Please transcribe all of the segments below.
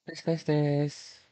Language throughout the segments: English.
Tes tes tes.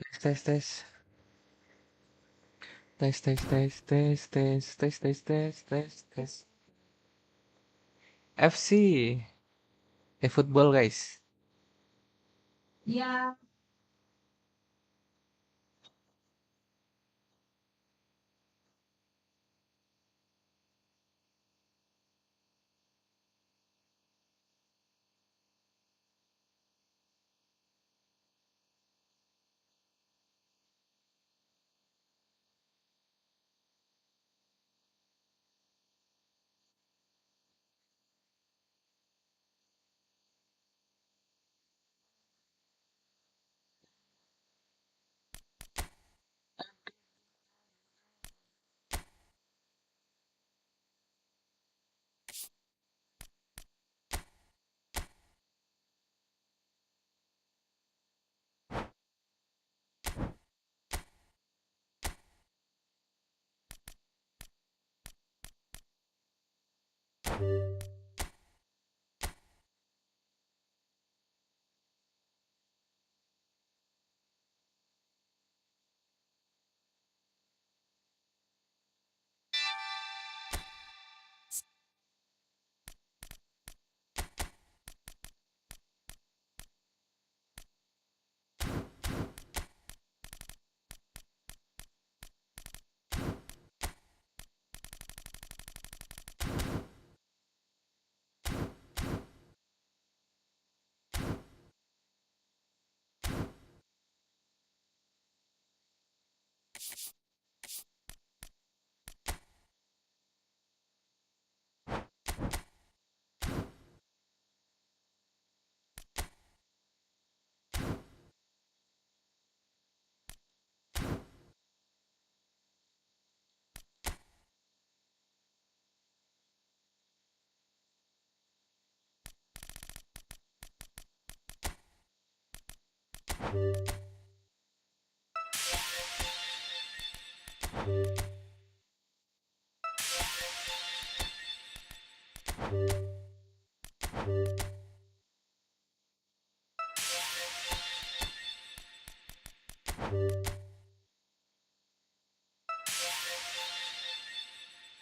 Tes tes tes. Tes tes tes tes tes tes tes tes tes tes. FC. eFootball guys. Ya,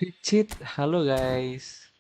Picit, halo guys.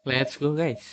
Let's go, guys.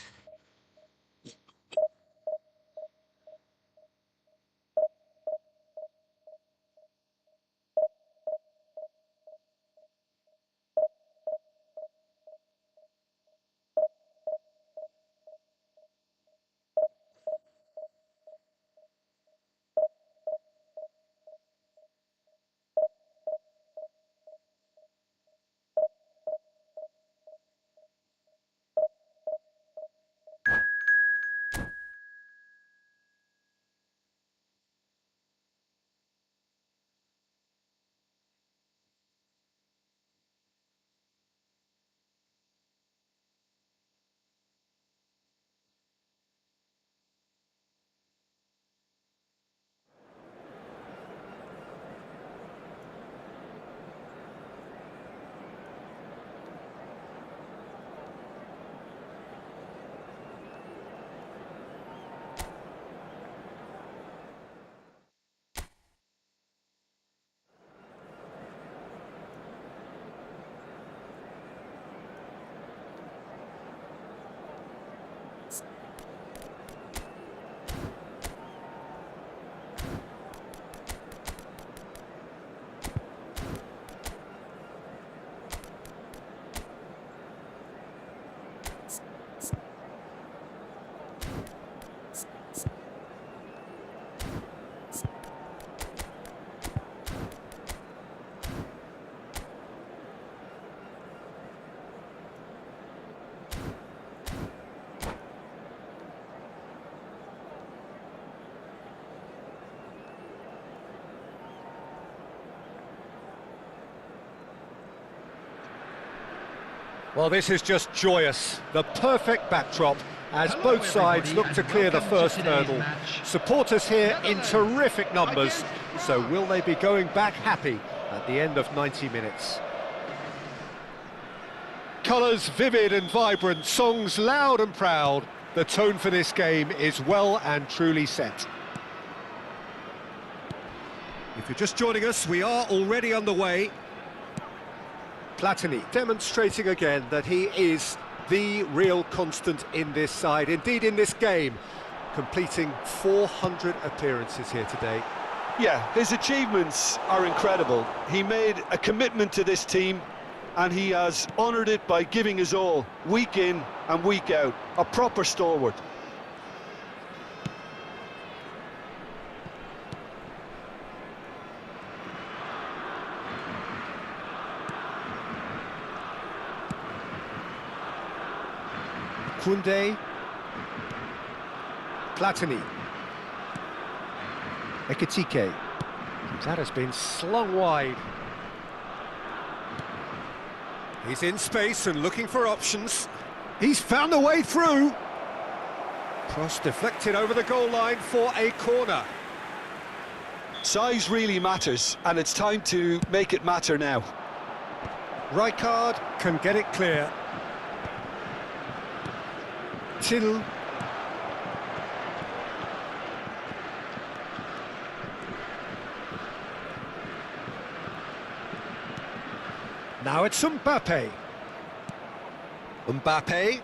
Well, this is just joyous. The perfect backdrop as both sides look to clear the first hurdle. Supporters here in terrific numbers, so will they be going back happy at the end of 90 minutes? Colours vivid and vibrant, songs loud and proud. The tone for this game is well and truly set. If you're just joining us, we are already underway. Platini demonstrating again that he is the real constant in this side, indeed in this game, completing 400 appearances here today. Yeah, his achievements are incredible. He made a commitment to this team and he has honoured it by giving his all, week in and week out, a proper stalwart. Koundé, Platini, Ekitike. That has been slung wide. He's in space and looking for options. He's found a way through. Cross deflected over the goal line for a corner. Size really matters, and it's time to make it matter now. Rijkaard can get it clear. Till. Now it's Mbappe. Mbappe.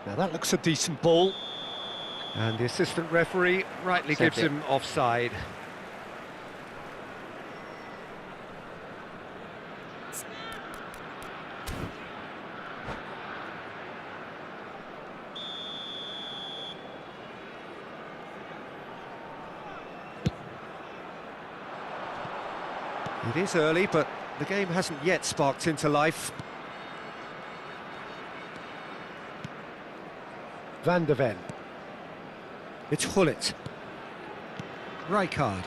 Now that looks a decent ball. And the assistant referee rightly gives him offside. It is early, but the game hasn't yet sparked into life. Van de Ven. It's Hullet. Rijkaard.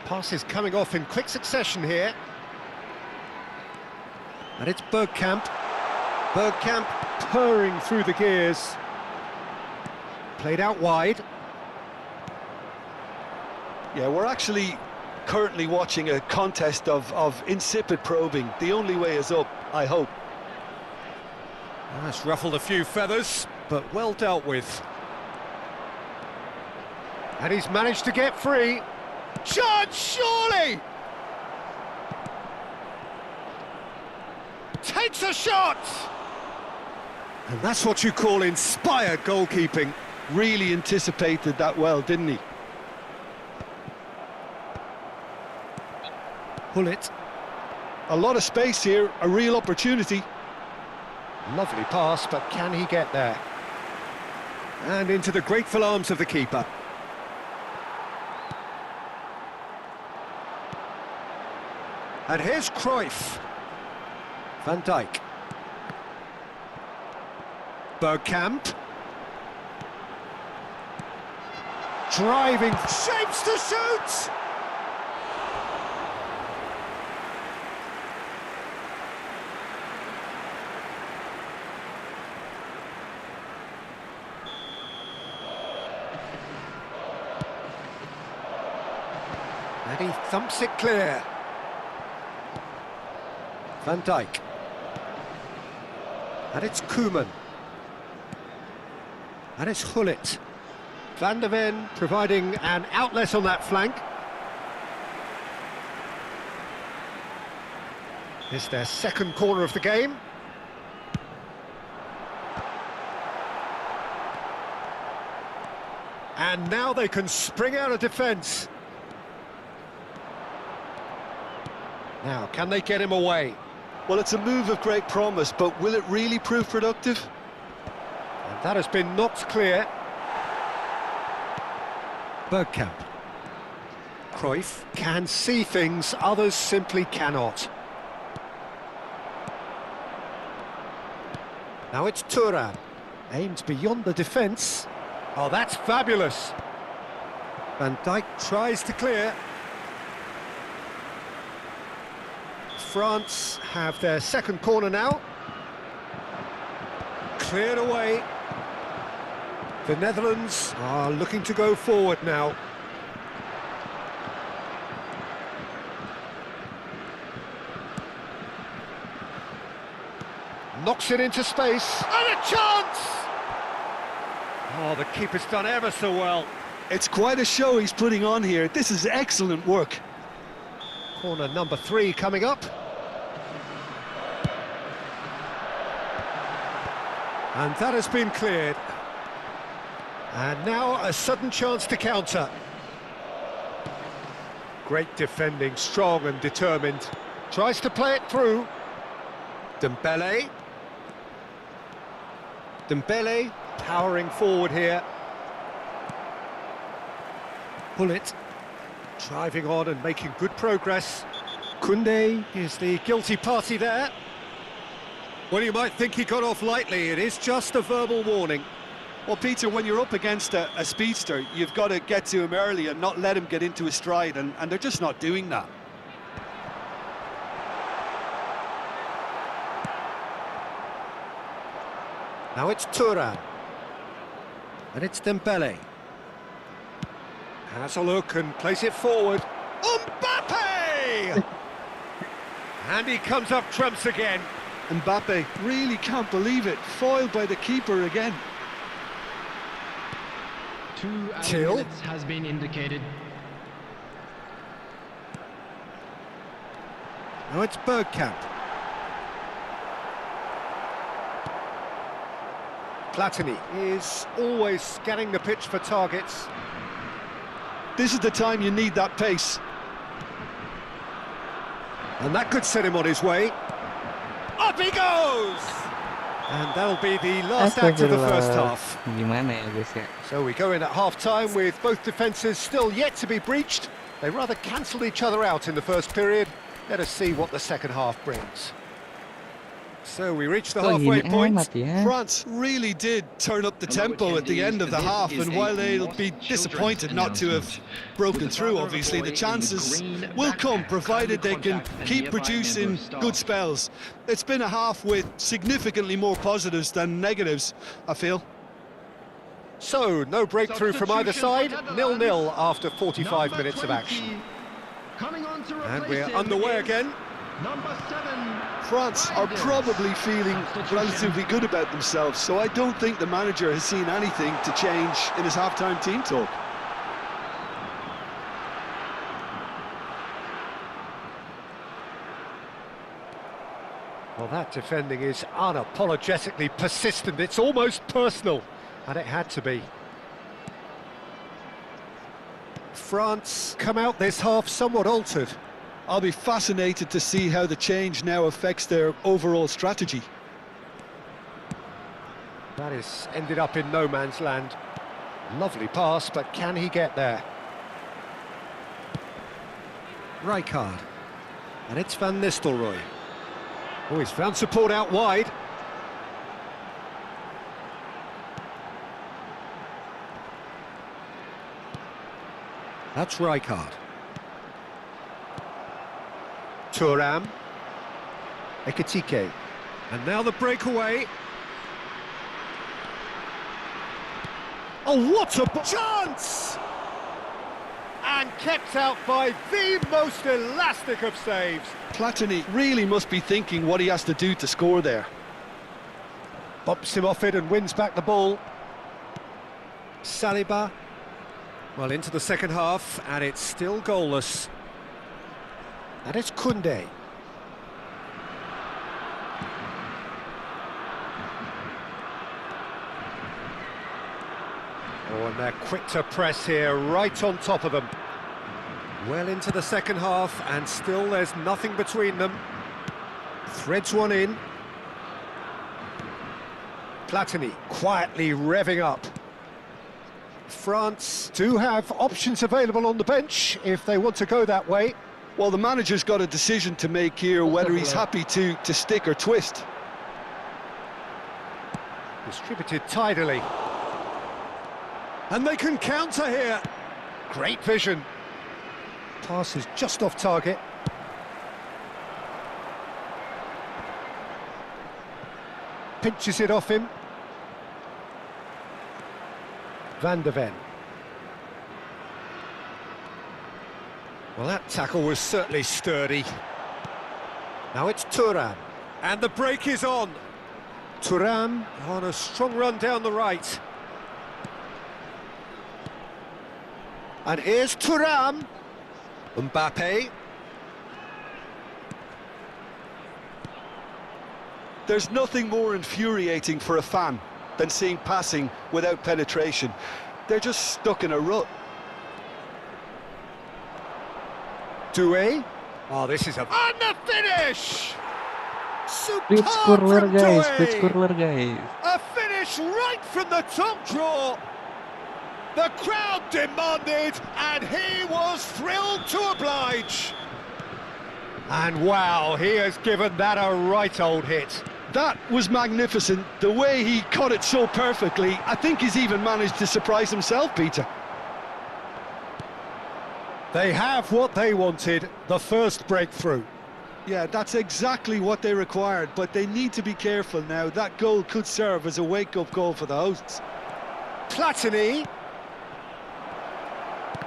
Passes coming off in quick succession here. And it's Bergkamp. Bergkamp purring through the gears. Played out wide. Yeah, we're actually currently watching a contest of insipid probing. The only way is up, I hope. That's ruffled a few feathers, but well dealt with. And he's managed to get free. Chance, surely! Takes a shot! And that's what you call inspired goalkeeping. Really anticipated that well, didn't he? Pull it. A lot of space here, a real opportunity. Lovely pass, but can he get there? And into the grateful arms of the keeper. And here's Cruyff. Van Dijk. Bergkamp. Driving, shapes to shoot! And he thumps it clear. Van Dijk. And it's Koeman. And it's Gullit. Van der Ven providing an outlet on that flank. It's their second corner of the game. And now they can spring out of defence. Now, can they get him away? Well, it's a move of great promise, but will it really prove productive? And that has been knocked clear. Bergkamp. Cruyff can see things others simply cannot. Now it's Thuram. Aimed beyond the defence. Oh, that's fabulous. Van Dijk tries to clear. France have their second corner now. Cleared away. The Netherlands are looking to go forward now. Knocks it into space. And a chance! Oh, the keeper's done ever so well. It's quite a show he's putting on here. This is excellent work. Corner number 3 coming up. And that has been cleared. And now a sudden chance to counter. Great defending, strong and determined. Tries to play it through. Dembele. Dembele powering forward here. Pull it. Driving on and making good progress. Koundé is the guilty party there. Well, you might think he got off lightly. It is just a verbal warning. Well, Peter, when you're up against a speedster, you've got to get to him early and not let him get into his stride, and they're just not doing that. Now it's Thuram. And it's Dembele. Has a look and plays it forward. Mbappe! And he comes up trumps again. Mbappe really can't believe it. Foiled by the keeper again. 2 Till. minutes has been indicated. Now it's Bergkamp. Platini is always scanning the pitch for targets. This is the time you need that pace. And that could set him on his way. Up he goes! And that'll be the last act of the first half. Gimana ya guys ya? So we go in at half-time with both defences still yet to be breached. They rather cancelled each other out in the first period. Let us see what the second half brings. So we reach the Kok halfway gini point. amat ya? France really did turn up the tempo at the end of the half, and while they'll be disappointed not to have broken through, obviously, the chances will come, provided they can keep producing good spells. It's been a half with significantly more positives than negatives, I feel. So, no breakthrough from either side, 0-0 after 45 minutes of action. And we're underway again. Number 7. France are probably feeling relatively good about themselves, so I don't think the manager has seen anything to change in his half-time team talk. Well, that defending is unapologetically persistent. It's almost personal, and it had to be. France come out this half somewhat altered. I'll be fascinated to see how the change now affects their overall strategy. That is ended up in no man's land. Lovely pass, but can he get there? Rijkaard. And it's Van Nistelrooy. Oh, he's found support out wide. That's Rijkaard. Thuram. Ekitike. And now the breakaway. Oh, what a chance! And kept out by the most elastic of saves. Platini really must be thinking what he has to do to score there. Bumps him off it and wins back the ball. Saliba. Well, into the second half, and it's still goalless. And it's Koundé. Oh, and they're quick to press here, right on top of them. Well into the second half, and still there's nothing between them. Threads one in. Platini quietly revving up. France do have options available on the bench if they want to go that way. Well, the manager's got a decision to make here, whether he's happy to stick or twist. Distributed tidily. And they can counter here. Great vision. Pass is just off target. Pinches it off him. Van de Ven. Well, that tackle was certainly sturdy. Now it's Thuram. And the break is on. Thuram on a strong run down the right. And here's Thuram. Mbappe. There's nothing more infuriating for a fan than seeing passing without penetration. They're just stuck in a rut. Doué. Oh, this is a... And the finish! Speed Superb scorer from guys, Doué. speed scorer guys. A finish right from the top draw. The crowd demanded, and he was thrilled to oblige. And wow, he has given that a right old hit. That was magnificent. The way he caught it so perfectly, I think he's even managed to surprise himself, Peter. They have what they wanted, the first breakthrough. Yeah, that's exactly what they required, but they need to be careful now. That goal could serve as a wake-up call for the hosts. Platini.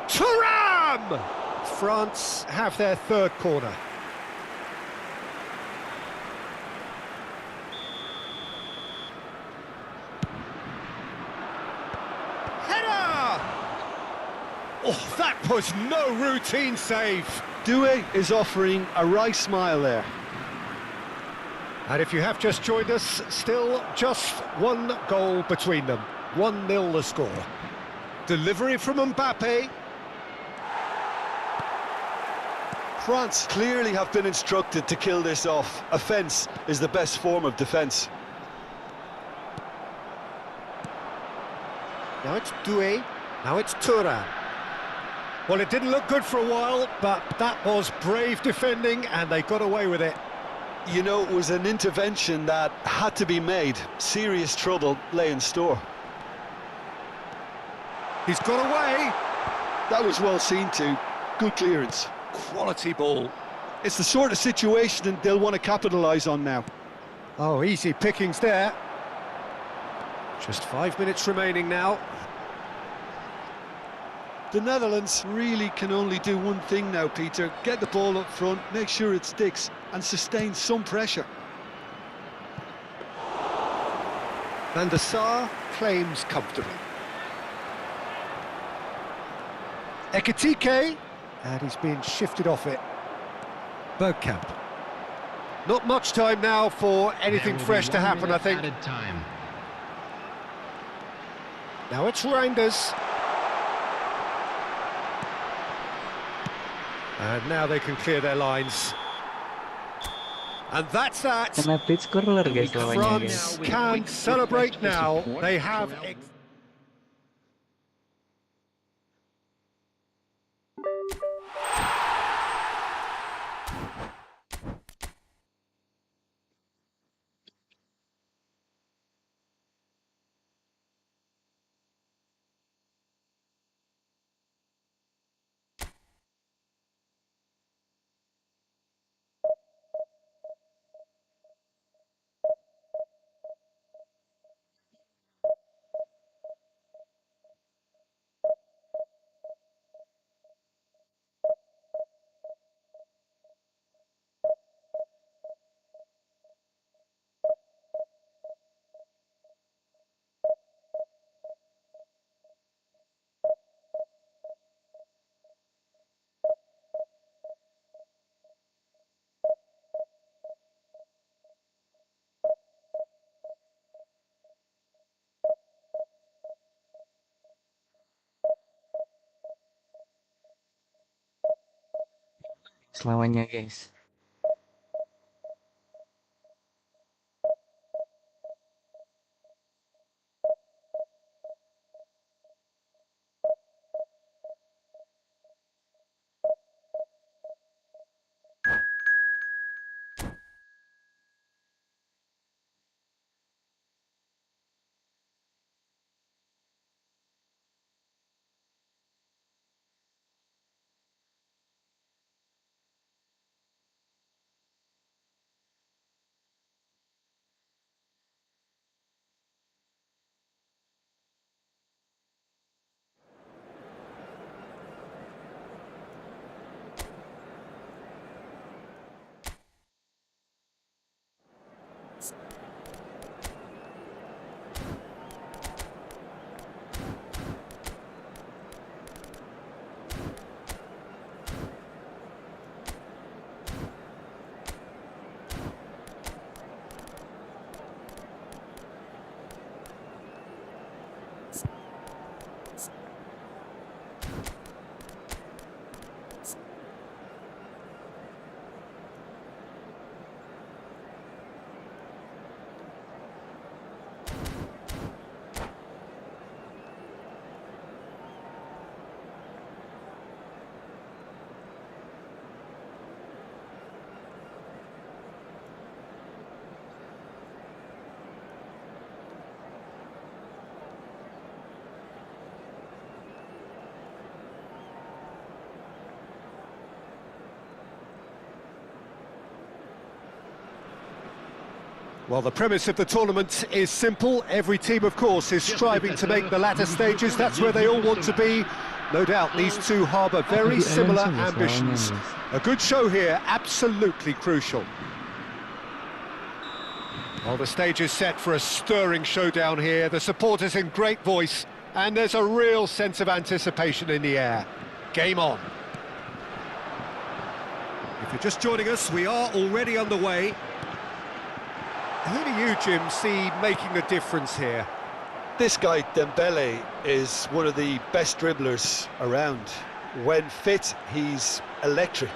Thuram! France have their third corner. Header! Oh, that was no routine save. Doué is offering a wry smile there. And if you have just joined us, still just one goal between them. 1-0 the score. Delivery from Mbappe. France clearly have been instructed to kill this off. Offence is the best form of defence. Now it's Doué. Now it's Thuram. Well, it didn't look good for a while, but that was brave defending, and they got away with it. You know, it was an intervention that had to be made. Serious trouble lay in store. He's got away. That was well seen too. Good clearance. Quality ball. It's the sort of situation that they'll want to capitalise on now. Oh, easy pickings there. Just 5 minutes remaining now. The Netherlands really can only do one thing now, Peter. Get the ball up front, make sure it sticks, and sustain some pressure. Van der Sar claims comfortably. Ekitike, and he's been shifted off it. Bergkamp. Not much time now for anything There will fresh be to 1 happen, I minute think. added time. Now it's Reinders. And now they can clear their lines. And that's that. Kena pitch curler guys lawannya guys. France can celebrate now. They have... Lawannya guys. Well, the premise of the tournament is simple. Every team, of course, is striving to make the latter stages. That's where they all want to be. No doubt these two harbour very similar ambitions. A good show here, absolutely crucial. Well, the stage is set for a stirring showdown here. The supporters in great voice, and there's a real sense of anticipation in the air. Game on. If you're just joining us, we are already underway. Who do you, Jim, see making the difference here? This guy, Dembele, is one of the best dribblers around. When fit, he's electric.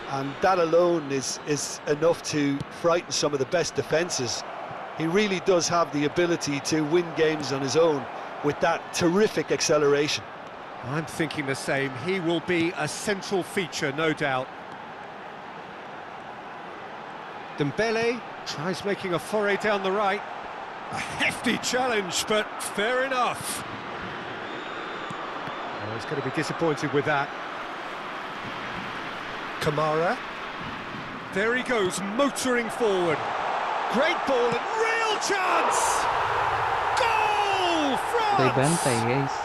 And that alone is enough to frighten some of the best defences. He really does have the ability to win games on his own with that terrific acceleration. I'm thinking the same. He will be a central feature, no doubt. Dembele tries making a foray down the right. A hefty challenge, but fair enough. Oh, he's going to be disappointed with that. Kamara. There he goes, motoring forward. Great ball and real chance! Goal! They France! bantai guys.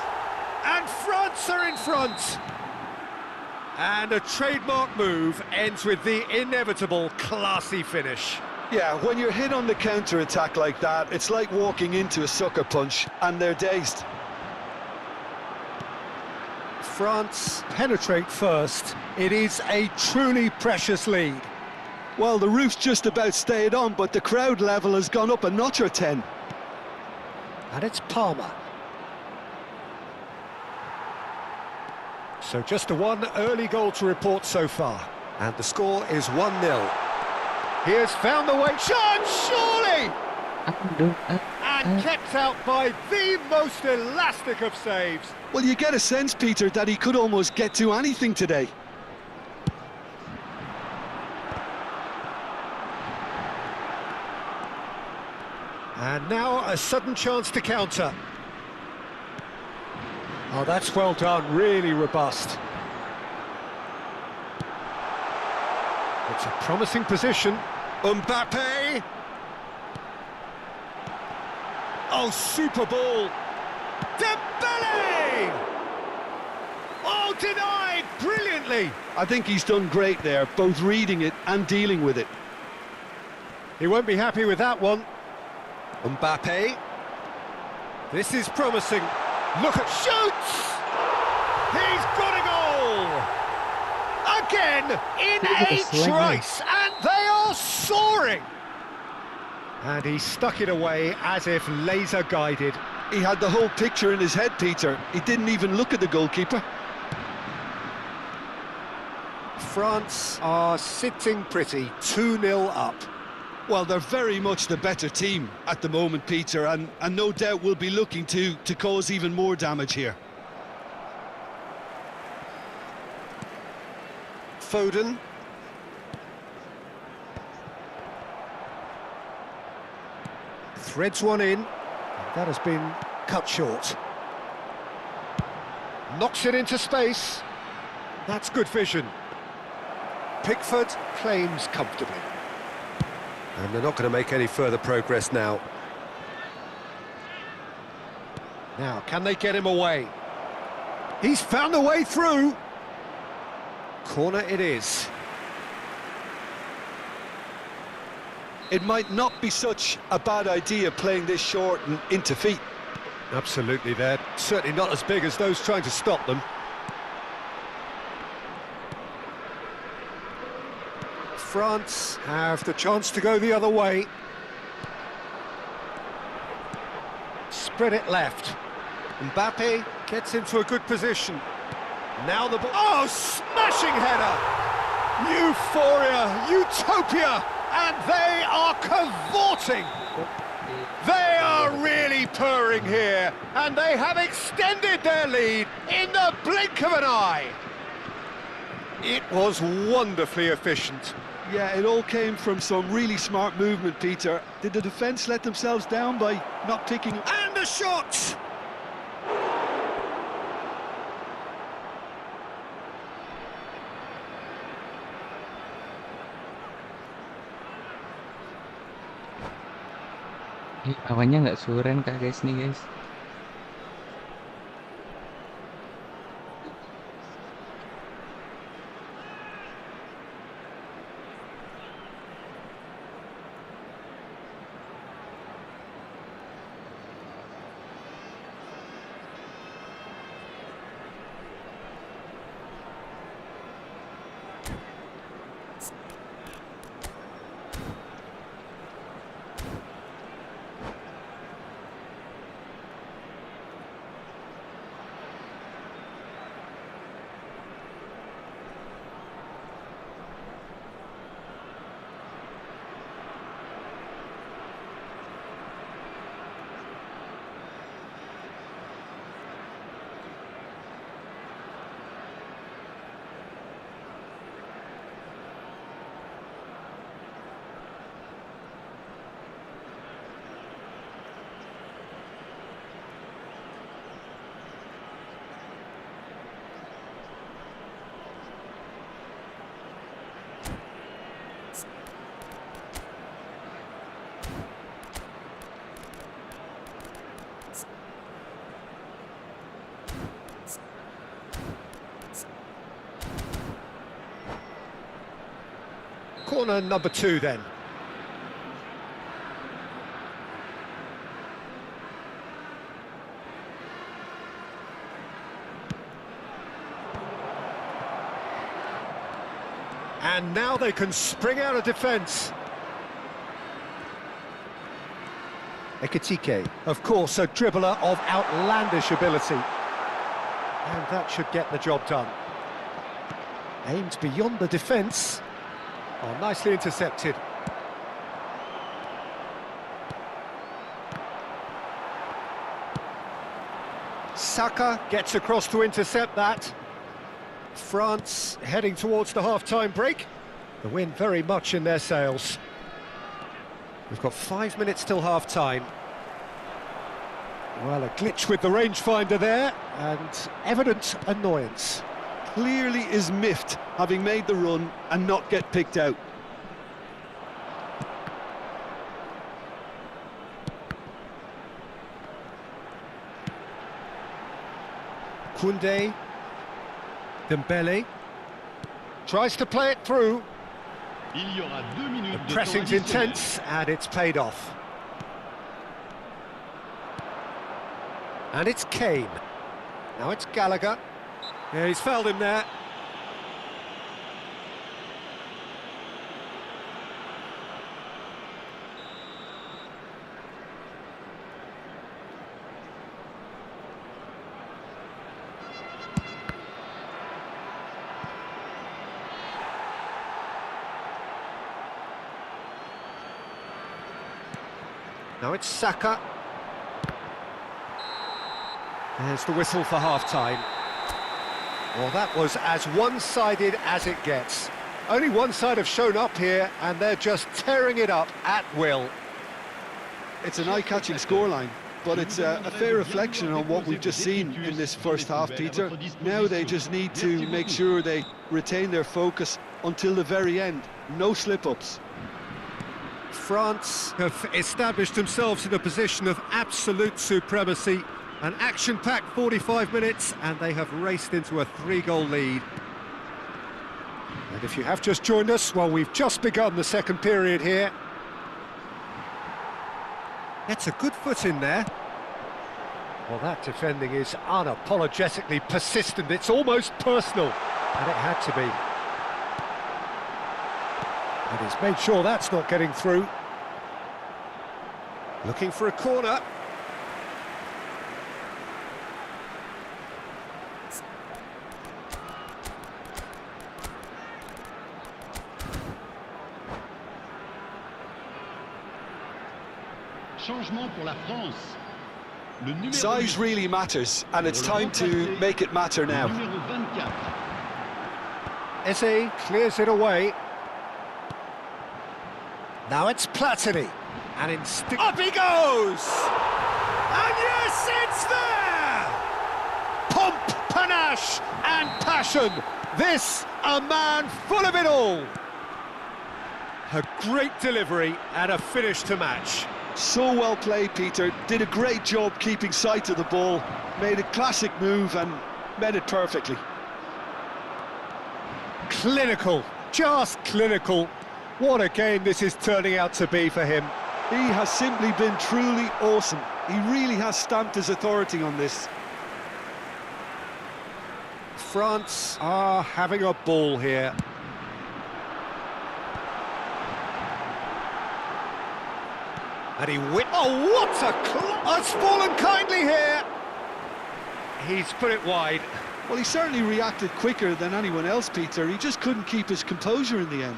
And France are in front! And a trademark move ends with the inevitable classy finish. Yeah, when you're hit on the counter-attack like that, it's like walking into a sucker punch, and they're dazed. France penetrate first. It is a truly precious lead. Well, the roof's just about stayed on, but the crowd level has gone up a notch or 10. And it's Palmer. So just a one early goal to report so far. And the score is 1-0. He has found the way. Shot, surely! And kept out by the most elastic of saves. Well, you get a sense, Peter, that he could almost get to anything today. And now a sudden chance to counter. Oh, that's well done, really robust. It's a promising position. Mbappe! Oh, super ball! Dembele! Oh, denied brilliantly! I think he's done great there, both reading it and dealing with it. He won't be happy with that one. Mbappe. This is promising. Look at shoots! He's got a goal! Again in a trice, and they are soaring! And he stuck it away as if laser guided. He had the whole picture in his head, Peter. He didn't even look at the goalkeeper. France are sitting pretty, 2-0 up. Well, they're very much the better team at the moment, Peter, and no doubt will be looking to cause even more damage here. Foden. Threads one in. That has been cut short. Knocks it into space. That's good vision. Pickford claims comfortably. And they're not going to make any further progress now. Now, can they get him away? He's found a way through. Corner it is. It might not be such a bad idea playing this short and into feet. Absolutely, they're certainly not as big as those trying to stop them. France have the chance to go the other way. Spread it left. Mbappe gets into a good position. Now the ball. Oh, smashing header! Euphoria, utopia, and they are cavorting. They are really purring here, and they have extended their lead in the blink of an eye. It was wonderfully efficient. Yeah, it all came from some really smart movement, Peter. Did the defence let themselves down by not picking... And a shot! Awannya nggak suren kah guys nih guys. Corner number 2 then. And now they can spring out of defence. Ekitike, of course, a dribbler of outlandish ability. And that should get the job done. Aimed beyond the defence. Oh, nicely intercepted. Saka gets across to intercept that. France heading towards the half-time break. The wind very much in their sails. We've got 5 minutes till half-time. Well, a glitch with the rangefinder there, and evident annoyance. Clearly is miffed, having made the run and not get picked out. Koundé, Dembele, tries to play it through. The pressing's intense, and it's paid off. And it's Kane. Now it's Gallagher. Yeah, he's fouled him there. Now it's Saka. There's the whistle for half-time. Well, that was as one-sided as it gets. Only one side have shown up here, and they're just tearing it up at will. It's an eye-catching scoreline, but it's a fair reflection on what we've just seen in this first half, Peter. Now they just need to make sure they retain their focus until the very end. No slip-ups. France have established themselves in a position of absolute supremacy. An action-packed 45 minutes, and they have raced into a 3-goal lead. And if you have just joined us, well, we've just begun the second period here. Gets a good foot in there. Well, that defending is unapologetically persistent. It's almost personal, and it had to be. And he's made sure that's not getting through. Looking for a corner. Changement pour la France. Le numéro Size really matters, and it's time to make it matter now. numéro 24. Eze clears it away. Now it's Platini. And up he goes! And yes, it's there! Pomp, panache and passion. This, a man full of it all. A great delivery and a finish to match. So well played, Peter. Did a great job keeping sight of the ball. Made a classic move and made it perfectly. Clinical, just clinical. What a game this is turning out to be for him. He has simply been truly awesome. He really has stamped his authority on this. France are having a ball here. And he oh, what a it's fallen kindly here. He's put it wide. Well, he certainly reacted quicker than anyone else, Peter. He just couldn't keep his composure in the end.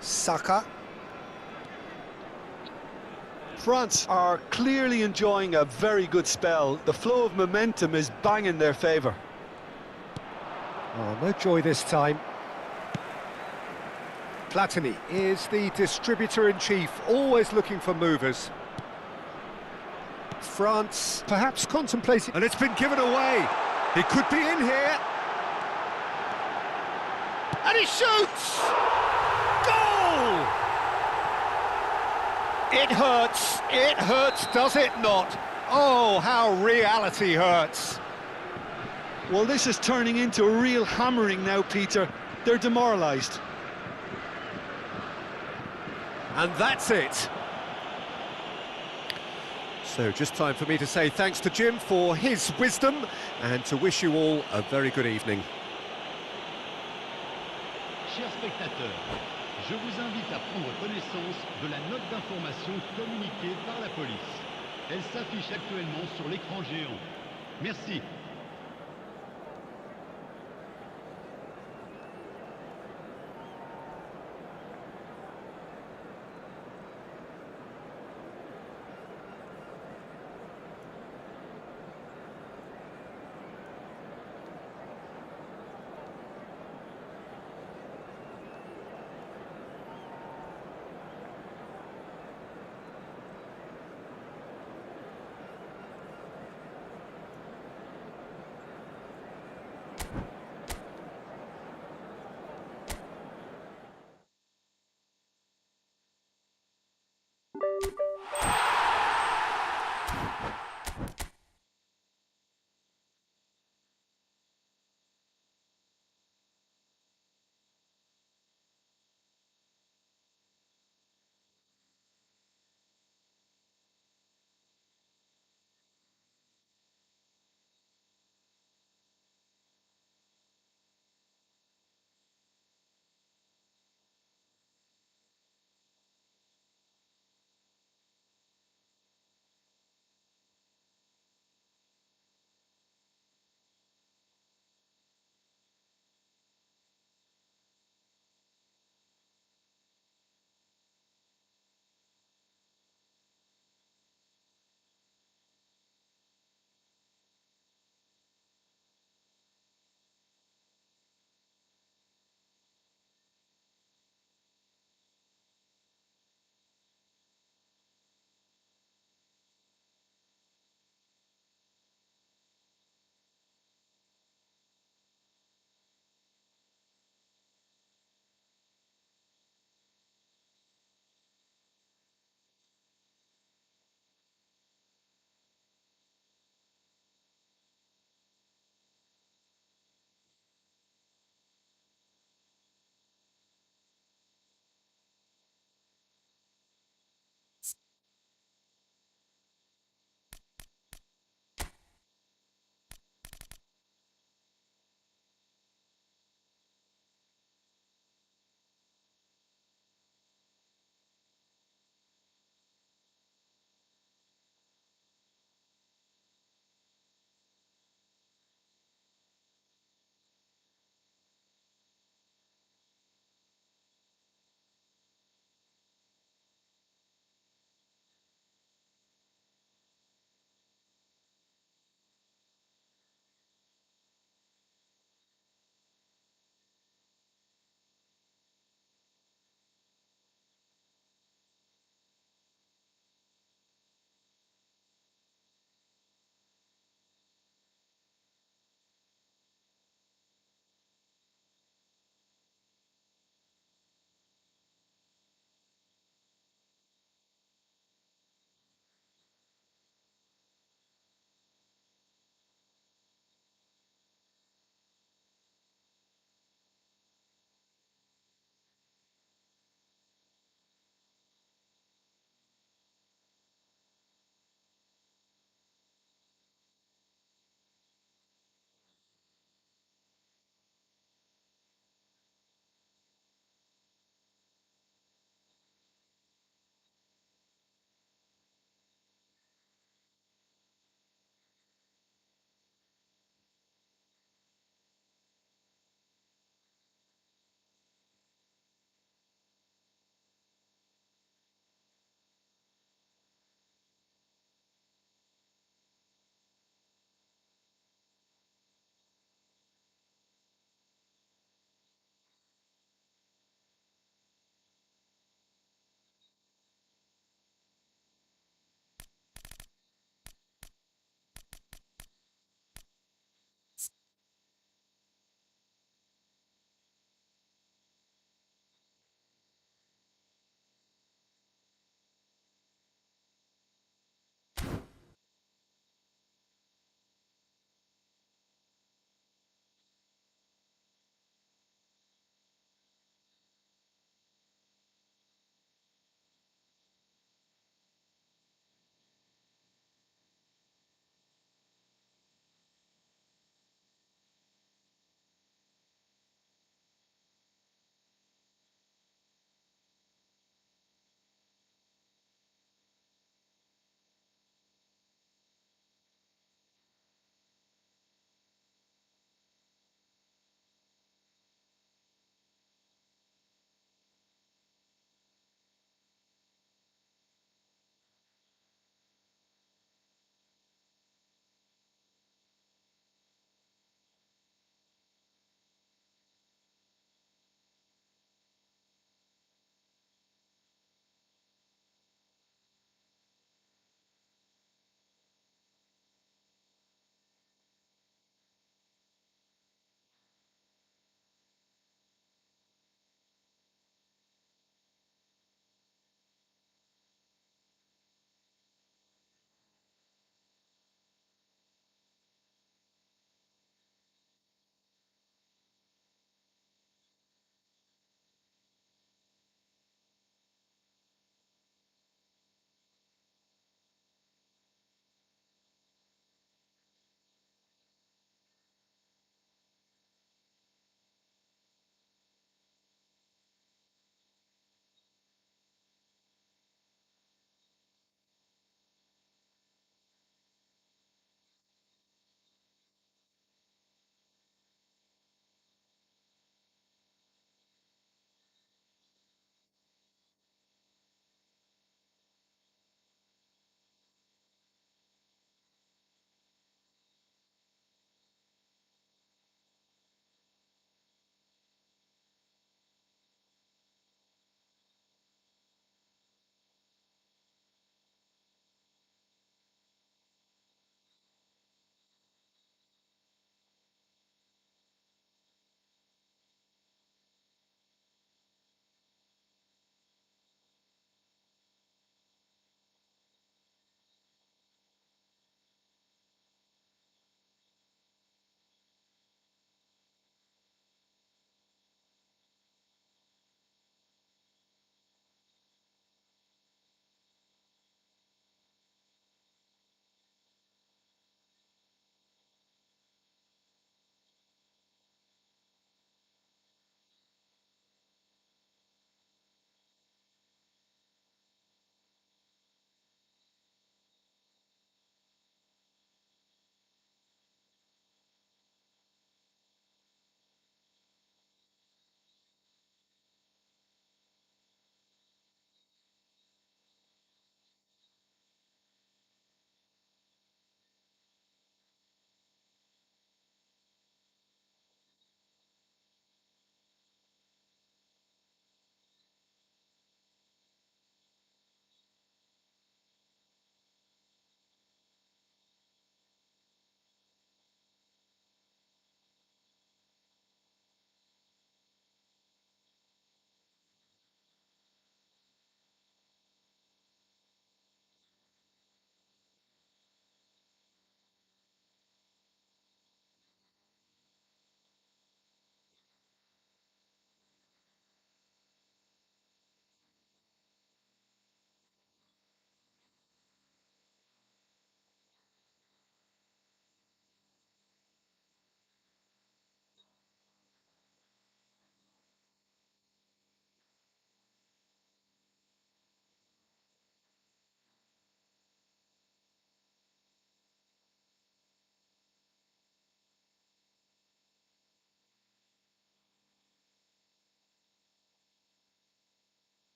Saka. France are clearly enjoying a very good spell. The flow of momentum is bang in their favour. Oh, no joy this time. Platini is the distributor-in-chief, always looking for movers. France perhaps contemplating, and it's been given away. He could be in here. And he shoots! Goal! It hurts, does it not? Oh, how reality hurts. Well, this is turning into a real hammering now, Peter. They're demoralised. And that's it. So just time for me to say thanks to Jim for his wisdom and to wish you all a very good evening. Chers spectateurs, je vous invite à prendre connaissance de la note d'information communiquée par la police. Elle s'affiche actuellement sur l'écran géant. Merci.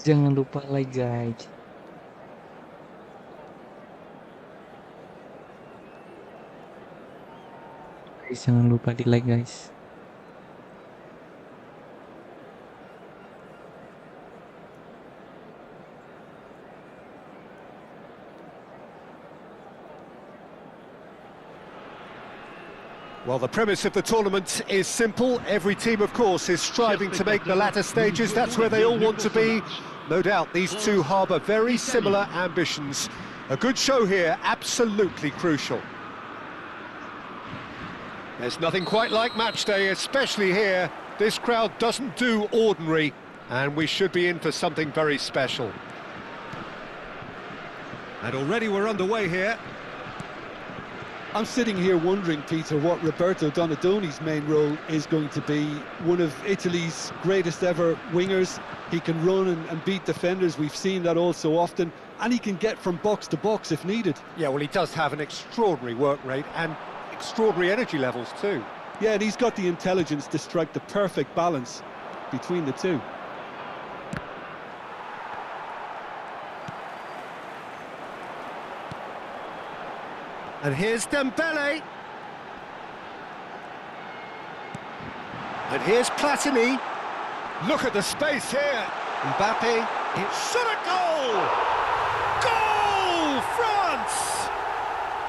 Jangan lupa like guys. Guys, jangan lupa di like guys. Well, the premise of the tournament is simple. Every team, of course, is striving to make the latter stages. That's where they all want to be. No doubt these two harbour very similar ambitions. A good show here, absolutely crucial. There's nothing quite like match day, especially here. This crowd doesn't do ordinary, and we should be in for something very special. And already we're underway here. I'm sitting here wondering, Peter, what Roberto Donadoni's main role is going to be. One of Italy's greatest ever wingers. He can run and beat defenders. We've seen that all so often. And he can get from box to box if needed. Yeah, well, he does have an extraordinary work rate and extraordinary energy levels too. Yeah, and he's got the intelligence to strike the perfect balance between the two. And here's Dembele. And here's Platini. Look at the space here. Mbappe, it's shot a goal! Goal! France!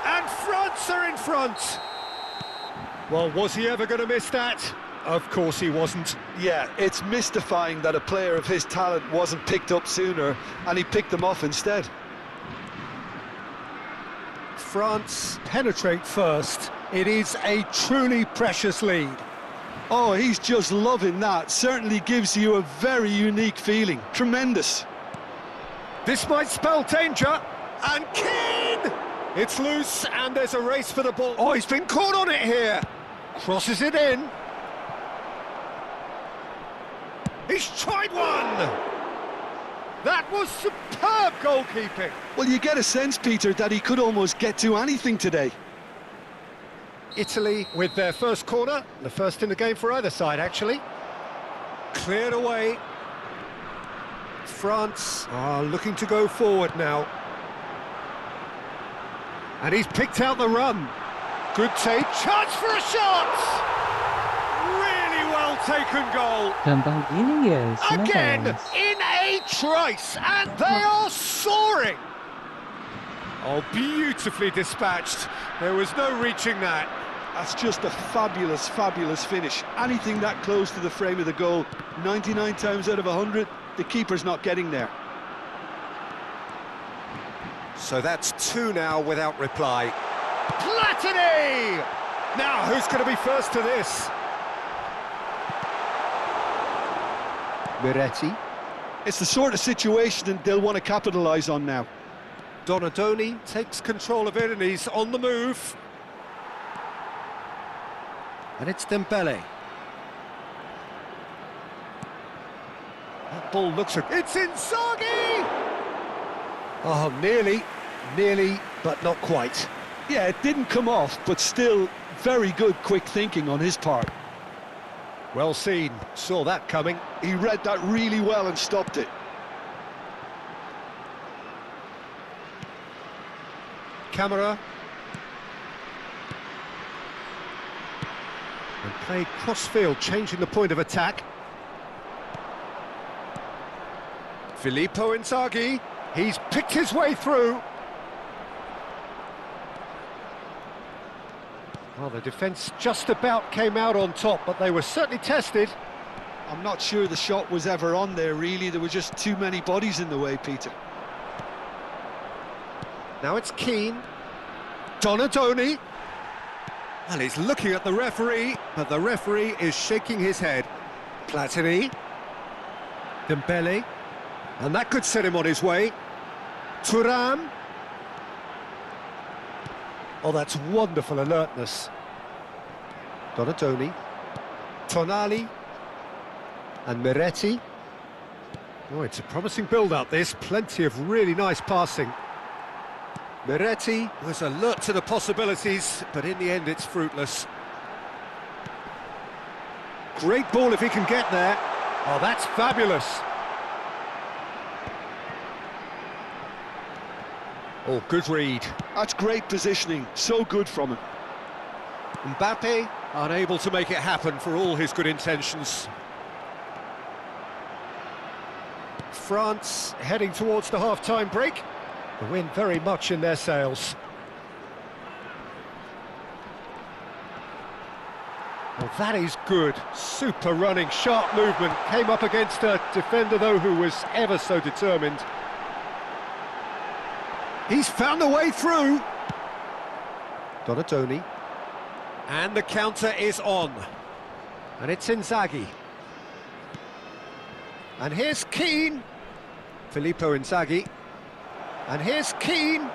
And France are in front. Well, was he ever going to miss that? Of course he wasn't. Yeah, it's mystifying that a player of his talent wasn't picked up sooner, and he picked them off instead. France penetrate first. It is a truly precious lead. Oh, he's just loving that. Certainly gives you a very unique feeling. Tremendous. This might spell danger. And Keane! It's loose, and there's a race for the ball. Oh, he's been caught on it here. Crosses it in. He's tried one! That was superb goalkeeping. Well, you get a sense, Peter, that he could almost get to anything today. Italy with their first corner, the first in the game for either side, actually. Cleared away. France are looking to go forward now. And he's picked out the run. Good take, chance for a shot! Really well taken goal. Gampang gini guys. Again, Nice. in a trice, and they are soaring. Oh, beautifully dispatched. There was no reaching that. That's just a fabulous, fabulous finish. Anything that close to the frame of the goal, 99 times out of 100, the keeper's not getting there. So that's two now without reply. Platini! Now, who's going to be first to this? Miretti. It's the sort of situation they'll want to capitalise on now. Donadoni takes control of it and he's on the move. And it's Dembele. That ball looks... It's Inzaghi! Oh, nearly, but not quite. Yeah, it didn't come off, but still very good quick thinking on his part. Well seen, saw that coming. He read that really well and stopped it. Camera. And played cross-field, changing the point of attack. Filippo Inzaghi, he's picked his way through. Well, the defence just about came out on top, but they were certainly tested. I'm not sure the shot was ever on there, really. There were just too many bodies in the way, Peter. Now it's Keane. Donadoni. Well, he's looking at the referee, but the referee is shaking his head. Platini. Dembele. And that could set him on his way. Thuram. Oh, that's wonderful alertness. Donadoni. Tonali. And Miretti. Oh, it's a promising build-up, this. Plenty of really nice passing. Miretti was alert to the possibilities, but in the end it's fruitless. Great ball if he can get there. Oh, that's fabulous. Oh, good read. That's great positioning, so good from him. Mbappe unable to make it happen for all his good intentions. France heading towards the half-time break. The wind very much in their sails. Well, that is good. Super running, sharp movement. Came up against a defender, though, who was ever so determined. He's found a way through. Donatoni. And the counter is on. And it's Inzaghi. And here's Keane. Filippo Inzaghi. And here's Keane.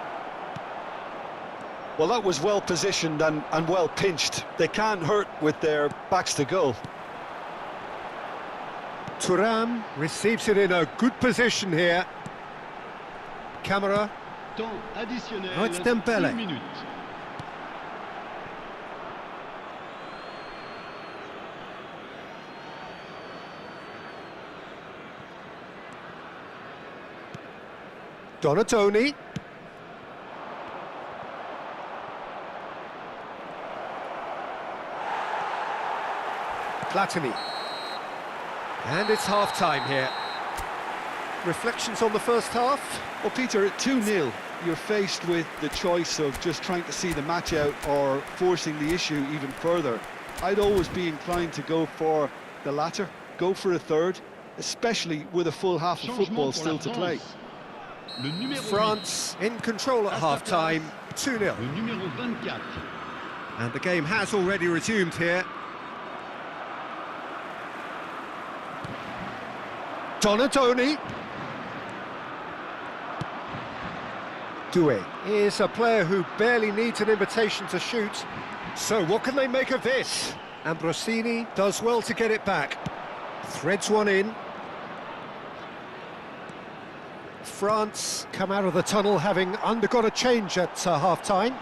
Well, that was well positioned and well pinched. They can't hurt with their backs to goal. Thuram receives it in a good position here. Camera. Temps additionnel. Oh, it's Dembele. 1 minute. Donatoni. Platini. And it's half-time here. Reflections on the first half? Well, Peter, at 2-0, you're faced with the choice of just trying to see the match out or forcing the issue even further. I'd always be inclined to go for the latter, go for a third, especially with a full half of football still to play. France in control at half-time, 2-0. Le numéro 24. And the game has already resumed here. Donatoni. Doué is a player who barely needs an invitation to shoot. So what can they make of this? Ambrosini does well to get it back. Threads one in. France come out of the tunnel having undergone a change at half-time.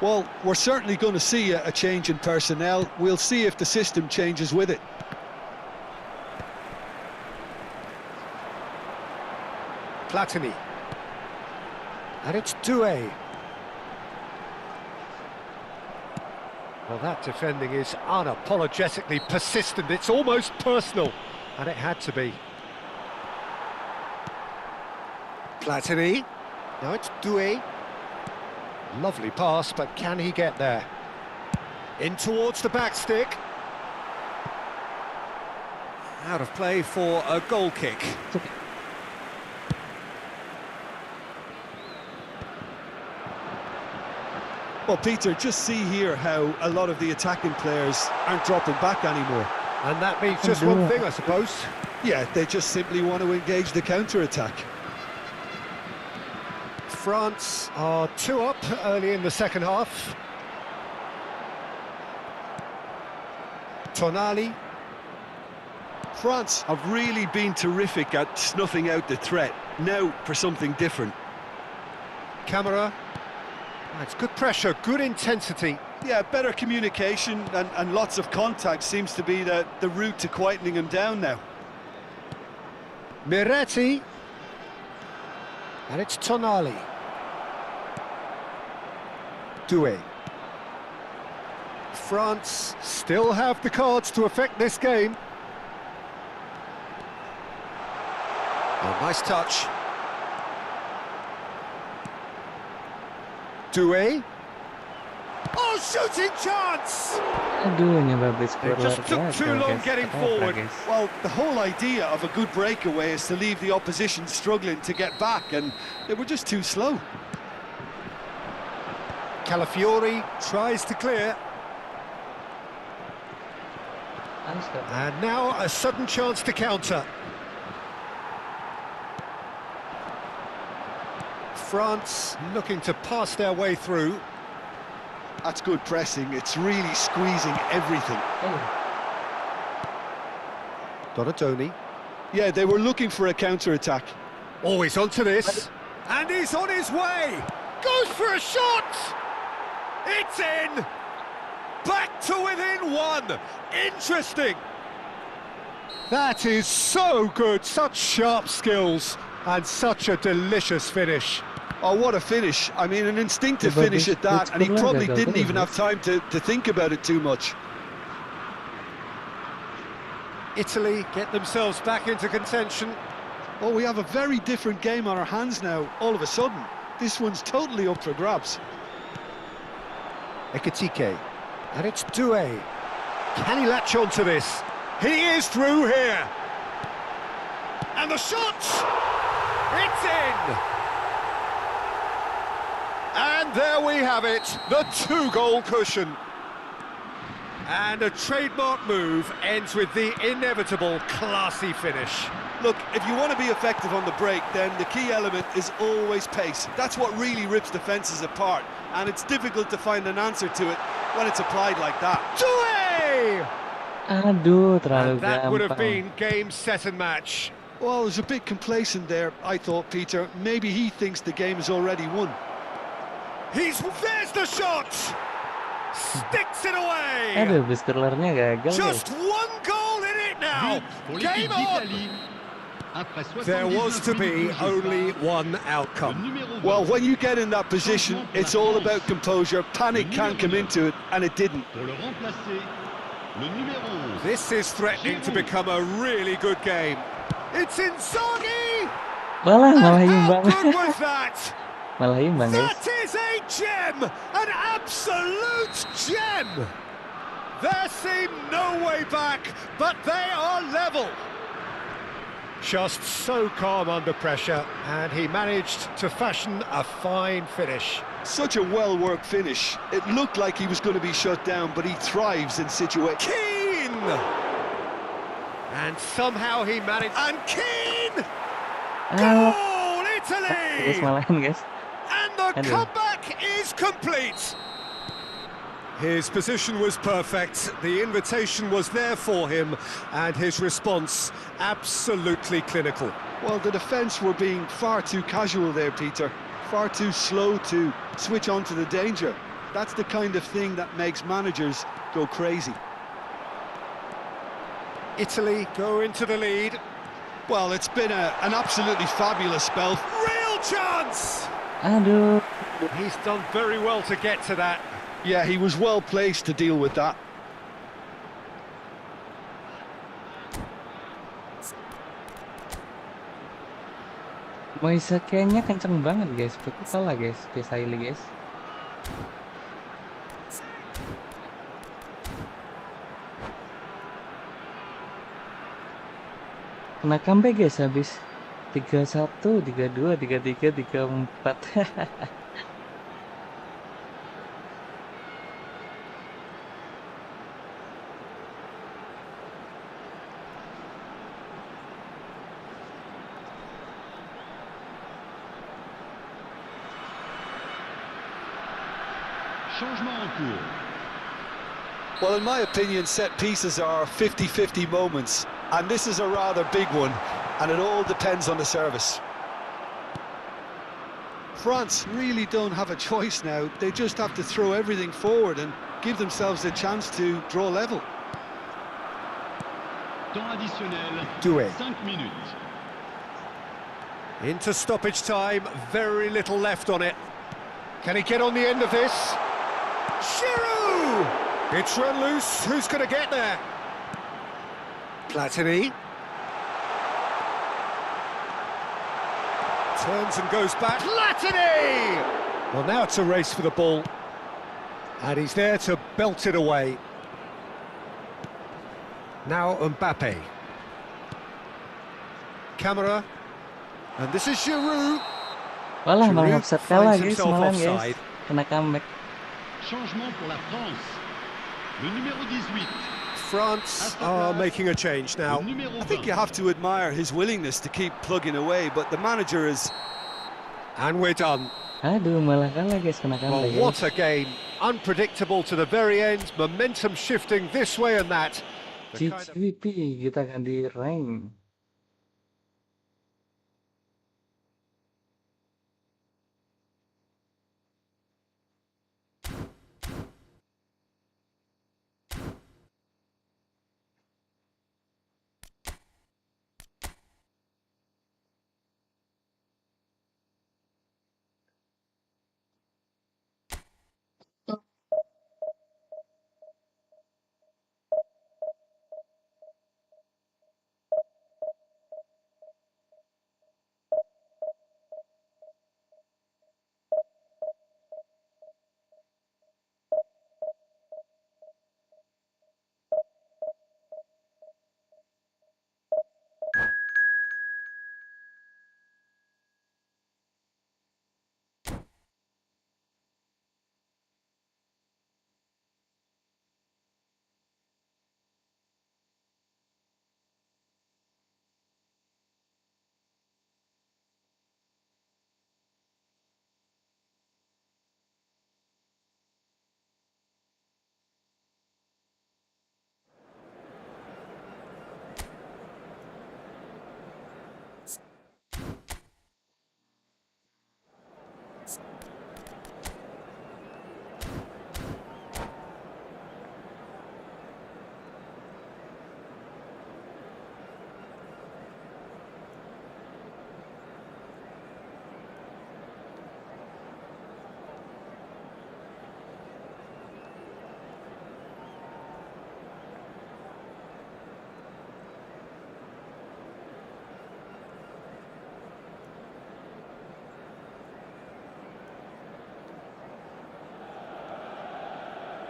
Well, we're certainly going to see a change in personnel. We'll see if the system changes with it. Platini. And it's Doué. Well, that defending is unapologetically persistent. It's almost personal. And it had to be. Platini. Now it's Doué. Lovely pass, but can he get there? In towards the back stick. Out of play for a goal kick. Well, Peter, just see here how a lot of the attacking players aren't dropping back anymore. And that means just one thing, I suppose. Yeah, they just simply want to engage the counter-attack. France are 2 up early in the second half. Tonali. France have really been terrific at snuffing out the threat. Now for something different. Camera. It's good pressure, good intensity. Yeah, better communication and lots of contact seems to be the route to quietening him down now. Miretti. And it's Tonali. Doué. France still have the cards to affect this game. Oh, nice touch. Doué. Oh, shooting chance! Aduh, nyoba skor It just took luar too biasa, long guys. getting Keren, forward. guys. Well, the whole idea of a good breakaway is to leave the opposition struggling to get back, and they were just too slow. Calafiori tries to clear. Nice, guys. And now a sudden chance to counter. France looking to pass their way through. That's good pressing. It's really squeezing everything. Oh, Donatoni. Yeah, they were looking for a counter-attack. Oh, he's onto this. And he's on his way. Goes for a shot. It's in. Back to within one. Interesting. That is so good. Such sharp skills and such a delicious finish. Oh, what a finish. I mean, an instinctive Coba finish at that, and he Pittsburgh probably gagal didn't terus, even have guys. time to think about it too much. Italy get themselves back into contention. Oh, we have a very different game on our hands now, all of a sudden. This one's totally up for grabs. Ekitike. And it's Doué. Can he latch on to this? He is through here. And the shot! It's in! And there we have it, the 2-goal cushion. And a trademark move ends with the inevitable classy finish. Look, if you want to be effective on the break, then the key element is always pace. That's what really rips defences apart, and it's difficult to find an answer to it when it's applied like that. Doué! Aduh, terlalu And that would have gampang. been game, set and match. Well, there's a bit complacent there, I thought, Peter. Maybe he thinks the game is already won. There's the shot! Sticks it away! Aduh, bus curlernya gagal, guys. Just one goal in it now! Pour Game l'équipe on! d'Italie. Après There was 79 to be minutes de jeu only par one le outcome. numéro 20. Well, when you get in that position, it's all about composure. Panic can't come into it, and it didn't. Pour le remplacer, le numéro 11. This is threatening to become a really good game. It's Inzaghi! Walah, malah And how imbang. good was that? Malah imbang, guys. That is a gem! An absolute gem! There seemed no way back, but they are level. Just so calm under pressure, and he managed to fashion a fine finish. Such a well-worked finish. It looked like he was going to be shut down, but he thrives in situations. Keane! And somehow he managed... And Keane! Ah, Goal, terus Italy! malahan, guys. And the Aduh. comeback is complete. His position was perfect, the invitation was there for him, and his response absolutely clinical. Well, the defence were being far too casual there, Peter. Far too slow to switch on to the danger. That's the kind of thing that makes managers go crazy. Italy go into the lead. Well, it's been an absolutely fabulous spell. Real chance! Aduh. He's done very well to get to that. Yeah, he was well placed to deal with that. Moise kayaknya kenceng banget, guys. Berarti salah, guys. Desailly, guys. Kena comeback, guys, habis 3-1, 3-2, 3-3, 3-4. Changement en cours. Well, in my opinion, set pieces are 50-50 moments, and this is a rather big one, and it all depends on the service. France really don't have a choice now. They just have to throw everything forward and give themselves a chance to draw level. Temps additionnel, Doué. 5 minutes. Into stoppage time, very little left on it. Can he get on the end of this? Giroud! It's run loose, who's going to get there? Platini. Turns and goes back. Platini! Well, now it's a race for the ball. And he's there to belt it away. Now Mbappe. Camera. And this is Giroud. Walah, malah Giroud offside kalah, finds guys. himself Malah, offside. guys. Kena comeback. Changement pour la France. Le numéro 18. France are making a change now. Le numéro 20. I think you have to admire his willingness to keep plugging away, but the manager is... And we're done. Aduh, malah kalah, guys. Kena Well, comeback, what guys. a game. Unpredictable to the very end. Momentum shifting this way and that. The kind of- YGY, kita ganti rank.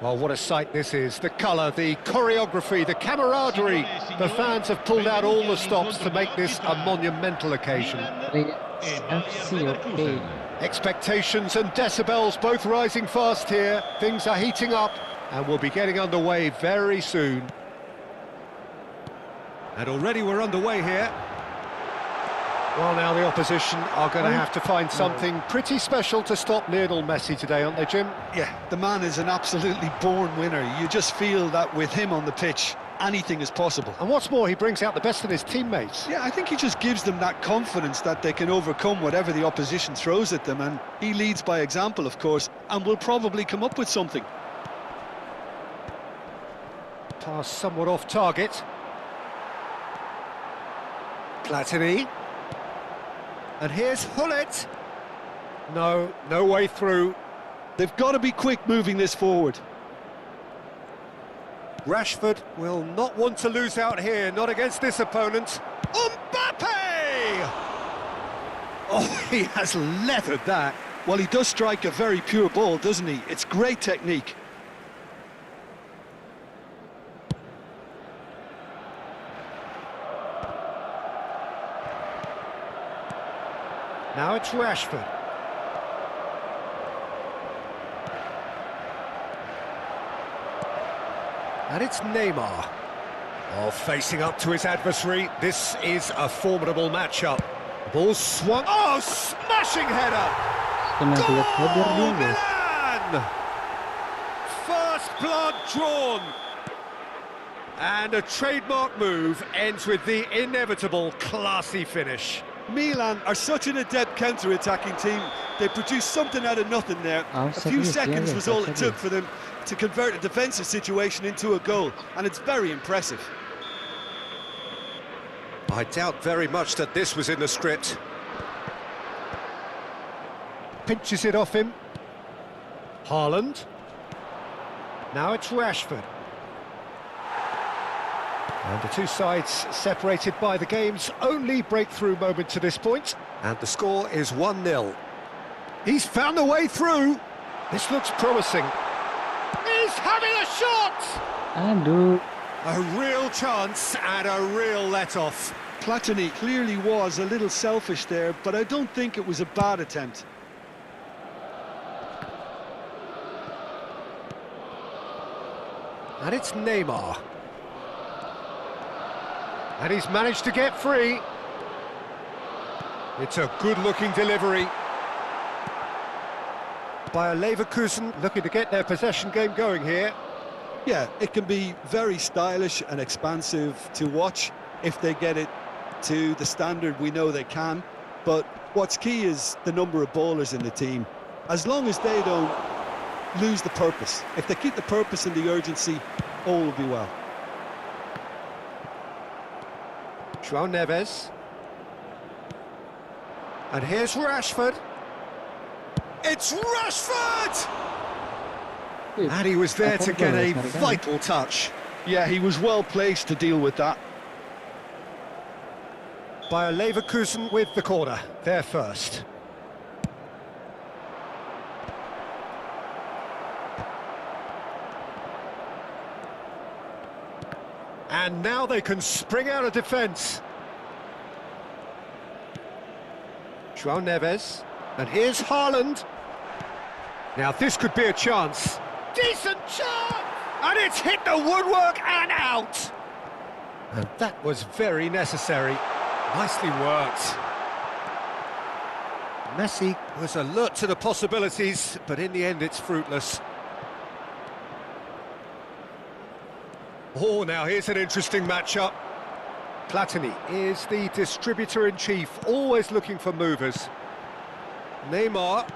Well, what a sight this is. The colour, the choreography, the camaraderie. The fans have pulled out all the stops to make this a monumental occasion. FC, okay. Expectations and decibels both rising fast here. Things are heating up and we'll be getting underway very soon. And already we're underway here. Well, now the opposition are going to have to find something pretty special to stop Lionel Messi today, aren't they, Jim? Yeah, the man is an absolutely born winner. You just feel that with him on the pitch, anything is possible. And what's more, he brings out the best in his teammates. Yeah, I think he just gives them that confidence that they can overcome whatever the opposition throws at them, and he leads by example, of course, and will probably come up with something. Pass somewhat off target. Platini. And here's Hullet. No way through. They've got to be quick moving this forward. Rashford will not want to lose out here, not against this opponent. Mbappe! Oh, he has leathered that. Well, he does strike a very pure ball, doesn't he? It's great technique. Now it's Rashford. And it's Neymar. Oh, facing up to his adversary. This is a formidable matchup. Ball swung. Oh, smashing header! Goal, Milan! First blood drawn. And a trademark move ends with the inevitable classy finish. Milan are such an adept counter-attacking team. They produced something out of nothing there. A few seconds was all it took for them to convert a defensive situation into a goal, and it's very impressive. I doubt very much that this was in the script. Pinches it off him. Haaland. Now it's Rashford. And the two sides separated by the game's only breakthrough moment to this point. And the score is 1-0. He's found a way through. This looks promising. He's having a shot! Aduh. A real chance and a real let-off. Platini clearly was a little selfish there, but I don't think it was a bad attempt. And it's Neymar. And he's managed to get free. It's a good-looking delivery. Bayer Leverkusen looking to get their possession game going here. Yeah, it can be very stylish and expansive to watch if they get it to the standard we know they can. But what's key is the number of ballers in the team. As long as they don't lose the purpose, if they keep the purpose and the urgency, all will be well. João Neves. And here's Rashford. It's Rashford! And he was there to get a vital touch. Yeah, he was well placed to deal with that. Bayer Leverkusen with the corner, there first. And now they can spring out of defence. João Neves. And here's Haaland. Now this could be a chance. Decent chance! And it's hit the woodwork and out! And that was very necessary. Nicely worked. Messi was alert to the possibilities, but in the end it's fruitless. Oh, now here's an interesting matchup. Platini is the distributor-in-chief, always looking for movers. Neymar,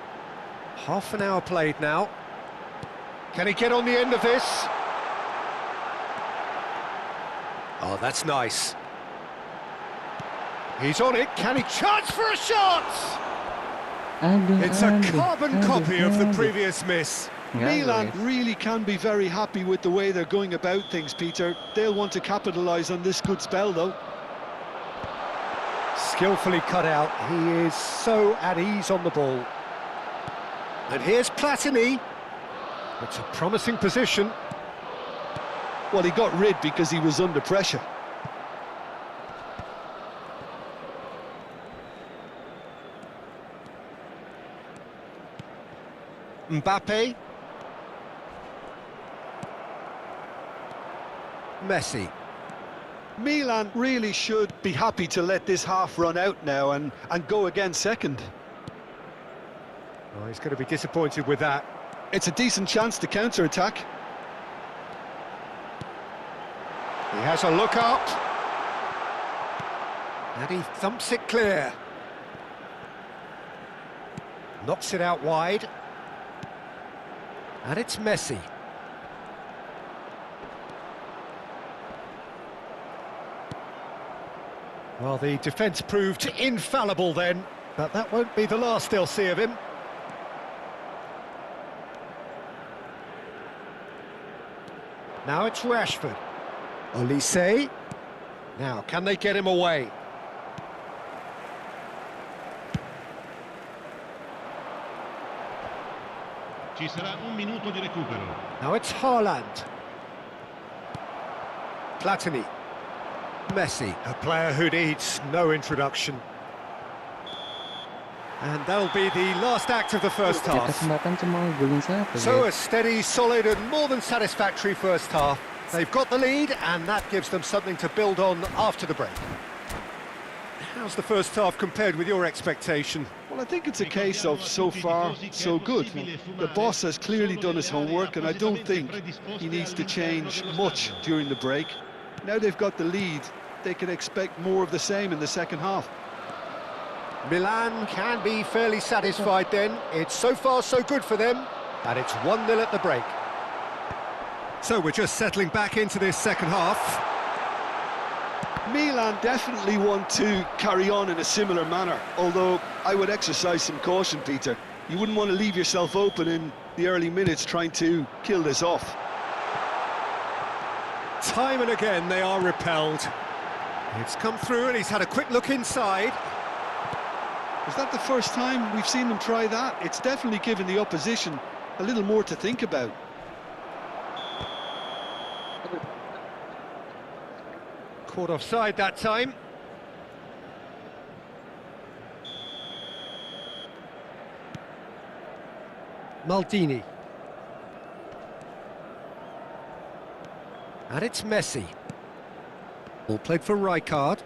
half an hour played now. Can he get on the end of this? Oh, that's nice. He's on it, can he chance for a shot? It's a carbon copy of the previous miss. Milan really can be very happy with the way they're going about things, Peter. They'll want to capitalise on this good spell, though. Skillfully cut out, he is so at ease on the ball. And here's Platini. It's a promising position. Well, he got rid because he was under pressure. Mbappe. Messi. Milan really should be happy to let this half run out now and go again second. Oh, he's going to be disappointed with that. It's a decent chance to counter-attack. He has a look up. And he thumps it clear. Knocks it out wide. And it's Messi. Well, the defence proved infallible then, but that won't be the last they'll see of him. Now it's Rashford. Olise. Now, can they get him away? Ci sarà un minuto di recupero. Now it's Haaland. Platini. Messi, a player who needs no introduction. And that'll be the last act of the first half. Kesempatan cuma golin satu, So a guys. steady, solid and more than satisfactory first half. They've got the lead and that gives them something to build on after the break. How's the first half compared with your expectation? Well, I think it's a case of so far, so good. The boss has clearly done his homework, and I don't think he needs to change much during the break. Now they've got the lead, they can expect more of the same in the second half. Milan can be fairly satisfied then. It's so far so good for them, and it's 1-0 at the break. So we're just settling back into this second half. Milan definitely want to carry on in a similar manner, although I would exercise some caution, Peter. You wouldn't want to leave yourself open in the early minutes trying to kill this off. Time and again they are repelled. It's come through and he's had a quick look inside. Is that the first time we've seen them try that? It's definitely given the opposition a little more to think about. Caught offside that time. Maldini. And it's Messi. All played for Rijkaard.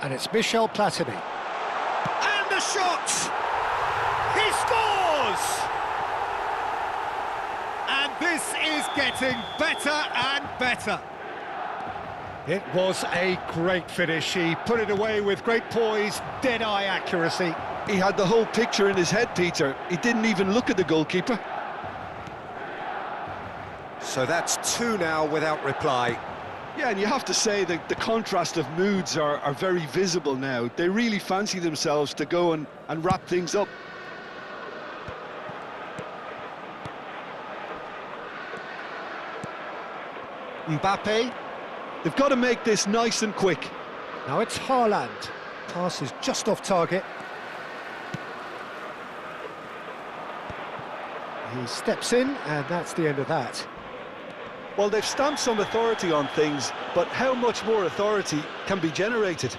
And it's Michel Platini. And the shot! He scores! And this is getting better and better. It was a great finish. He put it away with great poise, dead-eye accuracy. He had the whole picture in his head, Peter. He didn't even look at the goalkeeper. So that's 2 now without reply. Yeah, and you have to say that the contrast of moods are very visible now. They really fancy themselves to go and wrap things up. Mbappe. They've got to make this nice and quick. Now it's Haaland. Pass is just off target. He steps in, and that's the end of that. Well, they've stamped some authority on things, but how much more authority can be generated?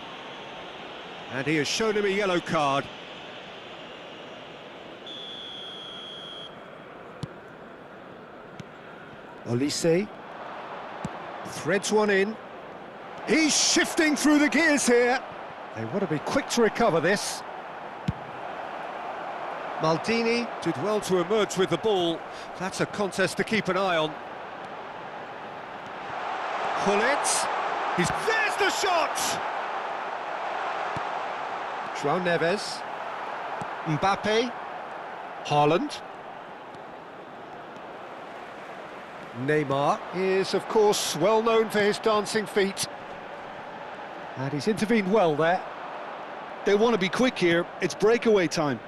And he has shown him a yellow card. Olise. Threads one in. He's shifting through the gears here. They want to be quick to recover this. Maldini did well to emerge with the ball. That's a contest to keep an eye on. Hullet. There's the shot! João Neves. Mbappe. Haaland. Neymar is, of course, well known for his dancing feet. And he's intervened well there. They want to be quick here. It's breakaway time.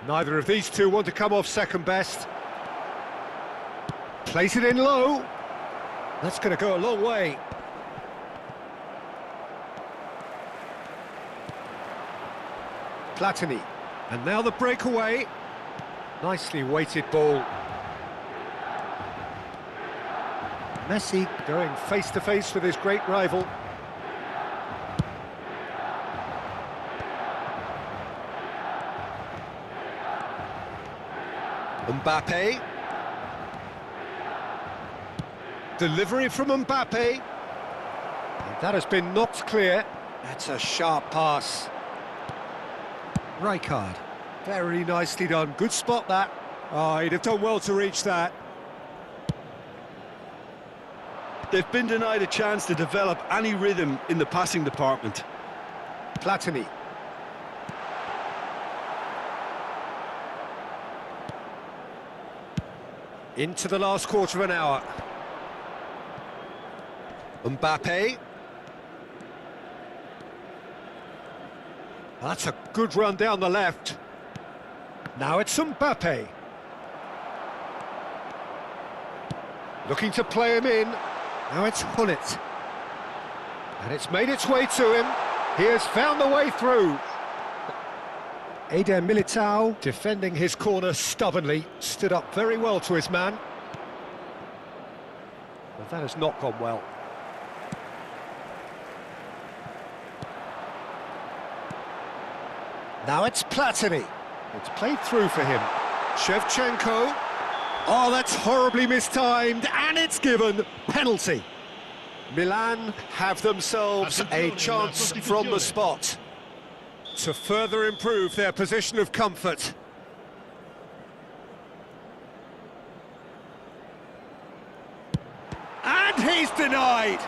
Neither of these two want to come off second best. Plays it in low. That's going to go a long way. Platini. And now the breakaway. Nicely weighted ball. Messi going face-to-face with his great rival. Mbappe. Delivery from Mbappe. And that has been knocked clear. That's a sharp pass. Rijkaard. Very nicely done. Good spot, that. Oh, he'd have done well to reach that. They've been denied a chance to develop any rhythm in the passing department. Platini. Into the last quarter of an hour. Mbappe. That's a good run down the left. Now it's Mbappe. Looking to play him in. Now it's Hullet. And it's made its way to him. He has found the way through. Eder Militao defending his corner stubbornly. Stood up very well to his man. But that has not gone well. Now it's Platini. It's played through for him. Shevchenko. Oh, that's horribly mistimed, and it's given. Penalty. Milan have themselves a chance from the spot to further improve their position of comfort. And he's denied.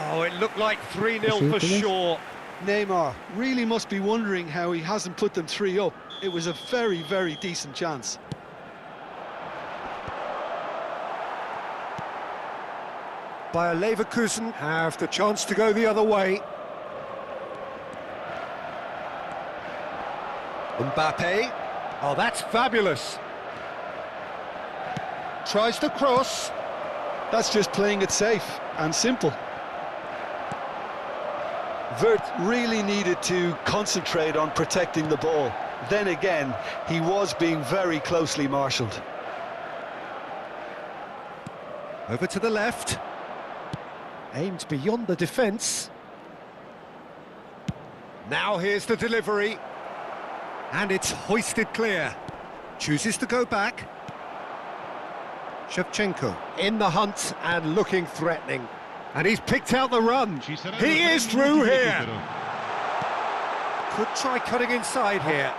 Oh, it looked like 3-0 for sure. Neymar really must be wondering how he hasn't put them 3 up. It was a very, very decent chance. Bayer Leverkusen have the chance to go the other way. Mbappe. Oh, that's fabulous. Tries to cross. That's just playing it safe and simple. Vert really needed to concentrate on protecting the ball. Then again, he was being very closely marshalled. Over to the left. Aimed beyond the defence. Now here's the delivery. And it's hoisted clear. Chooses to go back. Shevchenko in the hunt and looking threatening. And he's picked out the run. He is through here. Could try cutting inside here.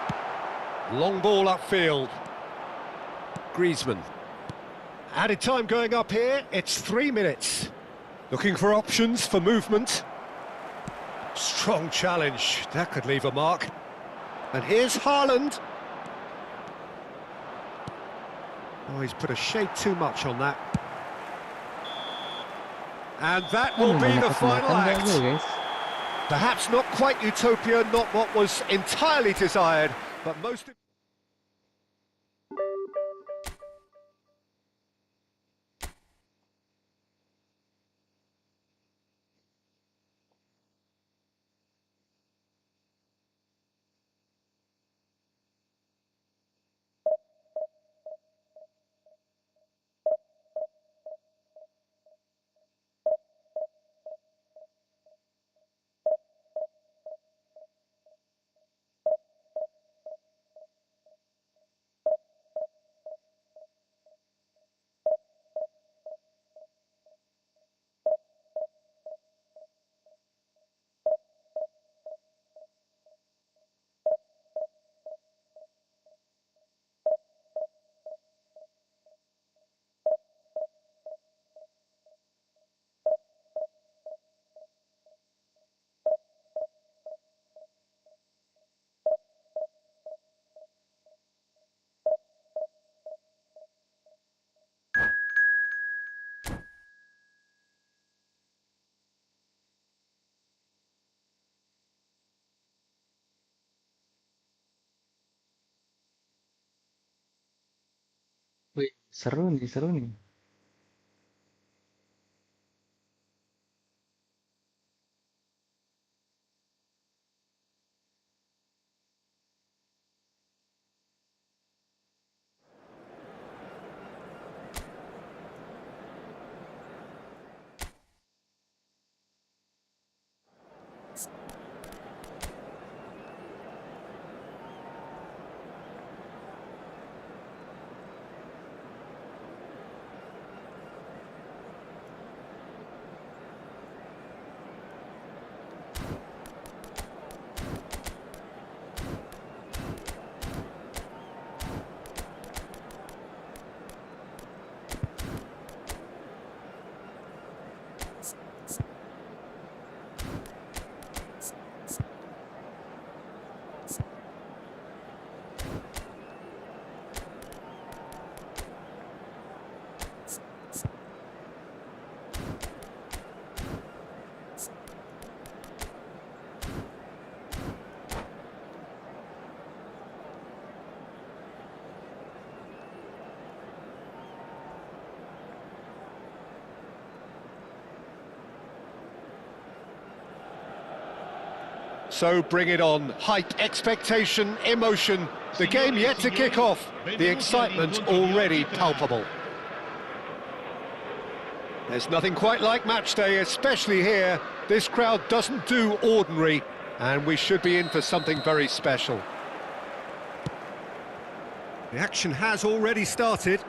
Long ball upfield. Griezmann. Added time going up here. It's 3 minutes. Looking for options for movement. Strong challenge. That could leave a mark. And here's Haaland. Oh, he's put a shade too much on that. And that will be the final act. Perhaps not quite utopia, not what was entirely desired, but most... Wih, seru nih, seru nih. So bring it on. Hype, expectation, emotion. The game yet to kick off. The excitement already palpable. There's nothing quite like match day, especially here. This crowd doesn't do ordinary, and we should be in for something very special. The action has already started.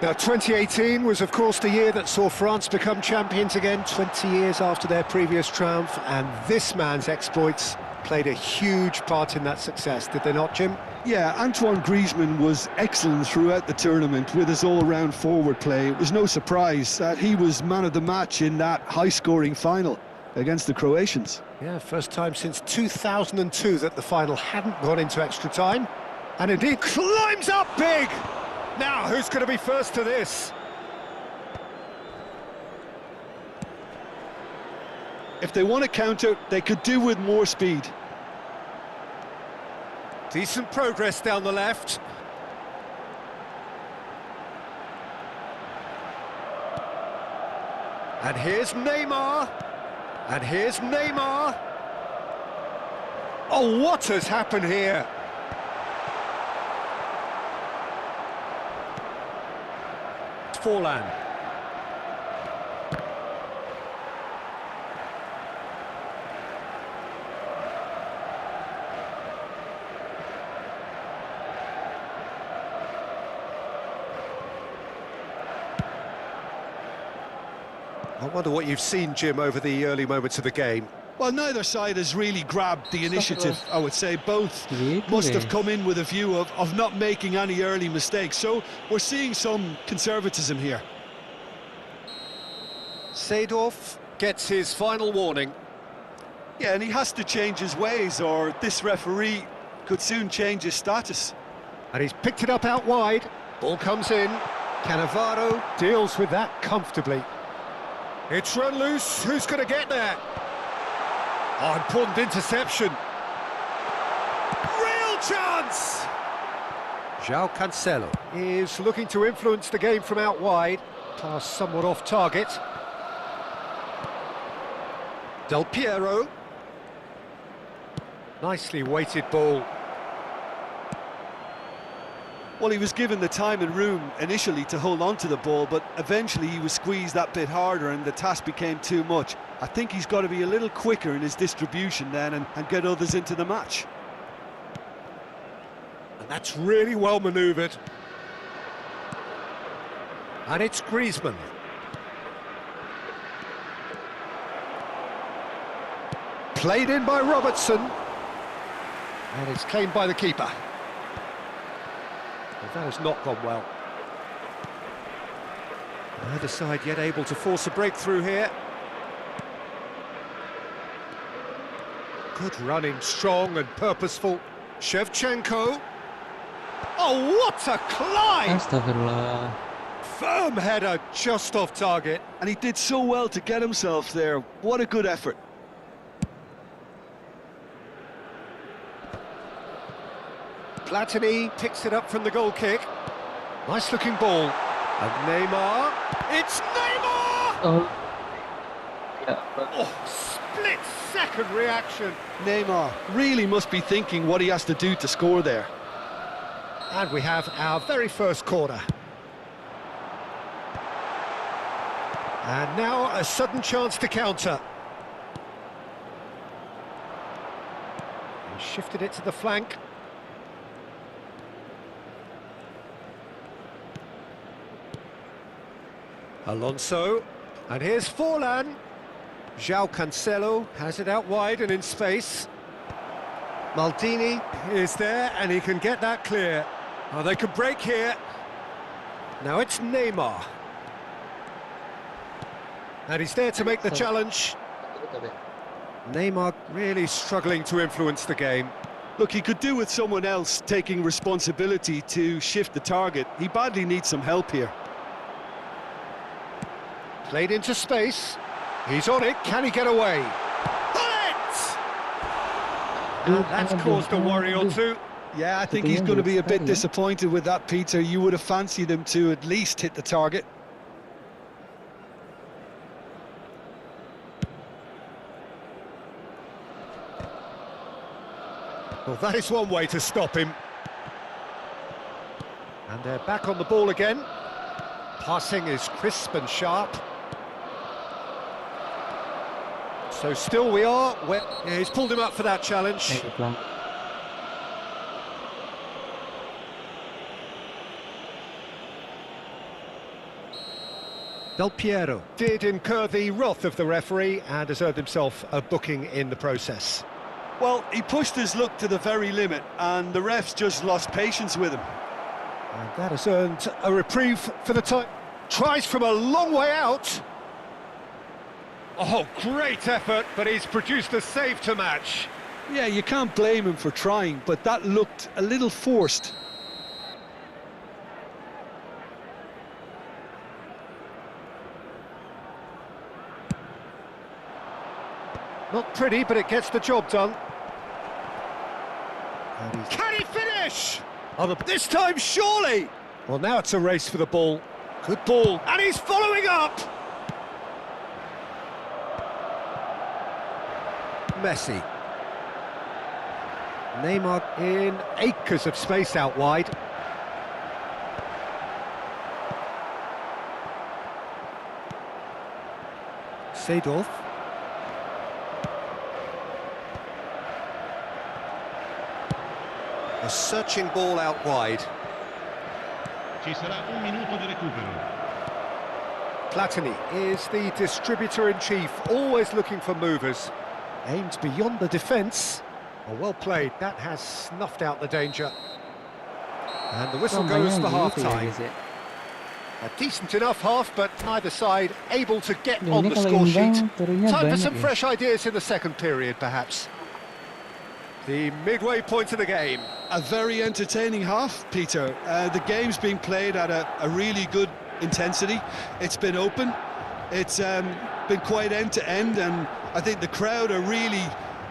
Now, 2018 was, of course, the year that saw France become champions again, 20 years after their previous triumph, and this man's exploits played a huge part in that success, did they not, Jim? Yeah, Antoine Griezmann was excellent throughout the tournament with his all-round forward play. It was no surprise that he was man of the match in that high-scoring final against the Croatians. Yeah, first time since 2002 that the final hadn't gone into extra time, and indeed climbs up big! Now, who's going to be first to this? If they want to counter, they could do with more speed. Decent progress down the left. And here's Neymar. And here's Neymar. Oh, what has happened here? Forlan. I wonder what you've seen, Jim, over the early moments of the game. Well, neither side has really grabbed the initiative, I would say. Both must have come in with a view of not making any early mistakes. So we're seeing some conservatism here. Seedorf gets his final warning. Yeah, and he has to change his ways, or this referee could soon change his status. And he's picked it up out wide. Ball comes in. Cannavaro deals with that comfortably. It's run loose. Who's going to get there? Oh, important interception. Real chance! João Cancelo is looking to influence the game from out wide. Pass somewhat off target. Del Piero. Nicely weighted ball. Well, he was given the time and room initially to hold on to the ball, but eventually he was squeezed that bit harder and the task became too much. I think he's got to be a little quicker in his distribution then and get others into the match. And that's really well manoeuvred. And it's Griezmann. Played in by Robertson. And it's claimed by the keeper. But that has not gone well. Neither side yet able to force a breakthrough here. Good running, strong and purposeful. Shevchenko. Oh, what a climb! Astagfirullah. Firm header just off target. And he did so well to get himself there. What a good effort. Platini picks it up from the goal kick. Nice looking ball. And Neymar. It's Neymar! Oh. Yeah, but Oh, split second reaction. Neymar really must be thinking what he has to do to score there. And we have our very first corner. And now a sudden chance to counter. He shifted it to the flank. Alonso, and here's Forlan. João Cancelo has it out wide and in space. Maldini is there and he can get that clear. Oh, they could break here. Now it's Neymar. And he's there to make the challenge. Neymar really struggling to influence the game. Look, he could do with someone else taking responsibility to shift the target. He badly needs some help here. Played into space. He's on it. Can he get away? Bullet! And that's caused a worry or two. Yeah, I think he's going to be a bit disappointed with that, Peter. You would have fancied him to at least hit the target. Well, that is one way to stop him. And they're back on the ball again. Passing is crisp and sharp. So still we are. Yeah, he's pulled him up for that challenge. Del Piero did incur the wrath of the referee and has earned himself a booking in the process. Well, he pushed his luck to the very limit, and the refs just lost patience with him. And that has earned a reprieve for the time. Tries from a long way out. Oh, great effort, but he's produced a save to match. Yeah, you can't blame him for trying, but that looked a little forced. Not pretty, but it gets the job done. Can he finish? Oh, this time, surely! Well, now it's a race for the ball. Good ball, and he's following up! Messi. Neymar in acres of space out wide. Seedorf. A searching ball out wide. Ci sarà un minuto di recupero. Platini is the distributor-in-chief, always looking for movers. Aimed beyond the defence. Oh, well played, that has snuffed out the danger. And the whistle goes for half-time. A decent enough half, but neither side able to get on the score sheet. Time for some fresh ideas in the second period, perhaps. The midway point of the game. A very entertaining half, Peter. The game's being played at a really good intensity. It's been open. It's been quite end-to-end, and I think the crowd are really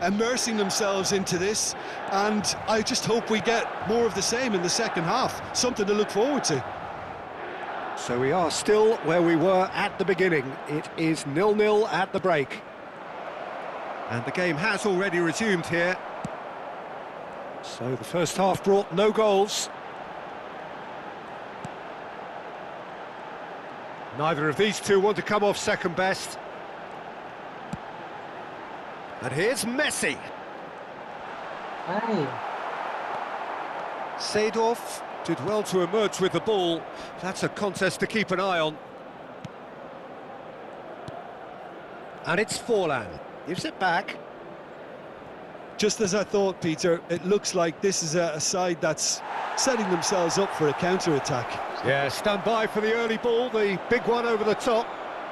immersing themselves into this, and I just hope we get more of the same in the second half. Something to look forward to. So we are still where we were at the beginning. It is 0-0 at the break. And the game has already resumed here. So the first half brought no goals. Neither of these two want to come off second best. And here's Messi. Seedorf did well to emerge with the ball. That's a contest to keep an eye on. And it's Forlan. Gives it back. Just as I thought, Peter, it looks like this is a side that's setting themselves up for a counter-attack. Yeah, stand by for the early ball, the big one over the top.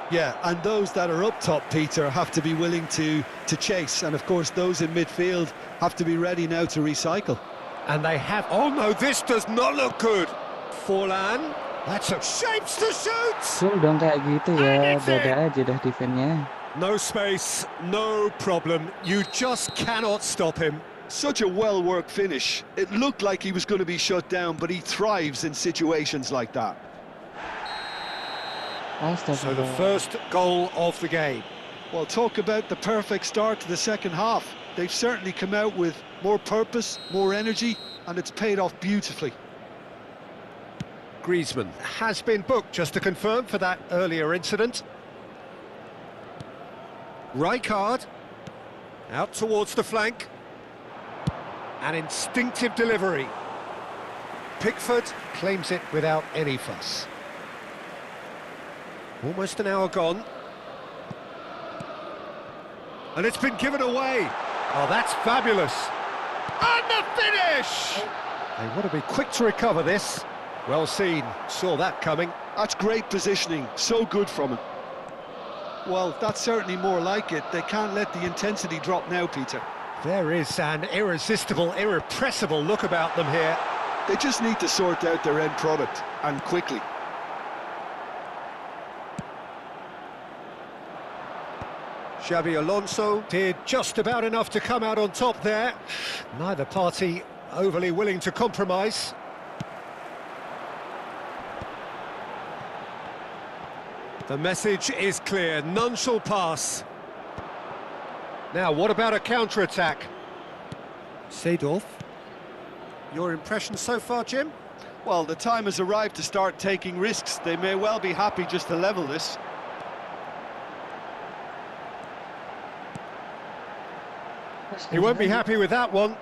Yeah, and those that are up top, Peter, have to be willing to chase. And, of course, those in midfield have to be ready now to recycle. And they have... Oh, no, this does not look good. Forlan. That's a shapes to shoot! Cool dong kayak gitu ya, beda aja dah defense-nya. No space, no problem. You just cannot stop him. Such a well-worked finish. It looked like he was going to be shut down, but he thrives in situations like that. So the first goal of the game. Well, talk about the perfect start to the second half. They've certainly come out with more purpose, more energy, and it's paid off beautifully. Griezmann has been booked, just to confirm, for that earlier incident. Rijkaard, out towards the flank. An instinctive delivery. Pickford claims it without any fuss. Almost an hour gone. And it's been given away. Oh, that's fabulous. And the finish! They want to be quick to recover this. Well seen, saw that coming. That's great positioning, so good from him. Well, that's certainly more like it. They can't let the intensity drop now, Peter. There is an irresistible, irrepressible look about them here. They just need to sort out their end product, and quickly. Xabi Alonso did just about enough to come out on top there. Neither party overly willing to compromise. The message is clear, none shall pass. Now, what about a counter-attack? Seedorf. Your impression so far, Jim? Well, the time has arrived to start taking risks. They may well be happy just to level this. He won't be happy with that one.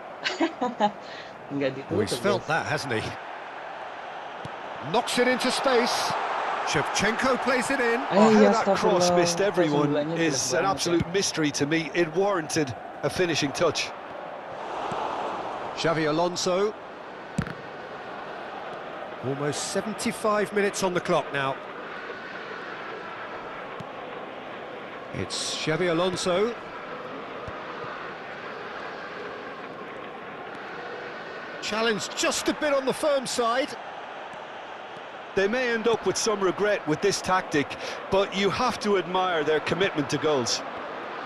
Nggak Oh, he's ditutup, felt guys. that, hasn't he? Knocks it into space. Shevchenko plays it in. Oh, how Iya, that cross astagfirullah. missed everyone 0-2-nya jelek is an banget ya. absolute mystery to me. It warranted a finishing touch. Xavi Alonso. Almost 75 minutes on the clock now. It's Xavi Alonso. Challenge just a bit on the firm side. They may end up with some regret with this tactic, but you have to admire their commitment to goals.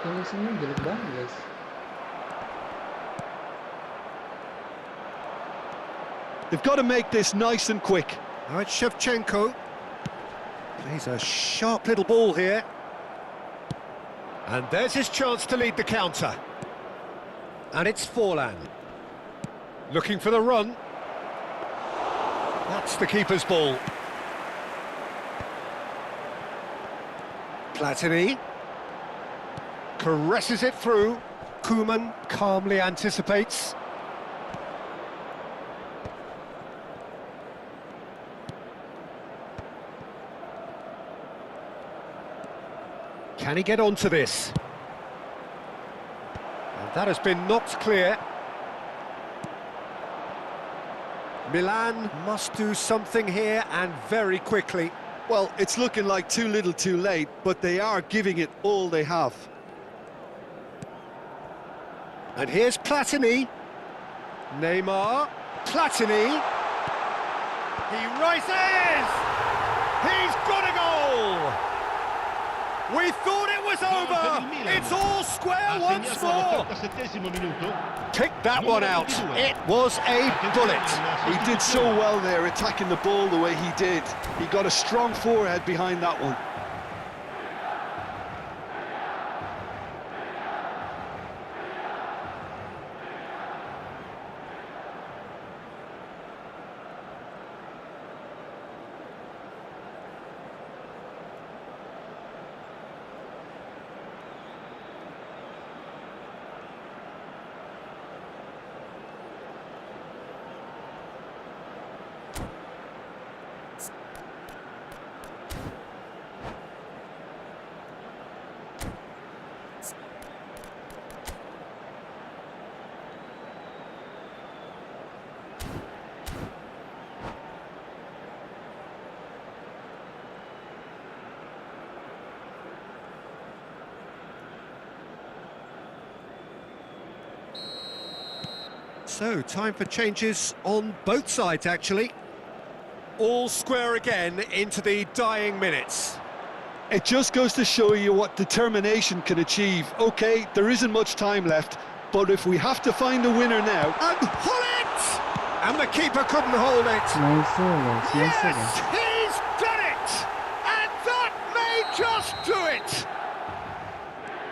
Finishingnya jelek banget, guys. They've got to make this nice and quick. Now it's Shevchenko. Plays a sharp little ball here. And there's his chance to lead the counter. And it's Forlan. Looking for the run. That's the keeper's ball. Platini. Caresses it through. Koeman calmly anticipates. Can he get onto this? And that has been knocked clear. Milan must do something here, and very quickly. Well, it's looking like too little too late, but they are giving it all they have. And here's Platini. Neymar. Platini. He rises! He's got a goal! We thought it was over! It's all square once more! Pick that one out. It was a bullet. He did so well there, attacking the ball the way he did. He got a strong forehead behind that one. So, time for changes on both sides, actually. All square again into the dying minutes. It just goes to show you what determination can achieve. OK, there isn't much time left, but if we have to find a winner now... And pull it! And the keeper couldn't hold it. Nice, guys. Nice, Yes, guys. he's done it! And that may just do it!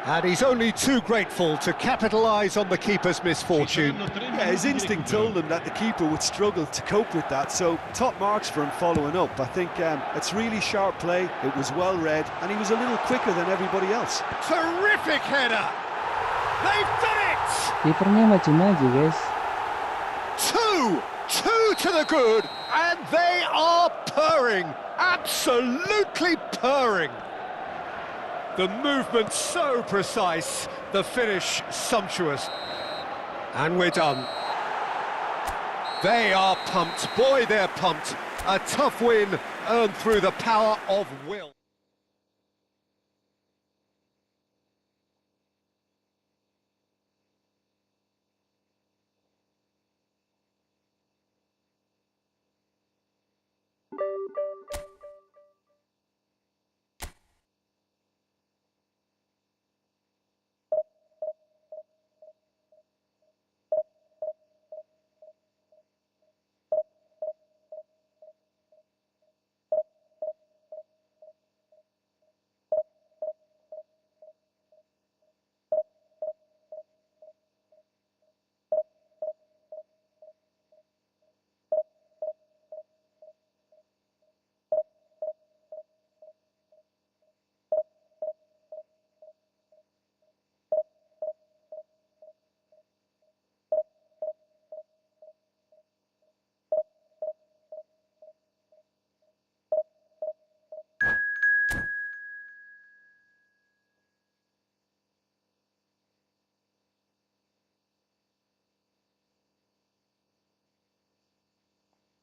And he's only too grateful to capitalise on the keeper's misfortune. Yeah, his instinct told him that the keeper would struggle to cope with that, so top marks for him following up. I think it's really sharp play, it was well read, and he was a little quicker than everybody else. Terrific header! They've done it! Kipernya maju-maju, guys. Two to the good, and they are purring, absolutely purring. The movement so precise, the finish sumptuous. And we're done. They are pumped, boy they're pumped. A tough win earned through the power of will.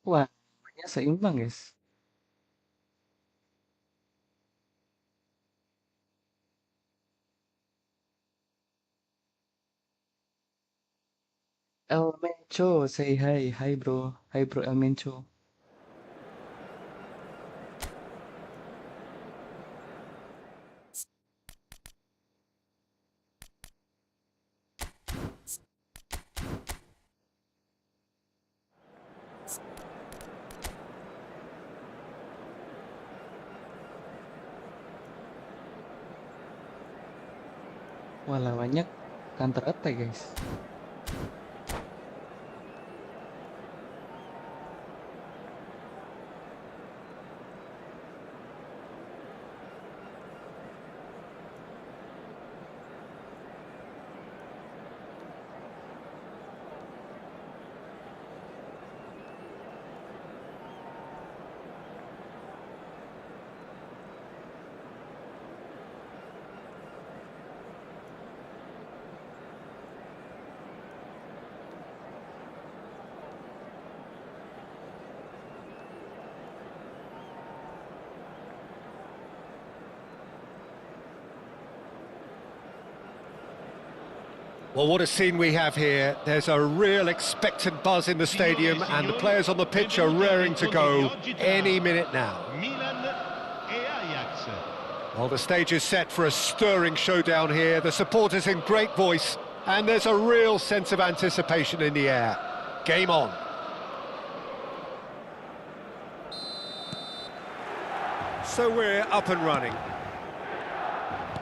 Wah, namanya seimbang guys. El Mencho, say hi. Hi bro. Hi bro El Mencho. Wah, lawannya counter attack guys. Well, what a scene we have here. There's a real expectant buzz in the stadium, and the players on the pitch are raring to go any minute now. Well, the stage is set for a stirring showdown here. The supporters in great voice, and there's a real sense of anticipation in the air. Game on. So we're up and running.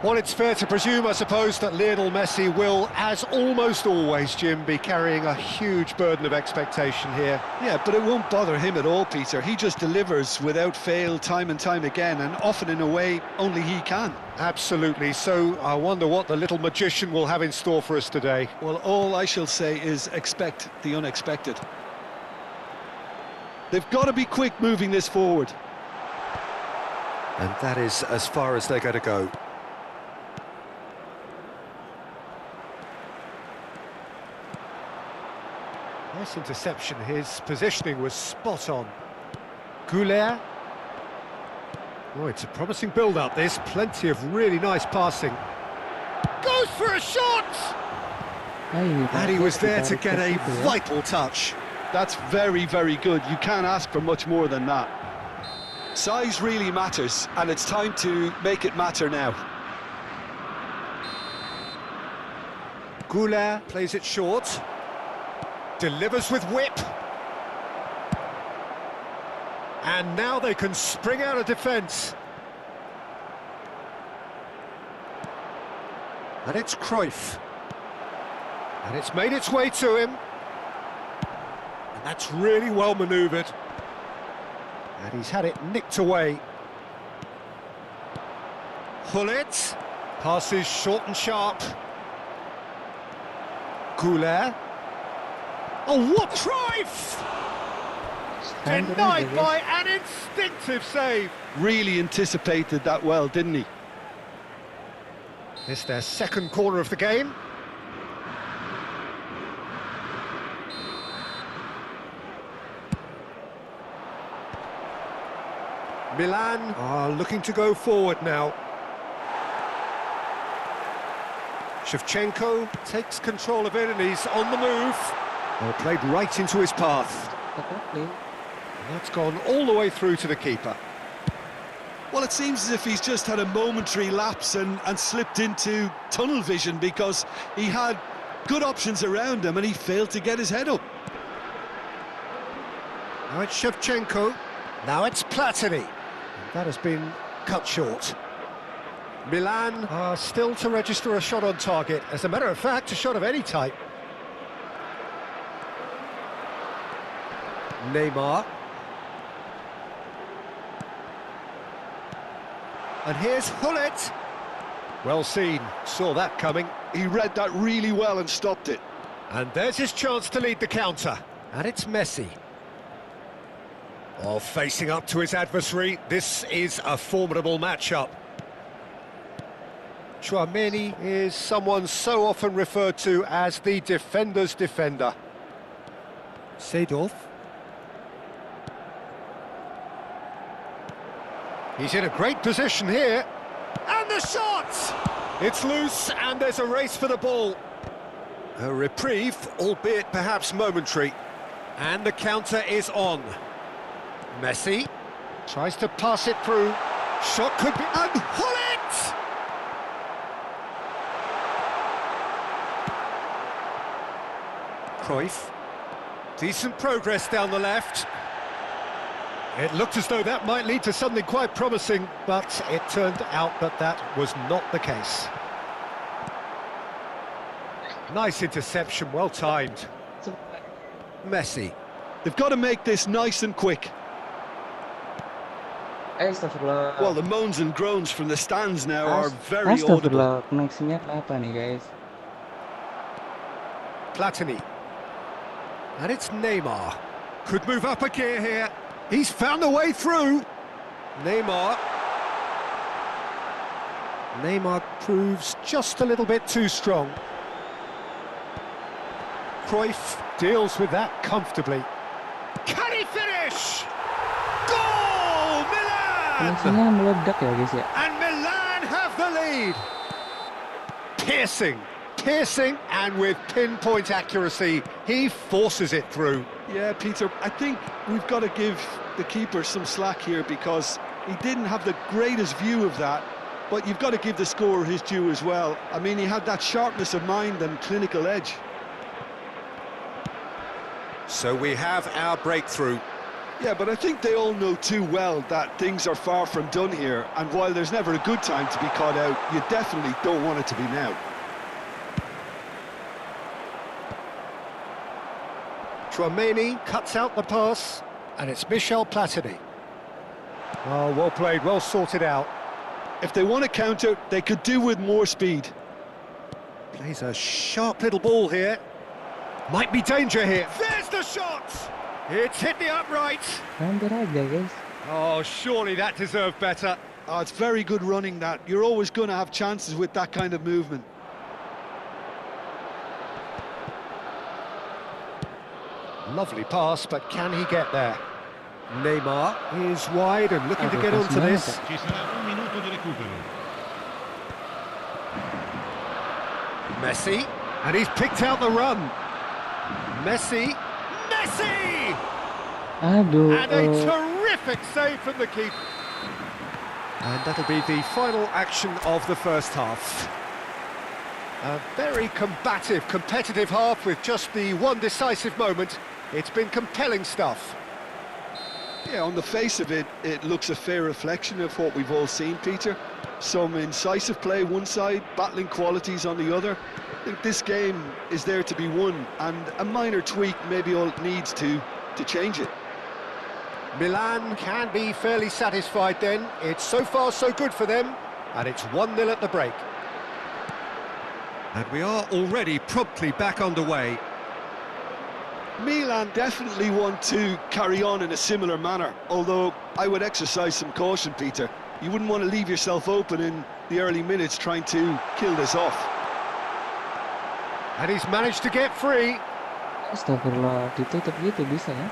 Well, it's fair to presume, I suppose, that Lionel Messi will, as almost always, Jim, be carrying a huge burden of expectation here. Yeah, but it won't bother him at all, Peter. He just delivers without fail time and time again, and often in a way only he can. Absolutely. So I wonder what the little magician will have in store for us today. Well, all I shall say is expect the unexpected. They've got to be quick moving this forward. And that is as far as they're going to go. Nice interception. His positioning was spot on. Goulet. Oh, it's a promising build-up. There's plenty of really nice passing. Goes for a shot! And he was there to get a vital touch. That's very, very good. You can't ask for much more than that. Size really matters, and it's time to make it matter now. Goulet plays it short. Delivers with whip. And now they can spring out of defence. And it's Cruyff. And it's made its way to him. And that's really well manoeuvred. And he's had it nicked away. Hullet. Passes short and sharp. Goulet. Oh, what Cruyff! Denied by an instinctive save. Really anticipated that well, didn't he? It's their second corner of the game. Milan are looking to go forward now. Shevchenko takes control of it and he's on the move. Well, played right into his path. And that's gone all the way through to the keeper. Well, it seems as if he's just had a momentary lapse and slipped into tunnel vision, because he had good options around him and he failed to get his head up. Now it's Shevchenko. Now it's Platini. And that has been cut short. Milan are still to register a shot on target. As a matter of fact, a shot of any type. Neymar. And here's Hullet. Well seen, saw that coming. He read that really well and stopped it. And there's his chance to lead the counter. And it's Messi. Oh, facing up to his adversary, this is a formidable matchup. Tchouaméni is someone so often referred to as the defender's defender. Seedorf. He's in a great position here. And the shot! It's loose, and there's a race for the ball. A reprieve, albeit perhaps momentary. And the counter is on. Messi tries to pass it through. Shot could be... And Hullet! Cruyff. Decent progress down the left. It looked as though that might lead to something quite promising, but it turned out that that was not the case. Nice interception, well timed. Messi. They've got to make this nice and quick. Astagfirullah. Well, the moans and groans from the stands now are very audible. Astagfirullah, koneksinya kenapa nih guys? Platini. And it's Neymar. Could move up a gear here. He's found a way through. Neymar. Neymar proves just a little bit too strong. Cruyff deals with that comfortably. Can he finish? Goal! Milan! Koneksinya meledak ya guys ya. And Milan have the lead. Piercing, and with pinpoint accuracy, he forces it through. Yeah, Peter, I think we've got to give the keeper some slack here because he didn't have the greatest view of that, but you've got to give the scorer his due as well. I mean, he had that sharpness of mind and clinical edge. So we have our breakthrough. Yeah, but I think they all know too well that things are far from done here, and while there's never a good time to be caught out, you definitely don't want it to be now. Tchouaméni cuts out the pass, and it's Michel Platini. Oh, well played, well sorted out. If they want to counter, they could do with more speed. Plays a sharp little ball here. Might be danger here. There's the shot! It's hit the upright. Hampir aja guys. Oh, surely that deserved better. Oh, it's very good running that. You're always going to have chances with that kind of movement. Lovely pass, but can he get there? Neymar is wide and looking to get onto this. Ci sarà un minuto di recupero. Messi, and he's picked out the run. Messi! Aduh. And a terrific save from the keeper. And that'll be the final action of the first half. A very combative, competitive half with just the one decisive moment. It's been compelling stuff. Yeah, on the face of it, it looks a fair reflection of what we've all seen, Peter. Some incisive play one side, battling qualities on the other. I think this game is there to be won, and a minor tweak may be all it needs to change it. Milan can be fairly satisfied then. It's so far so good for them, and it's 1-0 at the break. And we are already promptly back underway. Milan definitely want to carry on in a similar manner, although I would exercise some caution, Peter. You wouldn't want to leave yourself open in the early minutes trying to kill this off. And he's managed to get free. Astagfirullah, ditutup gitu bisa ya.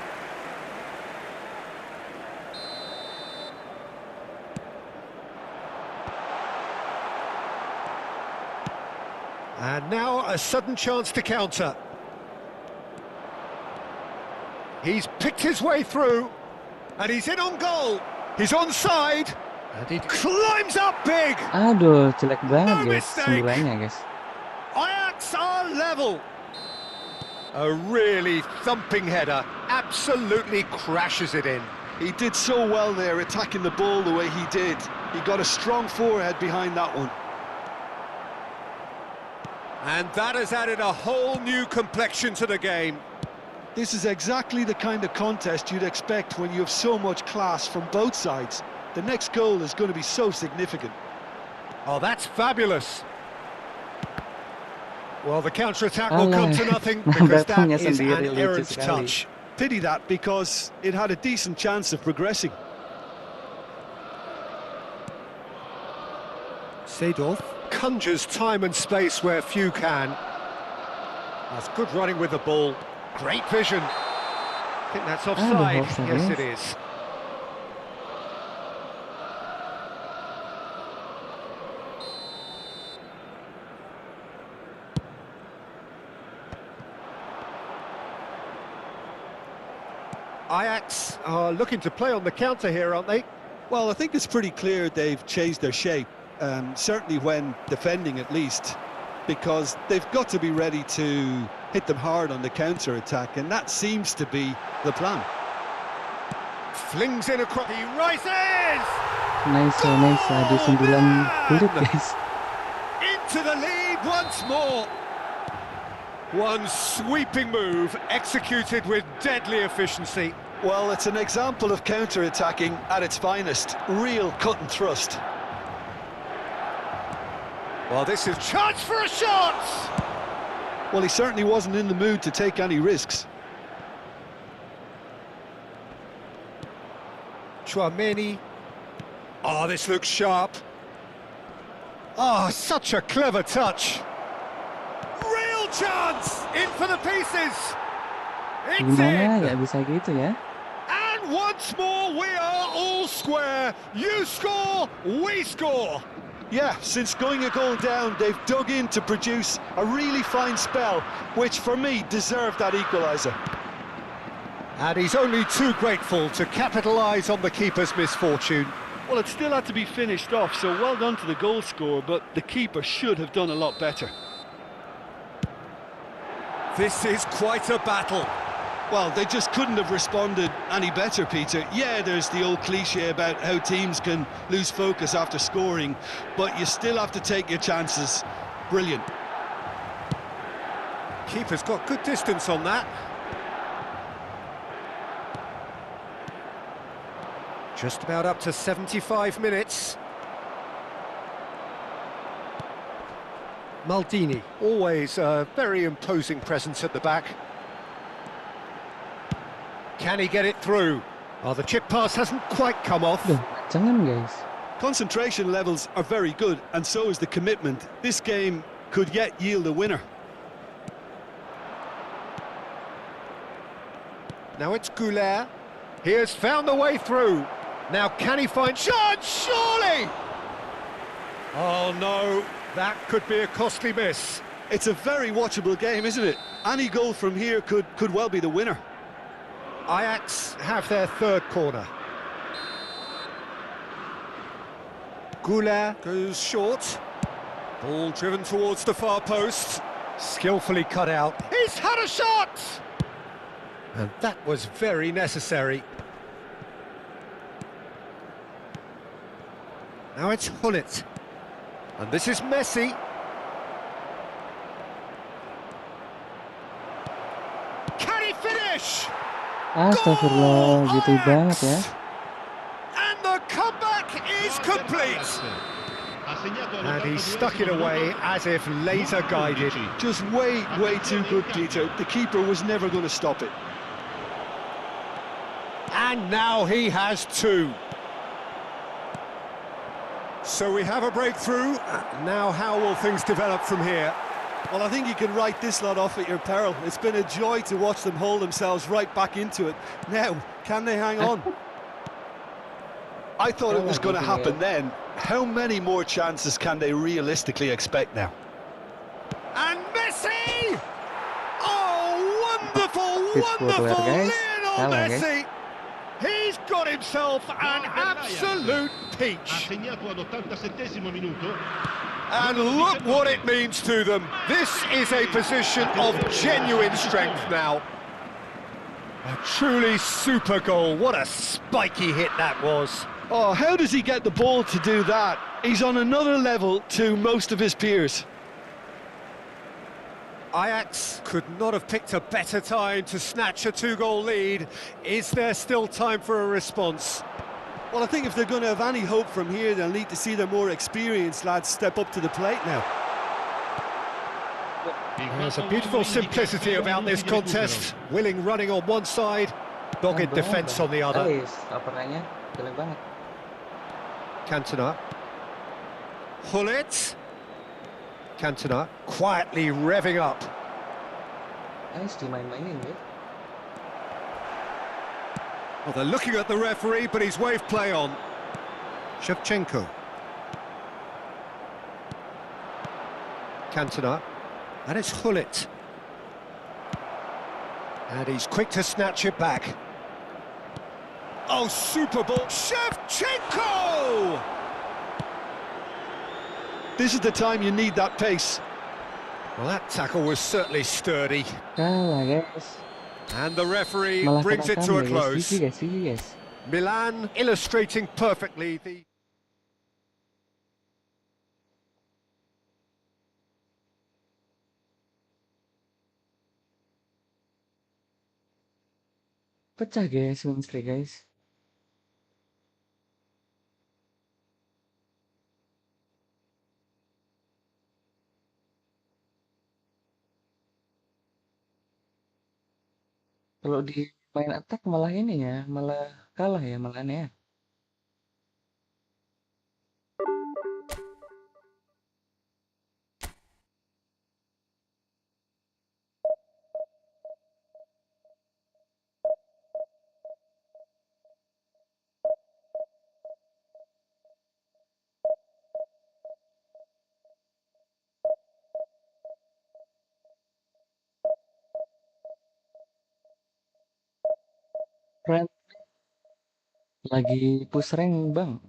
And now a sudden chance to counter. He's picked his way through, and he's in on goal. He's onside, and he climbs up big. Aduh, jelek banget No guys, mistake. sembilannya guys. Ajax are level. A really thumping header, absolutely crashes it in. He did so well there, attacking the ball the way he did. He got a strong forehead behind that one. And that has added a whole new complexion to the game. This is exactly the kind of contest you'd expect when you have so much class from both sides. The next goal is going to be so significant. Oh, that's fabulous. Well, the counter-attack will come to nothing because that Datangnya is sendiri, an lucu errant sekali. touch. Pity that, because it had a decent chance of progressing. Seedorf conjures time and space where few can. That's good running with the ball. Great vision. I think that's offside. offside, Yes, yes. it is. Ajax are looking to play on the counter here, aren't they? Well, I think it's pretty clear they've changed their shape, certainly when defending at least, because they've got to be ready to hit them hard on the counter-attack, and that seems to be the plan. Flings in across, he rises! Nice, ada 9 kulit guys. Into the lead once more. One sweeping move, executed with deadly efficiency. Well, it's an example of counter-attacking at its finest. Real cut and thrust. Well, this is chance for a shot! Well, he certainly wasn't in the mood to take any risks. Chouameni. Oh, this looks sharp. Oh, such a clever touch. Real chance! In for the pieces! It's Gimana in! ya bisa gitu ya? And once more, we are all square. You score, we score. Yeah, since going a goal down, they've dug in to produce a really fine spell, which for me deserved that equaliser. And he's only too grateful to capitalise on the keeper's misfortune. Well, it still had to be finished off, so well done to the goal scorer, but the keeper should have done a lot better. This is quite a battle. Well, they just couldn't have responded any better, Peter. Yeah, there's the old cliche about how teams can lose focus after scoring, but you still have to take your chances. Brilliant. Keeper's got good distance on that. Just about up to 75 minutes. Maldini, always a very imposing presence at the back. Can he get it through? Oh, the chip pass hasn't quite come off. Duh, jangan guys. Concentration levels are very good, and so is the commitment. This game could yet yield a winner. Now it's Goulet. He has found the way through. Now can he find chance? Surely! Oh no, that could be a costly miss. It's a very watchable game, isn't it? Any goal from here could well be the winner. Ajax have their third corner. Goulet goes short. Ball driven towards the far post. Skillfully cut out. He's had a shot! And that was very necessary. Now it's Hullet. And this is Messi. Can he finish? Astagfirullah, gitu banget ya. And the comeback is complete. And he stuck it away as if laser guided. Just way too good, Peter. The keeper was never going to stop it. And now he has two. So we have a breakthrough. Now how will things develop from here? Well, I think you can write this lot off at your peril. It's been a joy to watch them hold themselves right back into it. Now, can they hang on? I thought it was going to happen then. How many more chances can they realistically expect now? And Messi! Oh, wonderful, Good footwear, wonderful guys. Lionel Hello, guys. Messi! He's got himself an absolute peach. And look what it means to them. This is a position of genuine strength now. A truly super goal. What a spiky hit that was. Oh, how does he get the ball to do that? He's on another level to most of his peers. Ajax could not have picked a better time to snatch a two-goal lead. Is there still time for a response? Well, I think if they're going to have any hope from here, they'll need to see their more experienced lads step up to the plate now. There's a beautiful simplicity about this contest. Willing running on one side, dogged defence on the other. Guys, laporannya jelek banget. Cantona. Hullet. Cantona quietly revving up. Guys, dimain-mainin ya. Well, they're looking at the referee, but he's waved play on. Shevchenko. Cantona. And it's Hullet. And he's quick to snatch it back. Oh, super ball. Shevchenko! This is the time you need that pace. Well, that tackle was certainly sturdy. Kalah guys. And the referee Malah brings it kena to a kami, close. guys. GG guys. Milan illustrating perfectly the... Pecah guys, win streak guys. Kalau di main attack malah ini ya, malah kalah ya malahnya ya. Friend lagi push rank bang.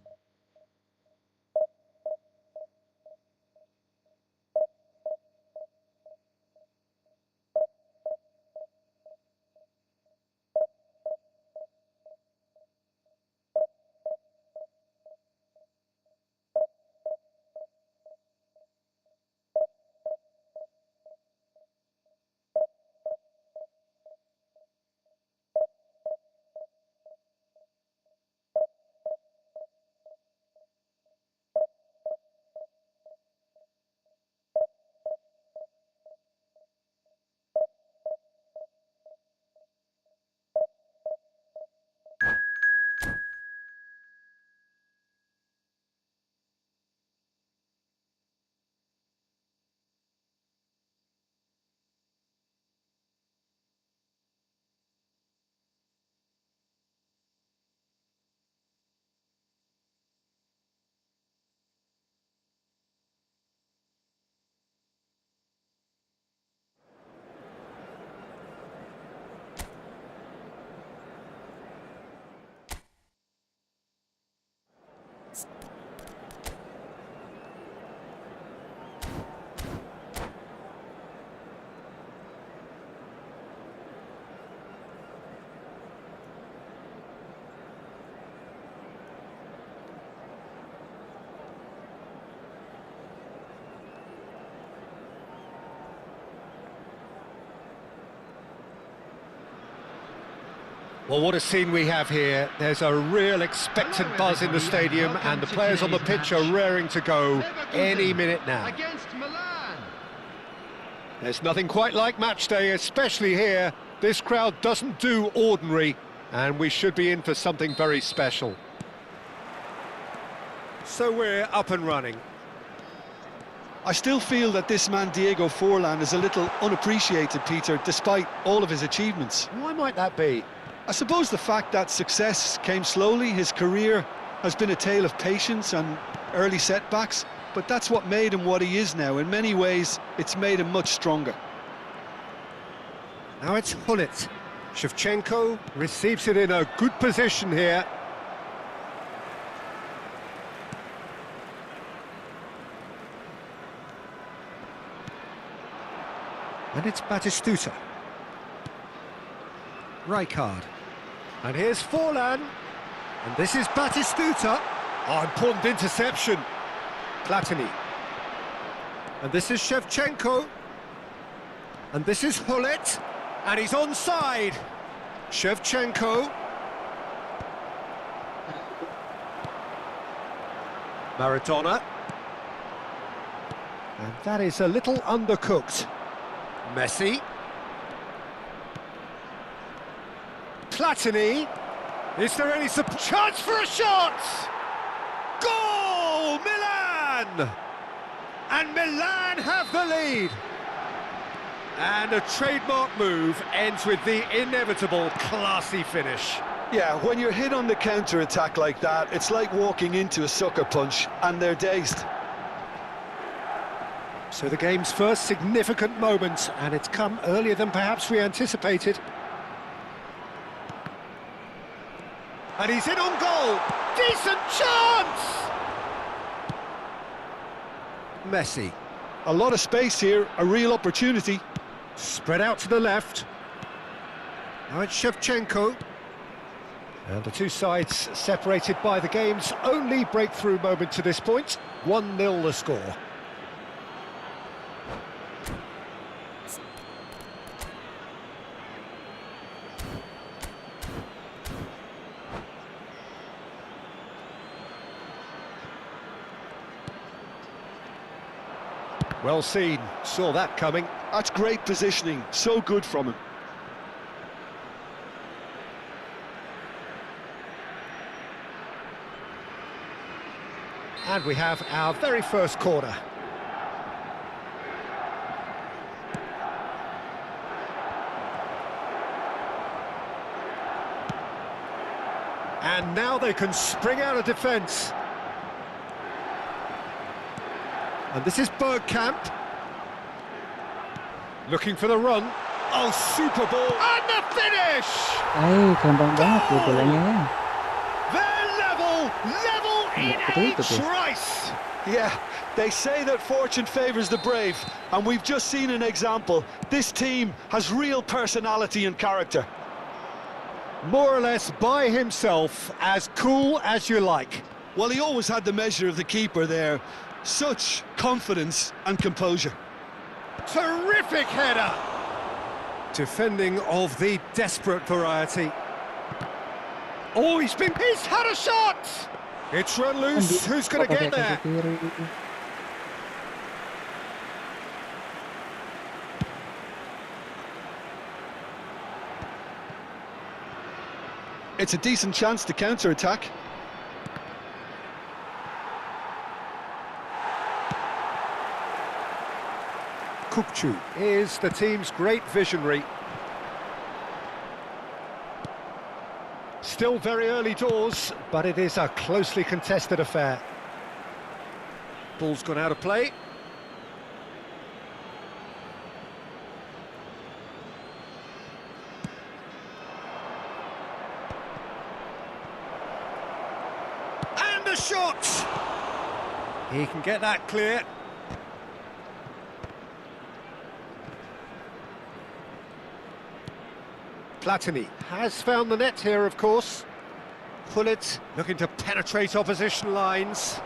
Well, what a scene we have here. There's a real expectant buzz in the stadium, and the players on the pitch are raring to go any minute now. Against Milan. There's nothing quite like match day, especially here. This crowd doesn't do ordinary, and we should be in for something very special. So we're up and running. I still feel that this man Diego Forlan is a little unappreciated, Peter, despite all of his achievements. Why might that be? I suppose the fact that success came slowly, his career has been a tale of patience and early setbacks, but that's what made him what he is now. In many ways, it's made him much stronger. Now it's Hullet. Shevchenko receives it in a good position here. And it's Batistuta. Rijkaard. And here's Forlan. And this is Batistuta. Oh, important interception. Platini. And this is Shevchenko. And this is Hullet. And he's onside. Shevchenko. Maradona. And that is a little undercooked. Messi. Platini. Is there any chance for a shot? Goal! Milan! And Milan have the lead. And a trademark move ends with the inevitable classy finish. Yeah, when you're hit on the counter-attack like that, it's like walking into a sucker punch, and they're dazed. So the game's first significant moment, and it's come earlier than perhaps we anticipated. And he's in on goal. Decent chance! Messi. A lot of space here, a real opportunity. Spread out to the left. Now it's Shevchenko. And the two sides separated by the game's only breakthrough moment to this point. 1-0 the score. Well seen, saw that coming. That's great positioning, so good from him. And we have our very first corner. And now they can spring out of defence. And this is Bergkamp. Looking for the run. Oh, super ball. And the finish! Gampang banget ya bolanya ya. They're level in each race. Yeah, they say that fortune favours the brave, and we've just seen an example. This team has real personality and character. More or less by himself, as cool as you like. Well, he always had the measure of the keeper there. Such confidence and composure. Terrific header! Defending of the desperate variety. Oh, he's had a shot! It's run loose, who's going to get there? It's a decent chance to counter-attack. Kukçu is the team's great visionary. Still very early doors, but it is a closely contested affair. Ball's gone out of play. And a shot! He can get that clear. Platini has found the net here, of course. Pullet looking to penetrate opposition lines.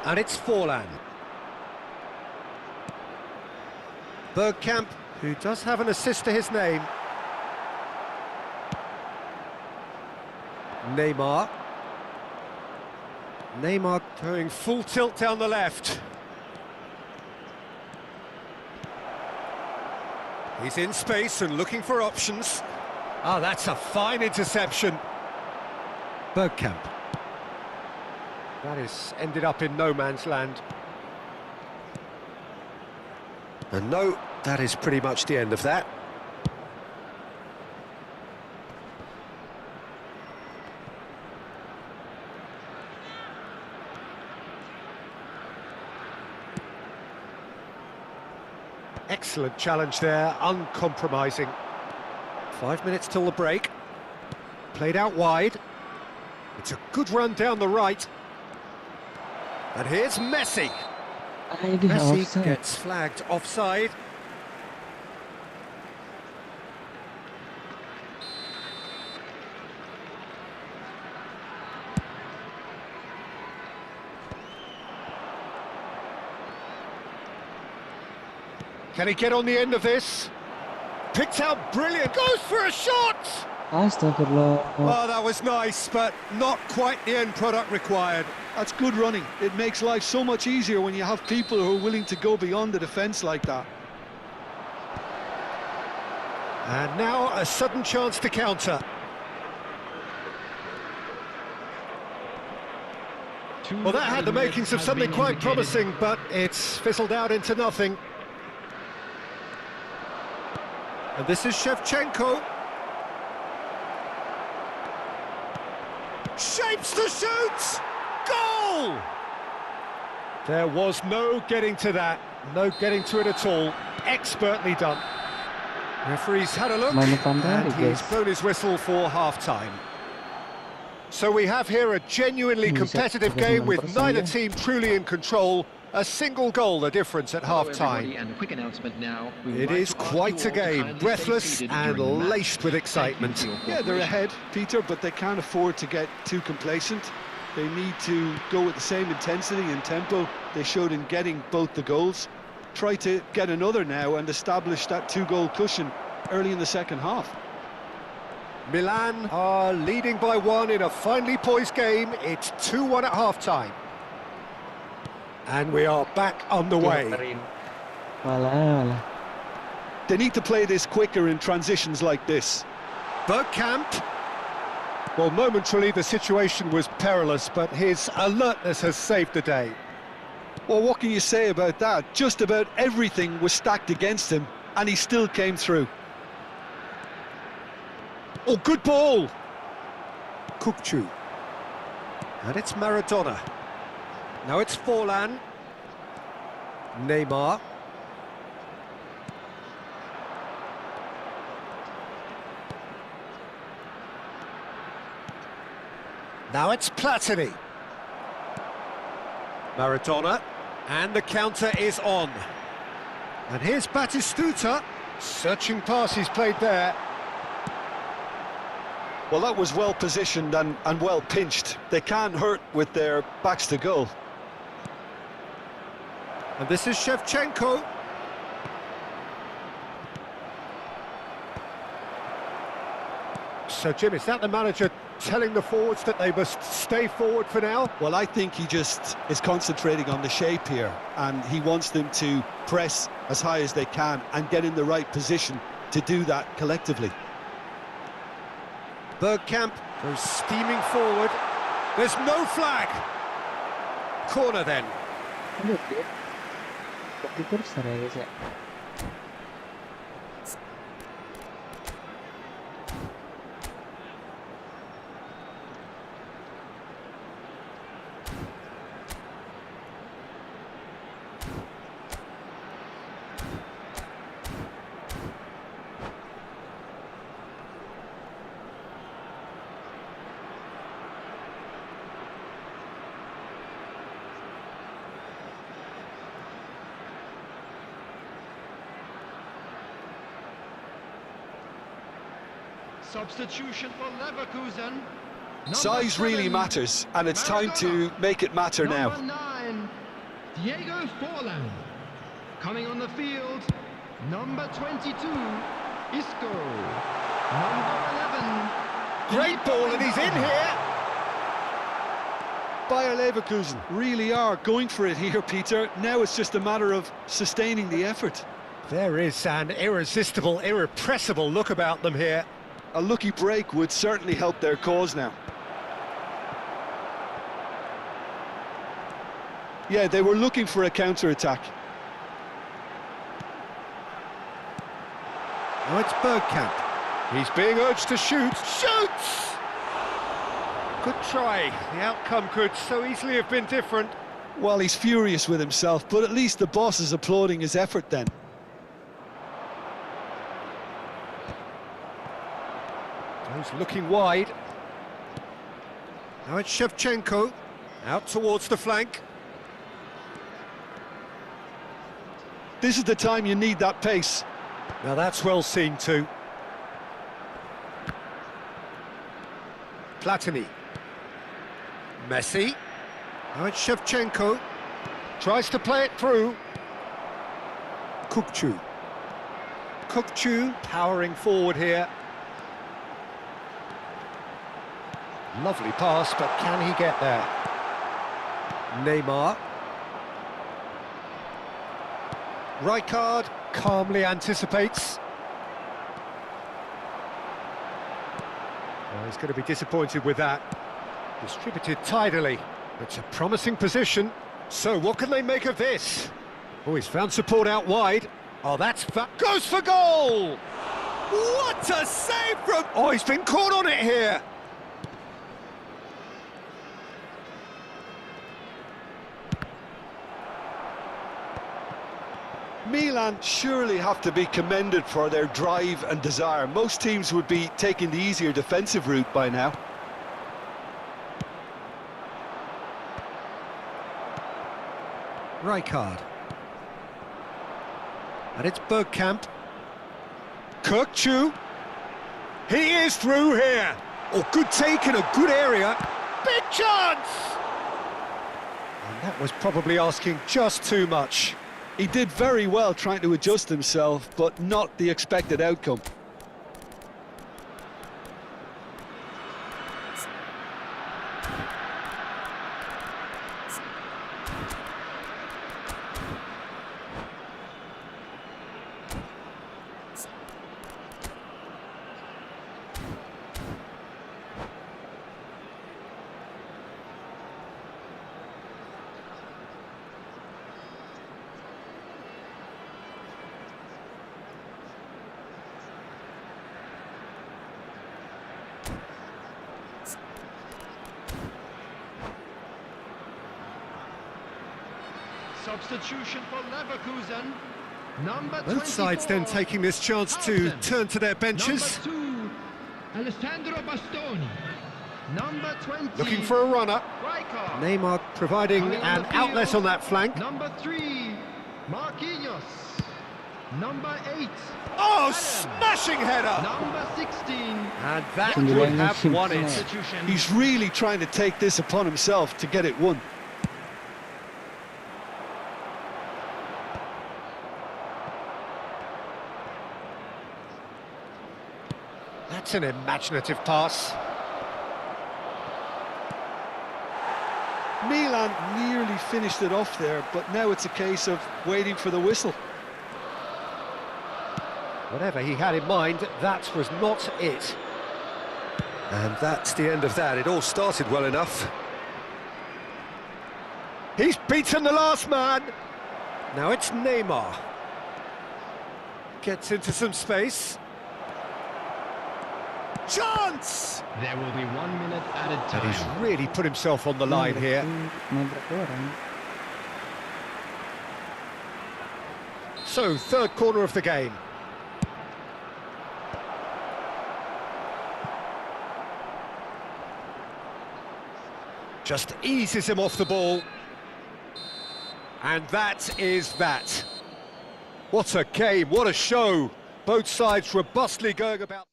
And it's Forlan. Bergkamp, who does have an assist to his name. Neymar. Neymar going full tilt down the left. He's in space and looking for options. Ah, that's a fine interception. Bergkamp. That is ended up in no man's land. And no, that is pretty much the end of that. Excellent challenge there, uncompromising. 5 minutes till the break. Played out wide. It's a good run down the right. And here's Messi. Messi Offside. gets flagged offside. Can he get on the end of this? Picked out brilliant, goes for a shot! Astagfirullah. Oh, that was nice, but not quite the end product required. That's good running. It makes life so much easier when you have people who are willing to go beyond the defence like that. And now a sudden chance to counter. Well, that had the makings of something quite promising, but it's fizzled out into nothing. And this is Shevchenko. Shapes to shoot! Goal! There was no getting to that, no getting to it at all. Expertly done. Referee's had a look, Mainnya pandai, and he's guys. blown his whistle for half-time. So we have here a genuinely Bisa competitive game with 39%, neither ya. team truly in control. A single goal the difference at half-time. It is quite a game, breathless and laced with excitement. Yeah, they're ahead, Peter, but they can't afford to get too complacent. They need to go with the same intensity and tempo they showed in getting both the goals. Try to get another now and establish that two-goal cushion early in the second half. Milan are leading by 1 in a finely poised game. It's 2-1 at half-time. And we are back underway. Walah. They need to play this quicker in transitions like this. Bergkamp. Well, momentarily the situation was perilous, but his alertness has saved the day. Well, what can you say about that? Just about everything was stacked against him, and he still came through. Oh, good ball! Kukçu. And it's Maradona. Now it's Forlan. Neymar. Now it's Platini. Maradona. And the counter is on. And here's Batistuta. Searching pass he's played there. Well, that was well positioned and well pinched. They can't hurt with their backs to goal. And this is Shevchenko. So, Jim, is that the manager telling the forwards that they must stay forward for now? Well, I think he just is concentrating on the shape here, and he wants them to press as high as they can and get in the right position to do that collectively. Bergkamp goes steaming forward. There's no flag. Corner then. Aduh, dia. Waktu itu besar ya, guys ya. Substitution for Leverkusen. Size really matters, and it's time to make it matter now. Number 9, Diego Forlan. Coming on the field, number 22, Isco. Number 11. Great ball, and he's in here. Bayer Leverkusen really are going for it here, Peter. Now it's just a matter of sustaining the effort. There is an irresistible, irrepressible look about them here. A lucky break would certainly help their cause now. Yeah, they were looking for a counter-attack. Now it's Bergkamp. He's being urged to shoot. Shoots! Good try. The outcome could so easily have been different. Well, he's furious with himself, but at least the boss is applauding his effort then. He's looking wide. Now it's Shevchenko. Out towards the flank. This is the time you need that pace. Now that's well seen too. Platini. Messi. Now it's Shevchenko. Tries to play it through. Kukçu. Kukçu powering forward here. Lovely pass, but can he get there? Neymar. Rijkaard calmly anticipates. Well, he's going to be disappointed with that. Distributed tidily. It's a promising position. So what can they make of this? Oh, he's found support out wide. Oh, goes for goal! What a save from... Oh, he's been caught on it here. Milan surely have to be commended for their drive and desire. Most teams would be taking the easier defensive route by now. Rijkaard. And it's Bergkamp. Kirkchu. He is through here. Oh, good take in a good area. Big chance! And that was probably asking just too much. He did very well trying to adjust himself, but not the expected outcome. Substitution for Leverkusen. Number Both sides then 24, taking this chance to Houghton. turn to their benches. Number 2, Alessandro Bastoni. Number 20, Looking for a runner. Rijkaard. Neymar providing Coming on an the outlet field. on that flank. Number 3, Marquinhos. Number 8, Oh, Allen. smashing header! Number 16, And that Tunggu would lagi have won it. substitution. He's really trying to take this upon himself to get it won. That's an imaginative pass. Milan nearly finished it off there, but now it's a case of waiting for the whistle. Whatever he had in mind, that was not it. And that's the end of that. It all started well enough. He's beaten the last man. Now it's Neymar. Gets into some space. Chance! There will be 1 minute added And time. he's really put himself on the line here. Nabrak orang. So, third corner of the game. Just eases him off the ball. And that is that. What a game, what a show. Both sides robustly going about.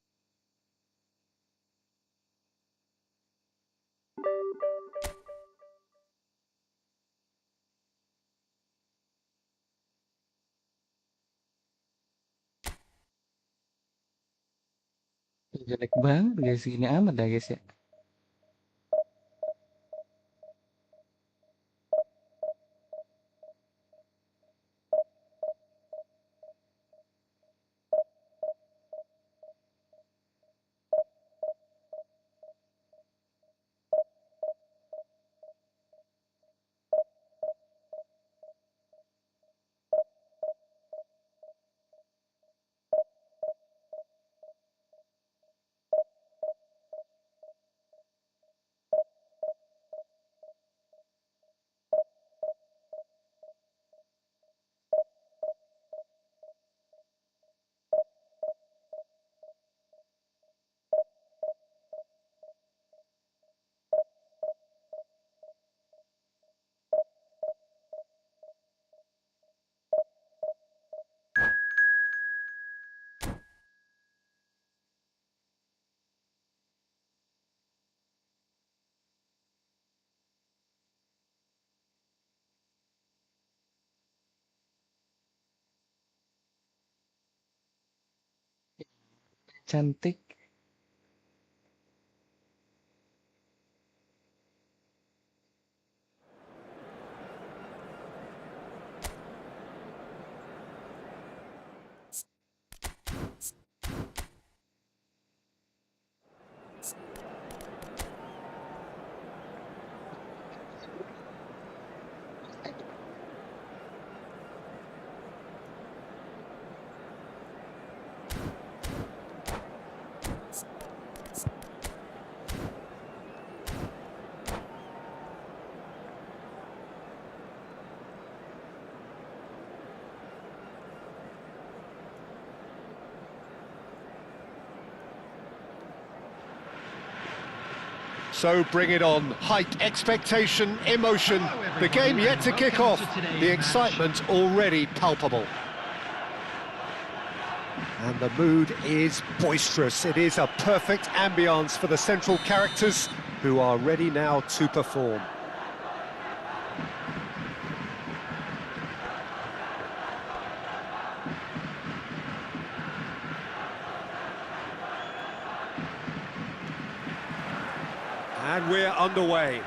Jelek banget guys, gini amat dah guys ya. Cantik. So bring it on. Hype, expectation, emotion. The game yet to kick off. The excitement already palpable. And the mood is boisterous. It is a perfect ambience for the central characters who are ready now to perform. And we're underway.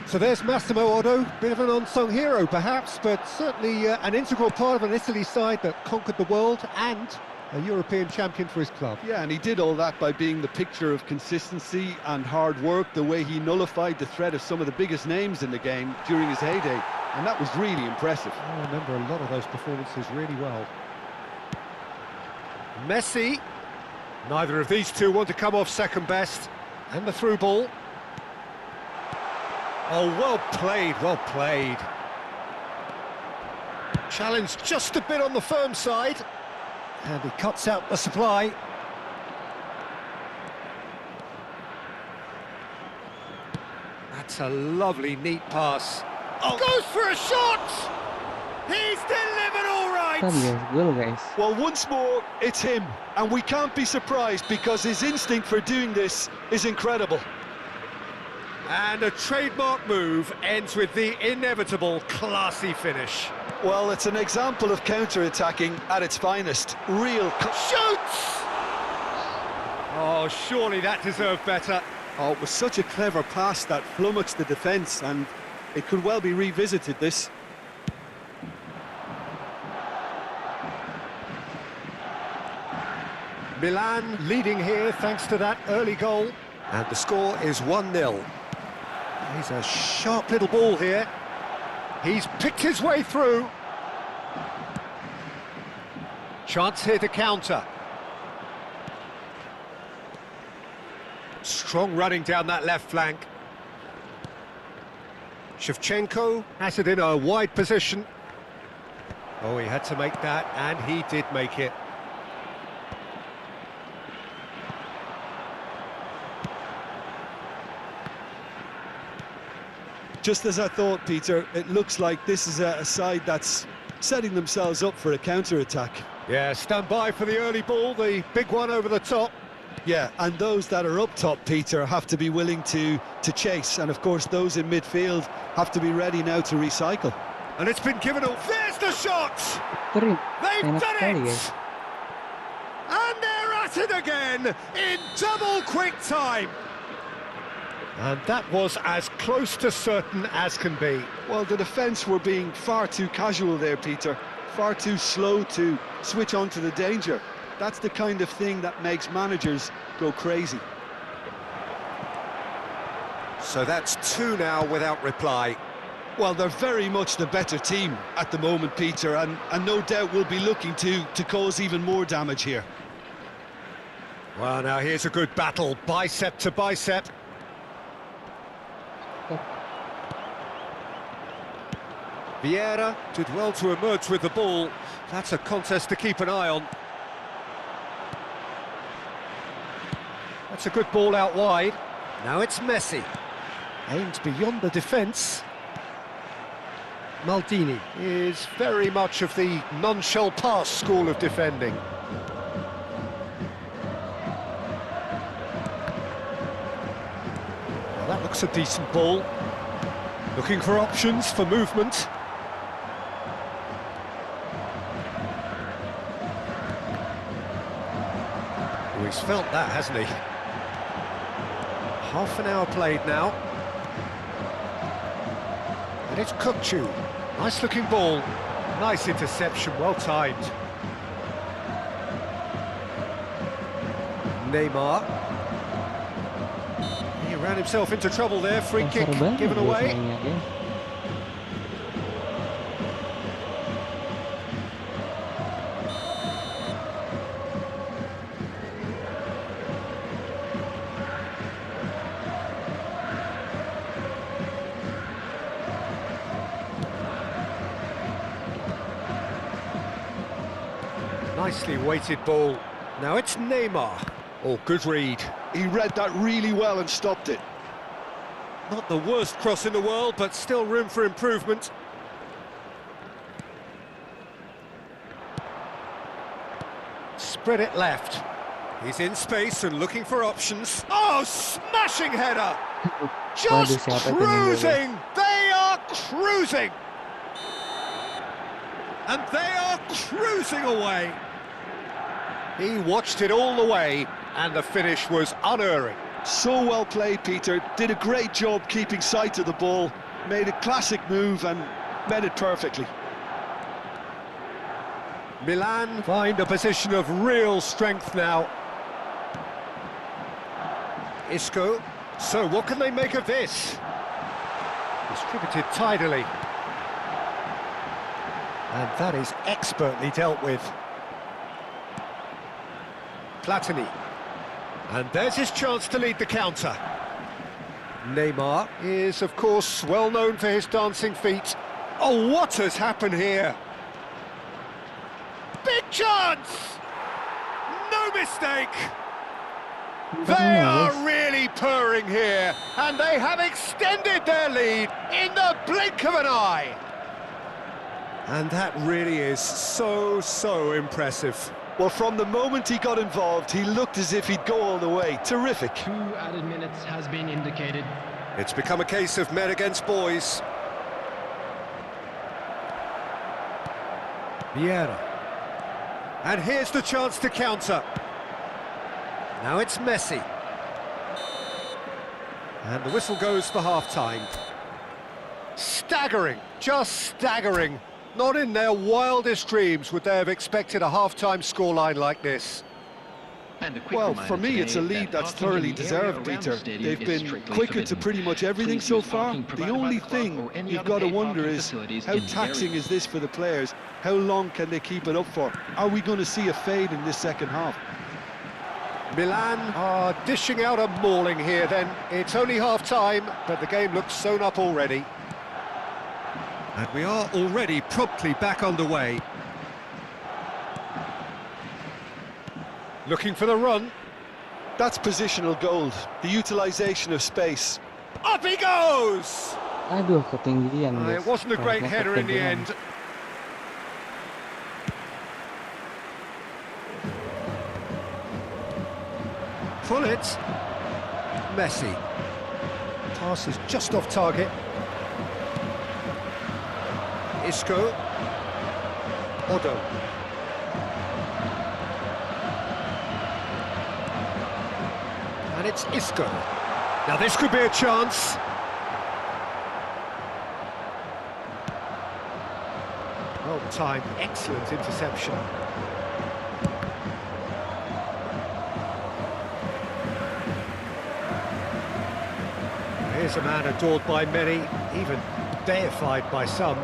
So there's Massimo Otto, bit of an unsung hero perhaps, but certainly an integral part of an Italy side that conquered the world and a European champion for his club. Yeah, and he did all that by being the picture of consistency and hard work, the way he nullified the threat of some of the biggest names in the game during his heyday, and that was really impressive. I remember a lot of those performances really well. Messi. Neither of these two want to come off second best. And the through ball. Oh, well played, well played. Challenge just a bit on the firm side. And he cuts out the supply. That's a lovely, neat pass. Oh, goes for a shot! He's delivered all right! Guys, goal guys. Well, once more, it's him, and we can't be surprised because his instinct for doing this is incredible. And a trademark move ends with the inevitable classy finish. Well, it's an example of counter-attacking at its finest. Shoots! Oh, surely that deserved better. Oh, it was such a clever pass that flummoxed the defence, and it could well be revisited, this. Milan leading here thanks to that early goal. And the score is 1-0. He's a sharp little ball here. He's picked his way through. Chance here to counter. Strong running down that left flank. Shevchenko has it in a wide position. Oh, he had to make that, and he did make it. Just as I thought, Peter, it looks like this is a side that's setting themselves up for a counter-attack. Yeah, stand by for the early ball, the big one over the top. Yeah, and those that are up top, Peter, have to be willing to chase, and of course those in midfield have to be ready now to recycle. And it's been given up. There's the shot! Keren. They've Enak done sekali it! guys. And they're at it again in double quick time. And that was as close to certain as can be. Well, the defence were being far too casual there, Peter. Far too slow to switch on to the danger. That's the kind of thing that makes managers go crazy. So that's two now without reply. Well, they're very much the better team at the moment, Peter, and no doubt will be looking to cause even more damage here. Well, now here's a good battle, bicep to bicep. Vieira did well to emerge with the ball. That's a contest to keep an eye on. That's a good ball out wide. Now it's Messi. Aimed beyond the defence. Maldini is very much of the non-shell pass school of defending. Well, that looks a decent ball. Looking for options for movement. Oh, he's felt that, hasn't he? Half an hour played now. And it's Kukcu. Nice looking ball. Nice interception, well timed. Neymar. He ran himself into trouble there. Free kick given away. Nicely weighted ball. Now it's Neymar. Oh, good read. He read that really well and stopped it. Not the worst cross in the world, but still room for improvement. Spread it left. He's in space and looking for options. Oh, smashing header! Just Waduh, siapa itu yang cruising! They are cruising! And they are cruising away! He watched it all the way, and the finish was unerring. So well played, Peter. Did a great job keeping sight of the ball. Made a classic move and met it perfectly. Milan find a position of real strength now. Isco. So what can they make of this? Distributed tidily. And that is expertly dealt with. Platini. And there's his chance to lead the counter. Neymar is, of course, well known for his dancing feet. Oh, what has happened here? Big chance! No mistake! They are really purring here, and they have extended their lead in the blink of an eye. And that really is so impressive. Well, from the moment he got involved, he looked as if he'd go all the way. Terrific. 2 added minutes has been indicated. It's become a case of men against boys. Vieira. And here's the chance to counter. Now it's Messi. And the whistle goes for half-time. Staggering, just staggering. Not in their wildest dreams would they have expected a half-time scoreline like this. Well, for me, it's a lead that's thoroughly deserved, Peter. They've been quicker to pretty much everything so far. The only thing you've got to wonder is, how taxing is this for the players? How long can they keep it up for? Are we going to see a fade in this second half? Milan are dishing out a mauling here then. It's only half-time, but the game looks sewn up already. And we are already promptly back underway. Looking for the run. That's positional gold, the utilisation of space. Up he goes! Aduh, ketinggian guys. It wasn't a great Kelasnya header in the ketinggian. end. Pull it. Messi. Pass is just off target. Isco. Odo. And it's Isco. Now this could be a chance. Well timed, excellent interception. Here's a man adored by many, even deified by some.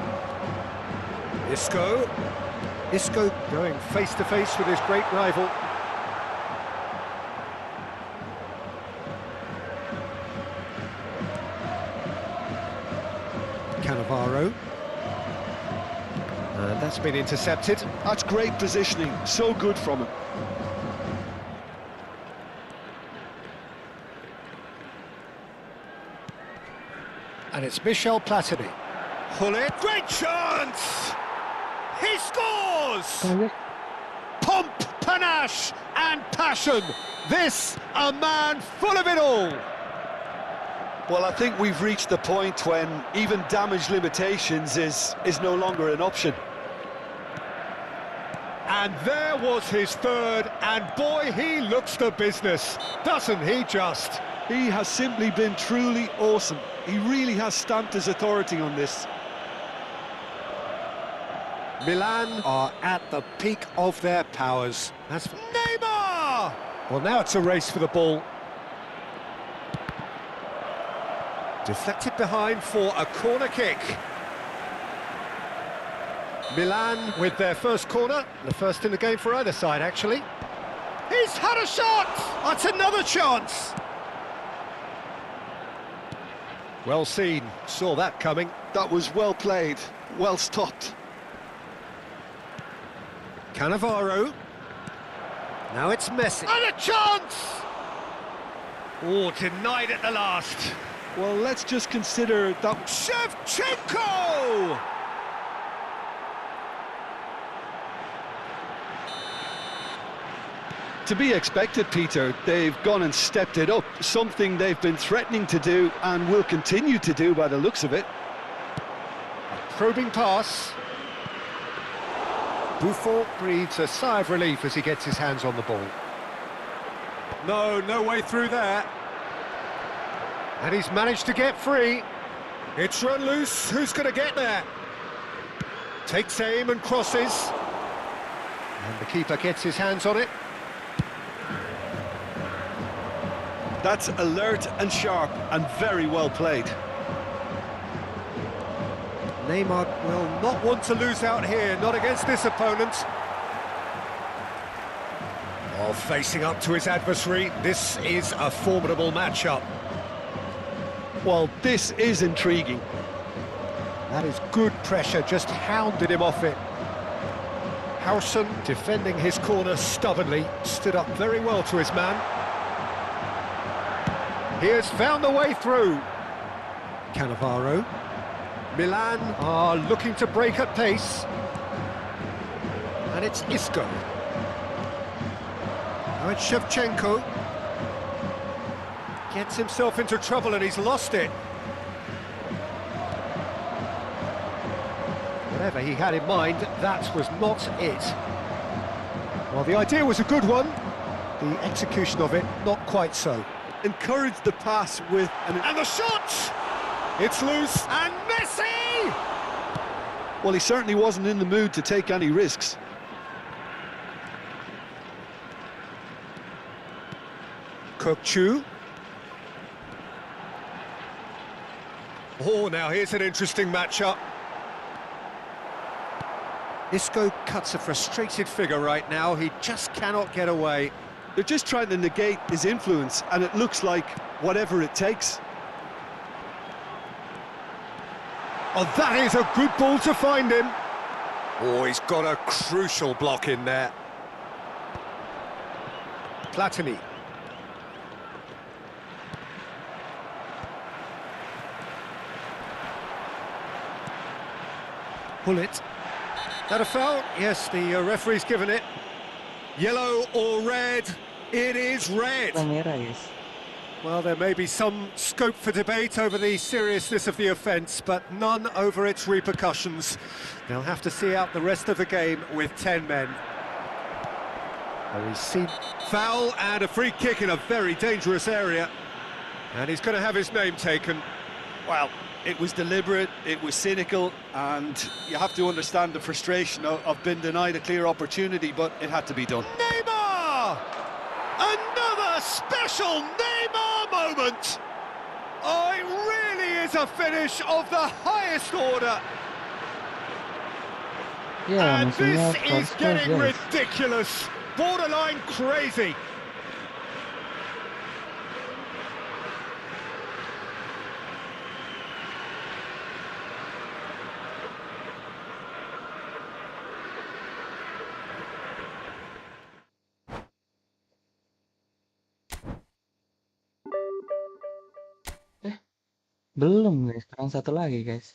Isco. Isco going face-to-face with his great rival. Cannavaro. And that's been intercepted. That's great positioning, so good from him. And it's Michel Platini. Pull it, great chance! He scores! Pomp, panache and passion. This, a man full of it all. Well, I think we've reached the point when even damage limitations is no longer an option. And there was his third, and boy, he looks the business, doesn't he just? He has simply been truly awesome. He really has stamped his authority on this. Milan are at the peak of their powers. As for Neymar! Well, now it's a race for the ball. Deflected behind for a corner kick. Milan with their first corner, the first in the game for either side, actually. He's had a shot! That's another chance! Well seen, saw that coming. That was well played, well stopped. Cannavaro. Now it's Messi. And a chance! Oh, denied at the last. Well, let's just consider that. Shevchenko! To be expected, Peter. They've gone and stepped it up, something they've been threatening to do and will continue to do by the looks of it. A probing pass. Buffon breathes a sigh of relief as he gets his hands on the ball. No way through there. And he's managed to get free. It's run loose. Who's going to get there? Takes aim and crosses. And the keeper gets his hands on it. That's alert and sharp and very well played. Neymar will not want to lose out here, not against this opponent. Oh, facing up to his adversary, this is a formidable matchup. Well, this is intriguing. That is good pressure, just hounded him off it. Howson, defending his corner stubbornly, stood up very well to his man. He has found the way through. Cannavaro. Milan are looking to break at pace. And it's Isco. Now it's Shevchenko. Gets himself into trouble and he's lost it. Whatever he had in mind, that was not it. Well, the idea was a good one. The execution of it, not quite so. Encouraged the pass with And the shot! It's loose, and Messi! Well, he certainly wasn't in the mood to take any risks. Kokchu. Oh, now here's an interesting matchup. Isco cuts a frustrated figure right now. He just cannot get away. They're just trying to negate his influence, and it looks like whatever it takes. Oh, that is a good ball to find him. Oh, he's got a crucial block in there. Platini. Bullet. That a foul? Yes, the referee's given it. Yellow or red? It is red. Merah, guys. Well, there may be some scope for debate over the seriousness of the offence, but none over its repercussions. They'll have to see out the rest of the game with 10 men. Oh, he's seen foul and a free kick in a very dangerous area. And he's going to have his name taken. Well, it was deliberate, it was cynical, and you have to understand the frustration of being denied a clear opportunity, but it had to be done. Neymar! Another special Neymar moment! Oh, it really is a finish of the highest order. Ya, And musuhnya this is cross getting guys. ridiculous, borderline crazy. Belum guys, sekarang satu lagi guys.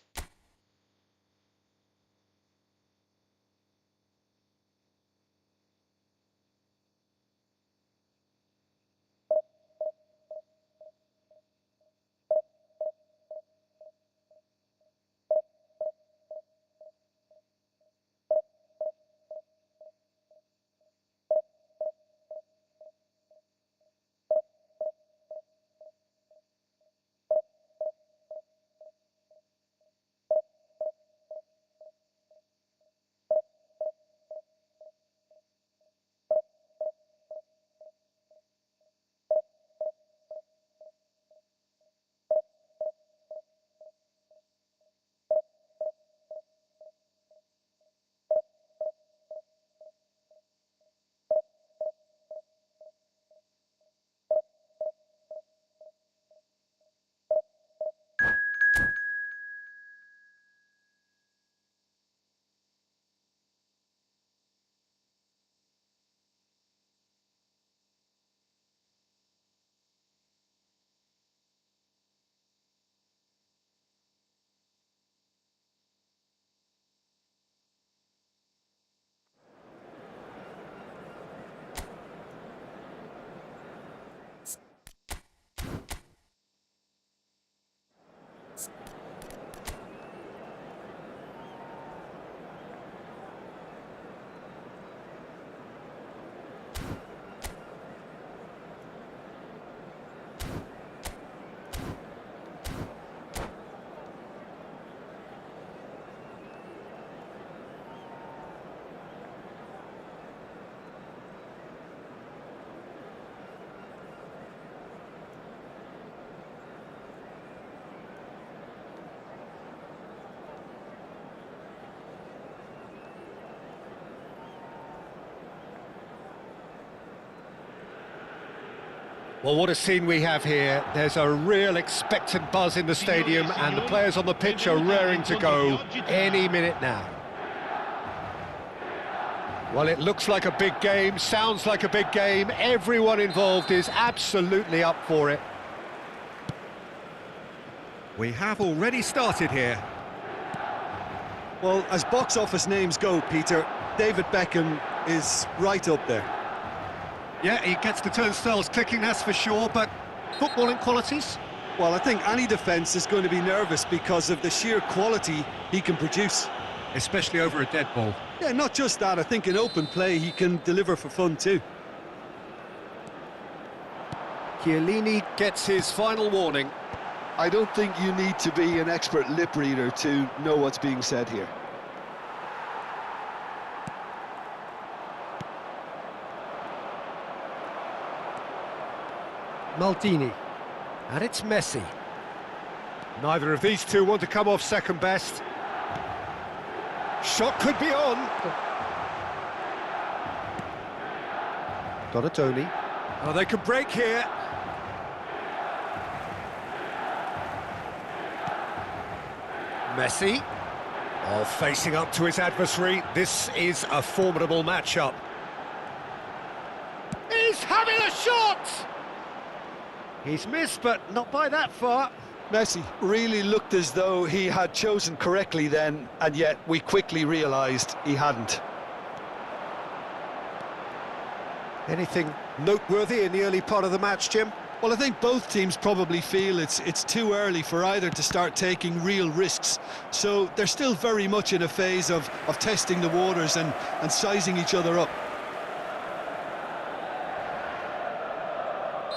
Well, what a scene we have here. There's a real expectant buzz in the stadium, and the players on the pitch are raring to go any minute now. Well, it looks like a big game, sounds like a big game. Everyone involved is absolutely up for it. We have already started here. Well, as box office names go, Peter, David Beckham is right up there. Yeah, he gets the turnstiles clicking, that's for sure, but footballing qualities? Well, I think any defence is going to be nervous because of the sheer quality he can produce. Especially over a dead ball. Yeah, not just that, I think in open play he can deliver for fun too. Chiellini gets his final warning. I don't think you need to be an expert lip reader to know what's being said here. Maldini. And it's Messi. Neither of these two want to come off second best. Shot could be on. Donatoni. Oh, they could break here. Messi. Oh, facing up to his adversary. This is a formidable matchup. He's having a shot! He's missed, but not by that far. Messi really looked as though he had chosen correctly then, and yet we quickly realised he hadn't. Anything noteworthy in the early part of the match, Jim? Well, I think both teams probably feel it's too early for either to start taking real risks. So they're still very much in a phase of testing the waters and sizing each other up.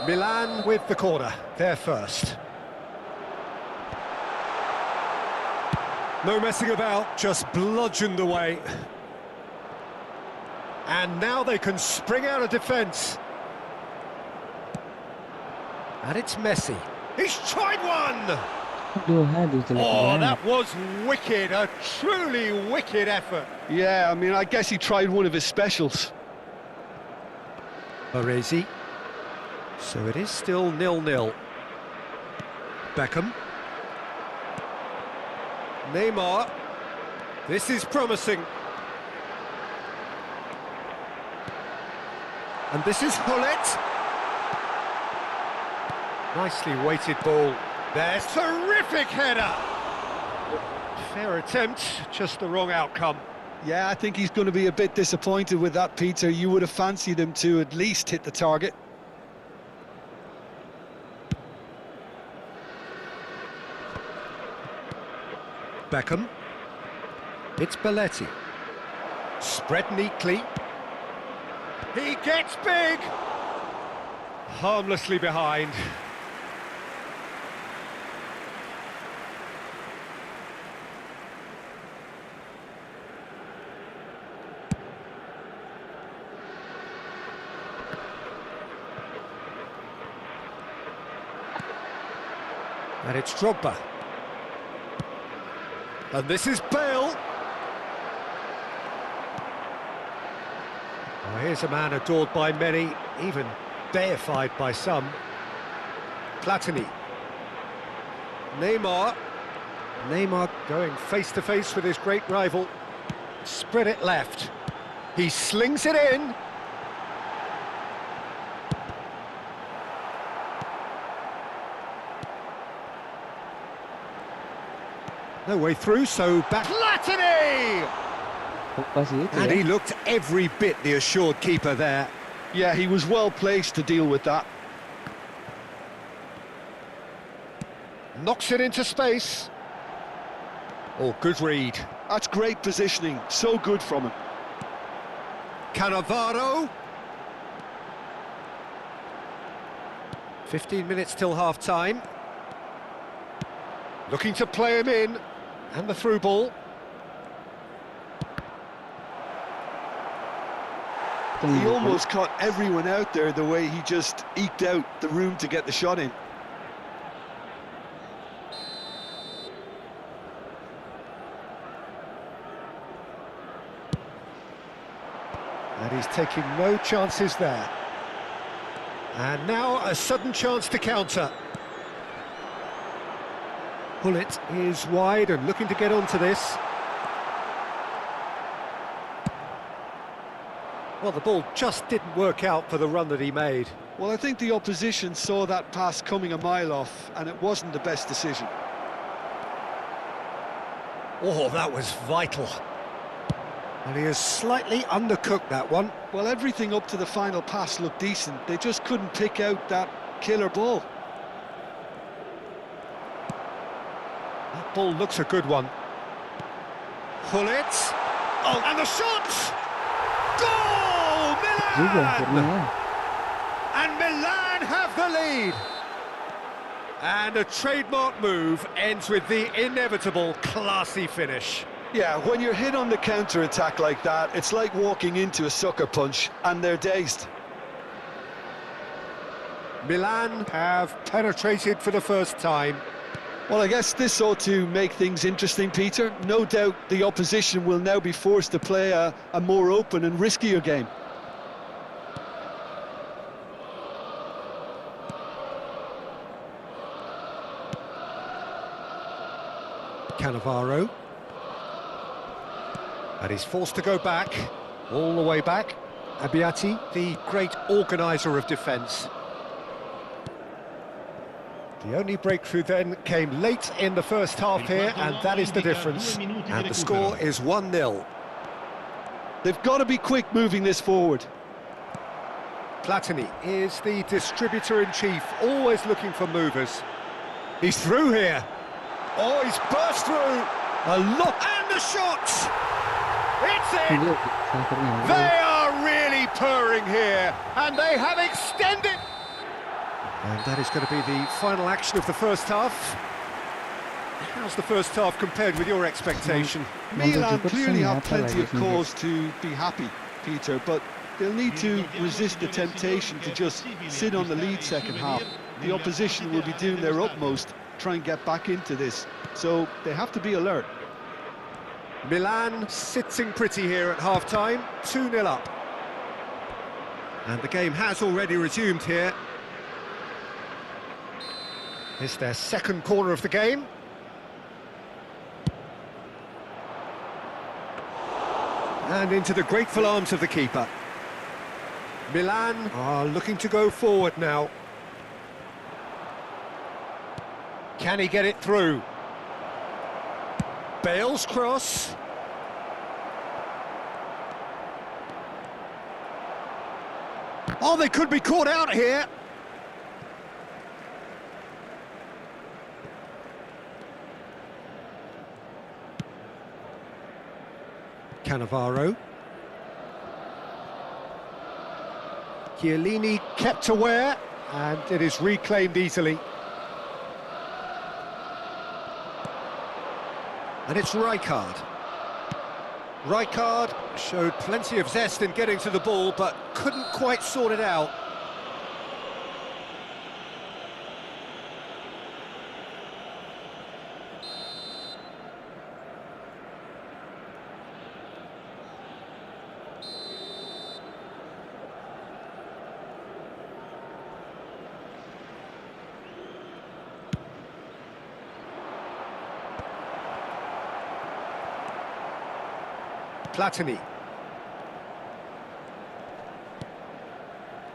Milan with the corner, they're first. No messing about, just bludgeoned away. And now they can spring out of defence. And it's Messi. He's tried one! Aduh, jelek Oh, banget. that was wicked, a truly wicked effort. Yeah, I mean, I guess he tried one of his specials. Baresi. So it is still 0-0. Beckham. Neymar. This is promising. And this is Hullet. Nicely weighted ball. There's terrific header. Fair attempt, just the wrong outcome. Yeah, I think he's going to be a bit disappointed with that, Peter. You would have fancied him to at least hit the target. Beckham. It's Belletti. Spread neatly. He gets big! Harmlessly behind. And it's Drogba. And this is Bale. Oh, here's a man adored by many, even deified by some. Platini. Neymar. Neymar going face-to-face with his great rival. Spread it left. He slings it in. No way through, so back. Platini! Pas itu And ya. he looked every bit the assured keeper there. Yeah, he was well placed to deal with that. Knocks it into space. Oh, good read. That's great positioning, so good from him. Cannavaro. 15 minutes till half-time. Looking to play him in. And the through ball. He almost caught everyone out there the way he just eked out the room to get the shot in. And he's taking no chances there. And now a sudden chance to counter. Bullet is wide and looking to get onto this. Well, the ball just didn't work out for the run that he made. Well, I think the opposition saw that pass coming a mile off, and it wasn't the best decision. Oh, that was vital. And he has slightly undercooked that one. Well, everything up to the final pass looked decent. They just couldn't pick out that killer ball. That ball looks a good one. Bullet. Oh, and the shot! Goal! Milan! And Milan have the lead. And a trademark move ends with the inevitable classy finish. Yeah, when you're hit on the counter-attack like that, it's like walking into a sucker punch, and they're dazed. Milan have penetrated for the first time. Well, I guess this ought to make things interesting, Peter. No doubt the opposition will now be forced to play a more open and riskier game. Cannavaro. And he's forced to go back, all the way back. Abbiati, the great organiser of defence. The only breakthrough then came late in the first half here, and that is the difference. And the score is 1-0. They've got to be quick moving this forward. Platini is the distributor-in-chief, always looking for movers. He's through here. Oh, he's burst through. A look, and the shot! It's in! They are really purring here, and they have extended. And that is going to be the final action of the first half. How's the first half compared with your expectation? Milan clearly have plenty of cause to be happy, Peter, but they'll need to resist the temptation to just sit on the lead second half. The opposition will be doing their utmost to try and get back into this, so they have to be alert. Milan sitting pretty here at half-time, 2-0 up. And the game has already resumed here. It's their second corner of the game. And into the grateful arms of the keeper. Milan are looking to go forward now. Can he get it through? Bale's cross. Oh, they could be caught out here. Cannavaro. Chiellini kept aware, and it is reclaimed easily. And it's Rijkaard. Rijkaard showed plenty of zest in getting to the ball, but couldn't quite sort it out. Platini.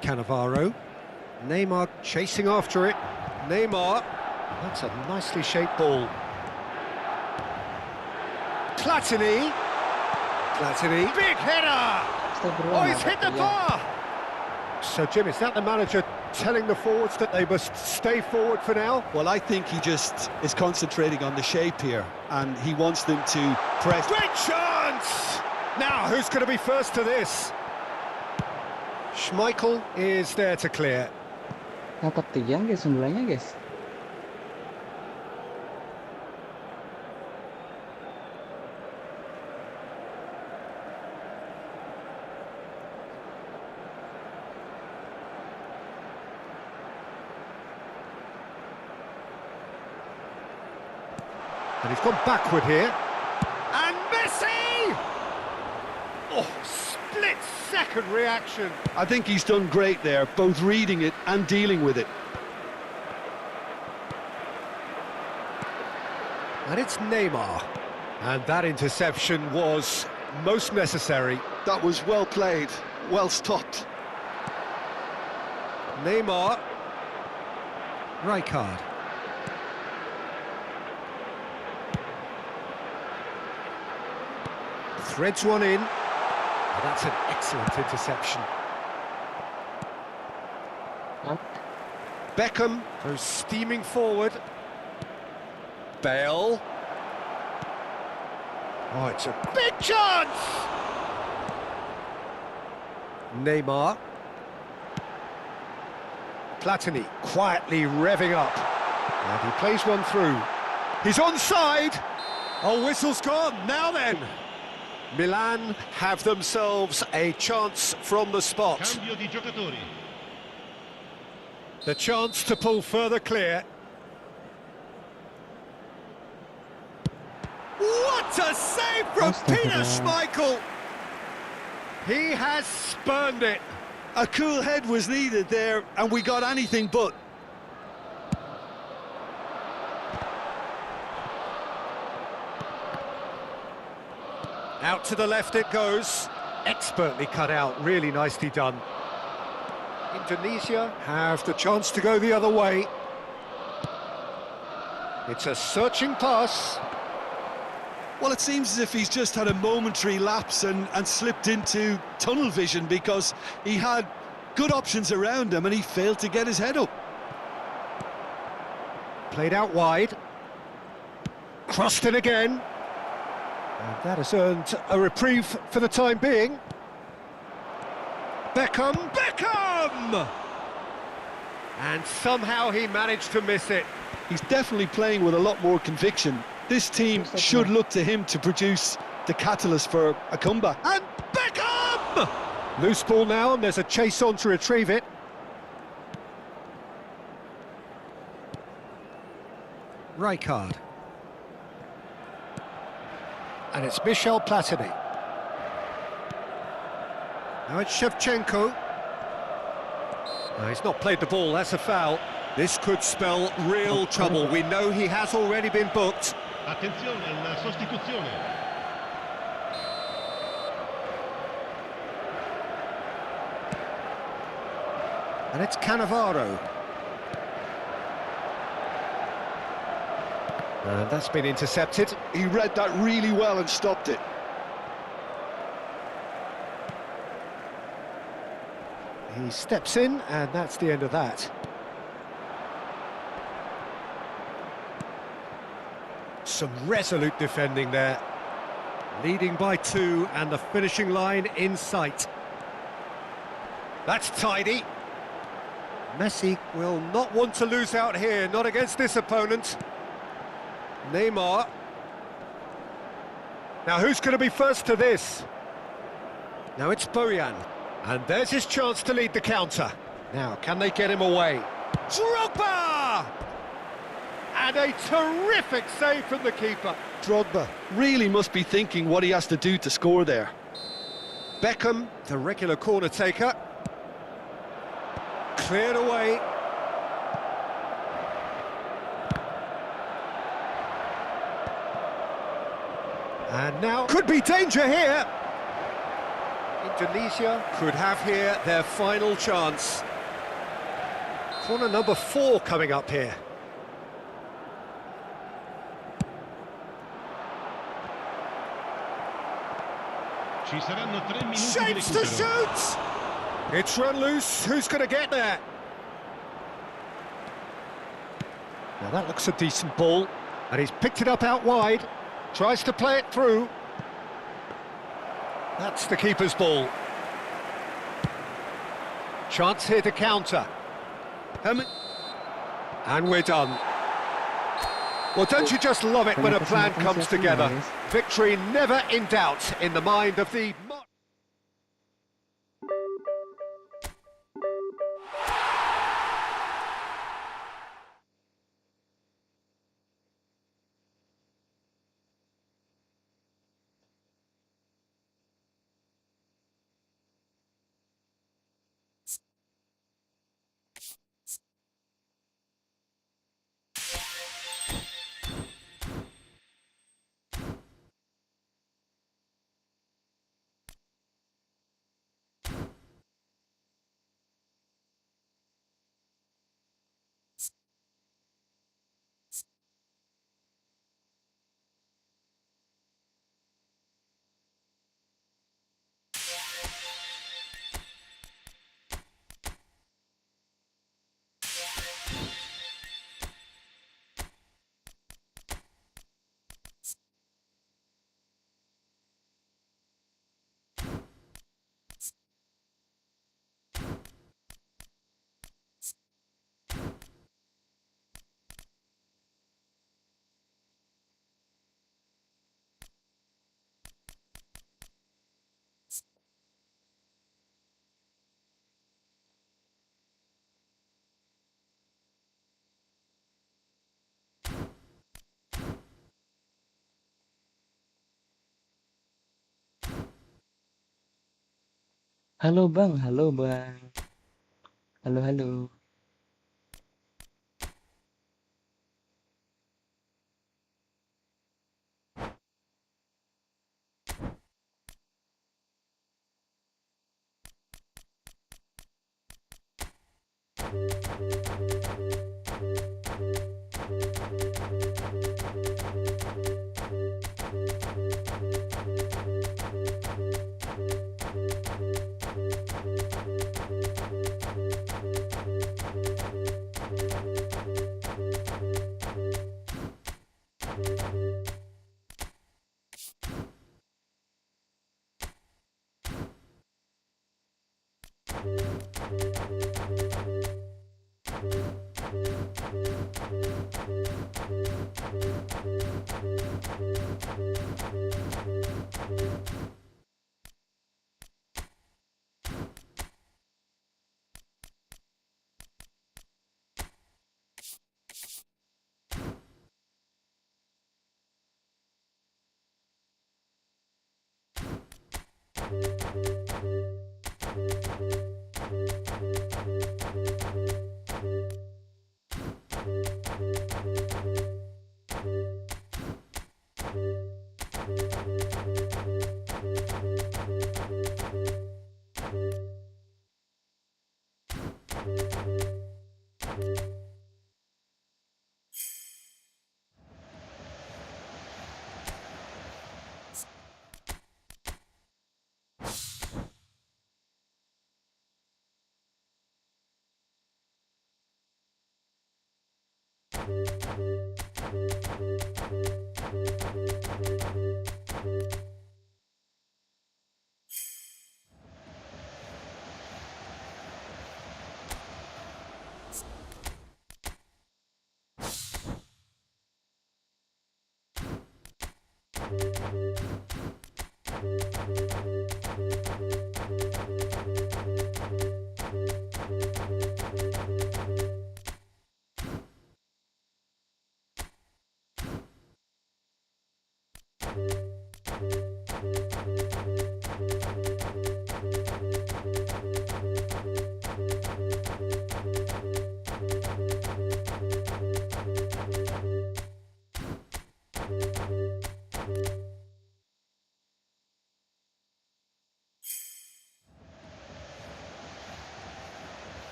Cannavaro. Neymar chasing after it. Neymar. That's a nicely shaped ball. Platini. Platini. Big header! Oh, he's hit the bar! So, Jim, is that the manager telling the forwards that they must stay forward for now? Well, I think he just is concentrating on the shape here, and he wants them to press. Great chance! Now, who's going to be first to this? Schmeichel is there to clear. Ngangkat tiang guys sebelahnya guys. And he's gone backward here. And Messi! Oh, splits second reaction. I think he's done great there, both reading it and dealing with it. And it's Neymar. And that interception was most necessary. That was well played, well stopped. Neymar. Rijkaard. Threads one in. Oh, that's an excellent interception. Beckham goes steaming forward. Bale. Oh, it's a big chance! Neymar. Platini quietly revving up. And he plays one through. He's onside! Oh, whistle's gone. Now then! Milan have themselves a chance from the spot. Cambio di giocatori. The chance to pull further clear. What a save from Peter Schmeichel! He has spurned it. A cool head was needed there, and we got anything but. Out to the left it goes. Expertly cut out, really nicely done. Indonesia have the chance to go the other way. It's a searching pass. Well, it seems as if he's just had a momentary lapse and slipped into tunnel vision, because he had good options around him and he failed to get his head up. Played out wide. Crossed in again. And that has earned a reprieve for the time being. Beckham! Beckham! And somehow he managed to miss it. He's definitely playing with a lot more conviction. This team should look to him to produce the catalyst for a comeback. And Beckham! Loose ball now, and there's a chase on to retrieve it. Rijkaard. And it's Michel Platini. Now it's Shevchenko. No, he's not played the ball, that's a foul. This could spell real trouble. We know he has already been booked. Attenzione alla sostituzione. And it's Cannavaro. And that's been intercepted. He read that really well and stopped it. He steps in, and that's the end of that. Some resolute defending there. Leading by 2, and the finishing line in sight. That's tidy. Messi will not want to lose out here, not against this opponent. Neymar. Now who's going to be first to this? Now it's Bojan. And there's his chance to lead the counter. Now, can they get him away? Drogba! And a terrific save from the keeper. Drogba really must be thinking what he has to do to score there. Beckham, the regular corner taker. Cleared away. And now could be danger here. Indonesia could have here their final chance. Corner number 4 coming up here. Ci saranno 3 minuti di Shapes to recupero. shoot! It's run loose. Who's going to get there? Now that looks a decent ball. And he's picked it up out wide. Tries to play it through. That's the keeper's ball. Chance here to counter. And we're done. Well, don't you just love it when a plan comes together? Victory never in doubt in the mind of the... Halo Bang, halo Bang. Halo, halo.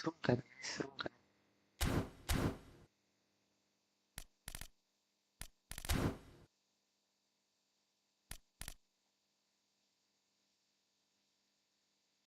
Seru kan, seru kan.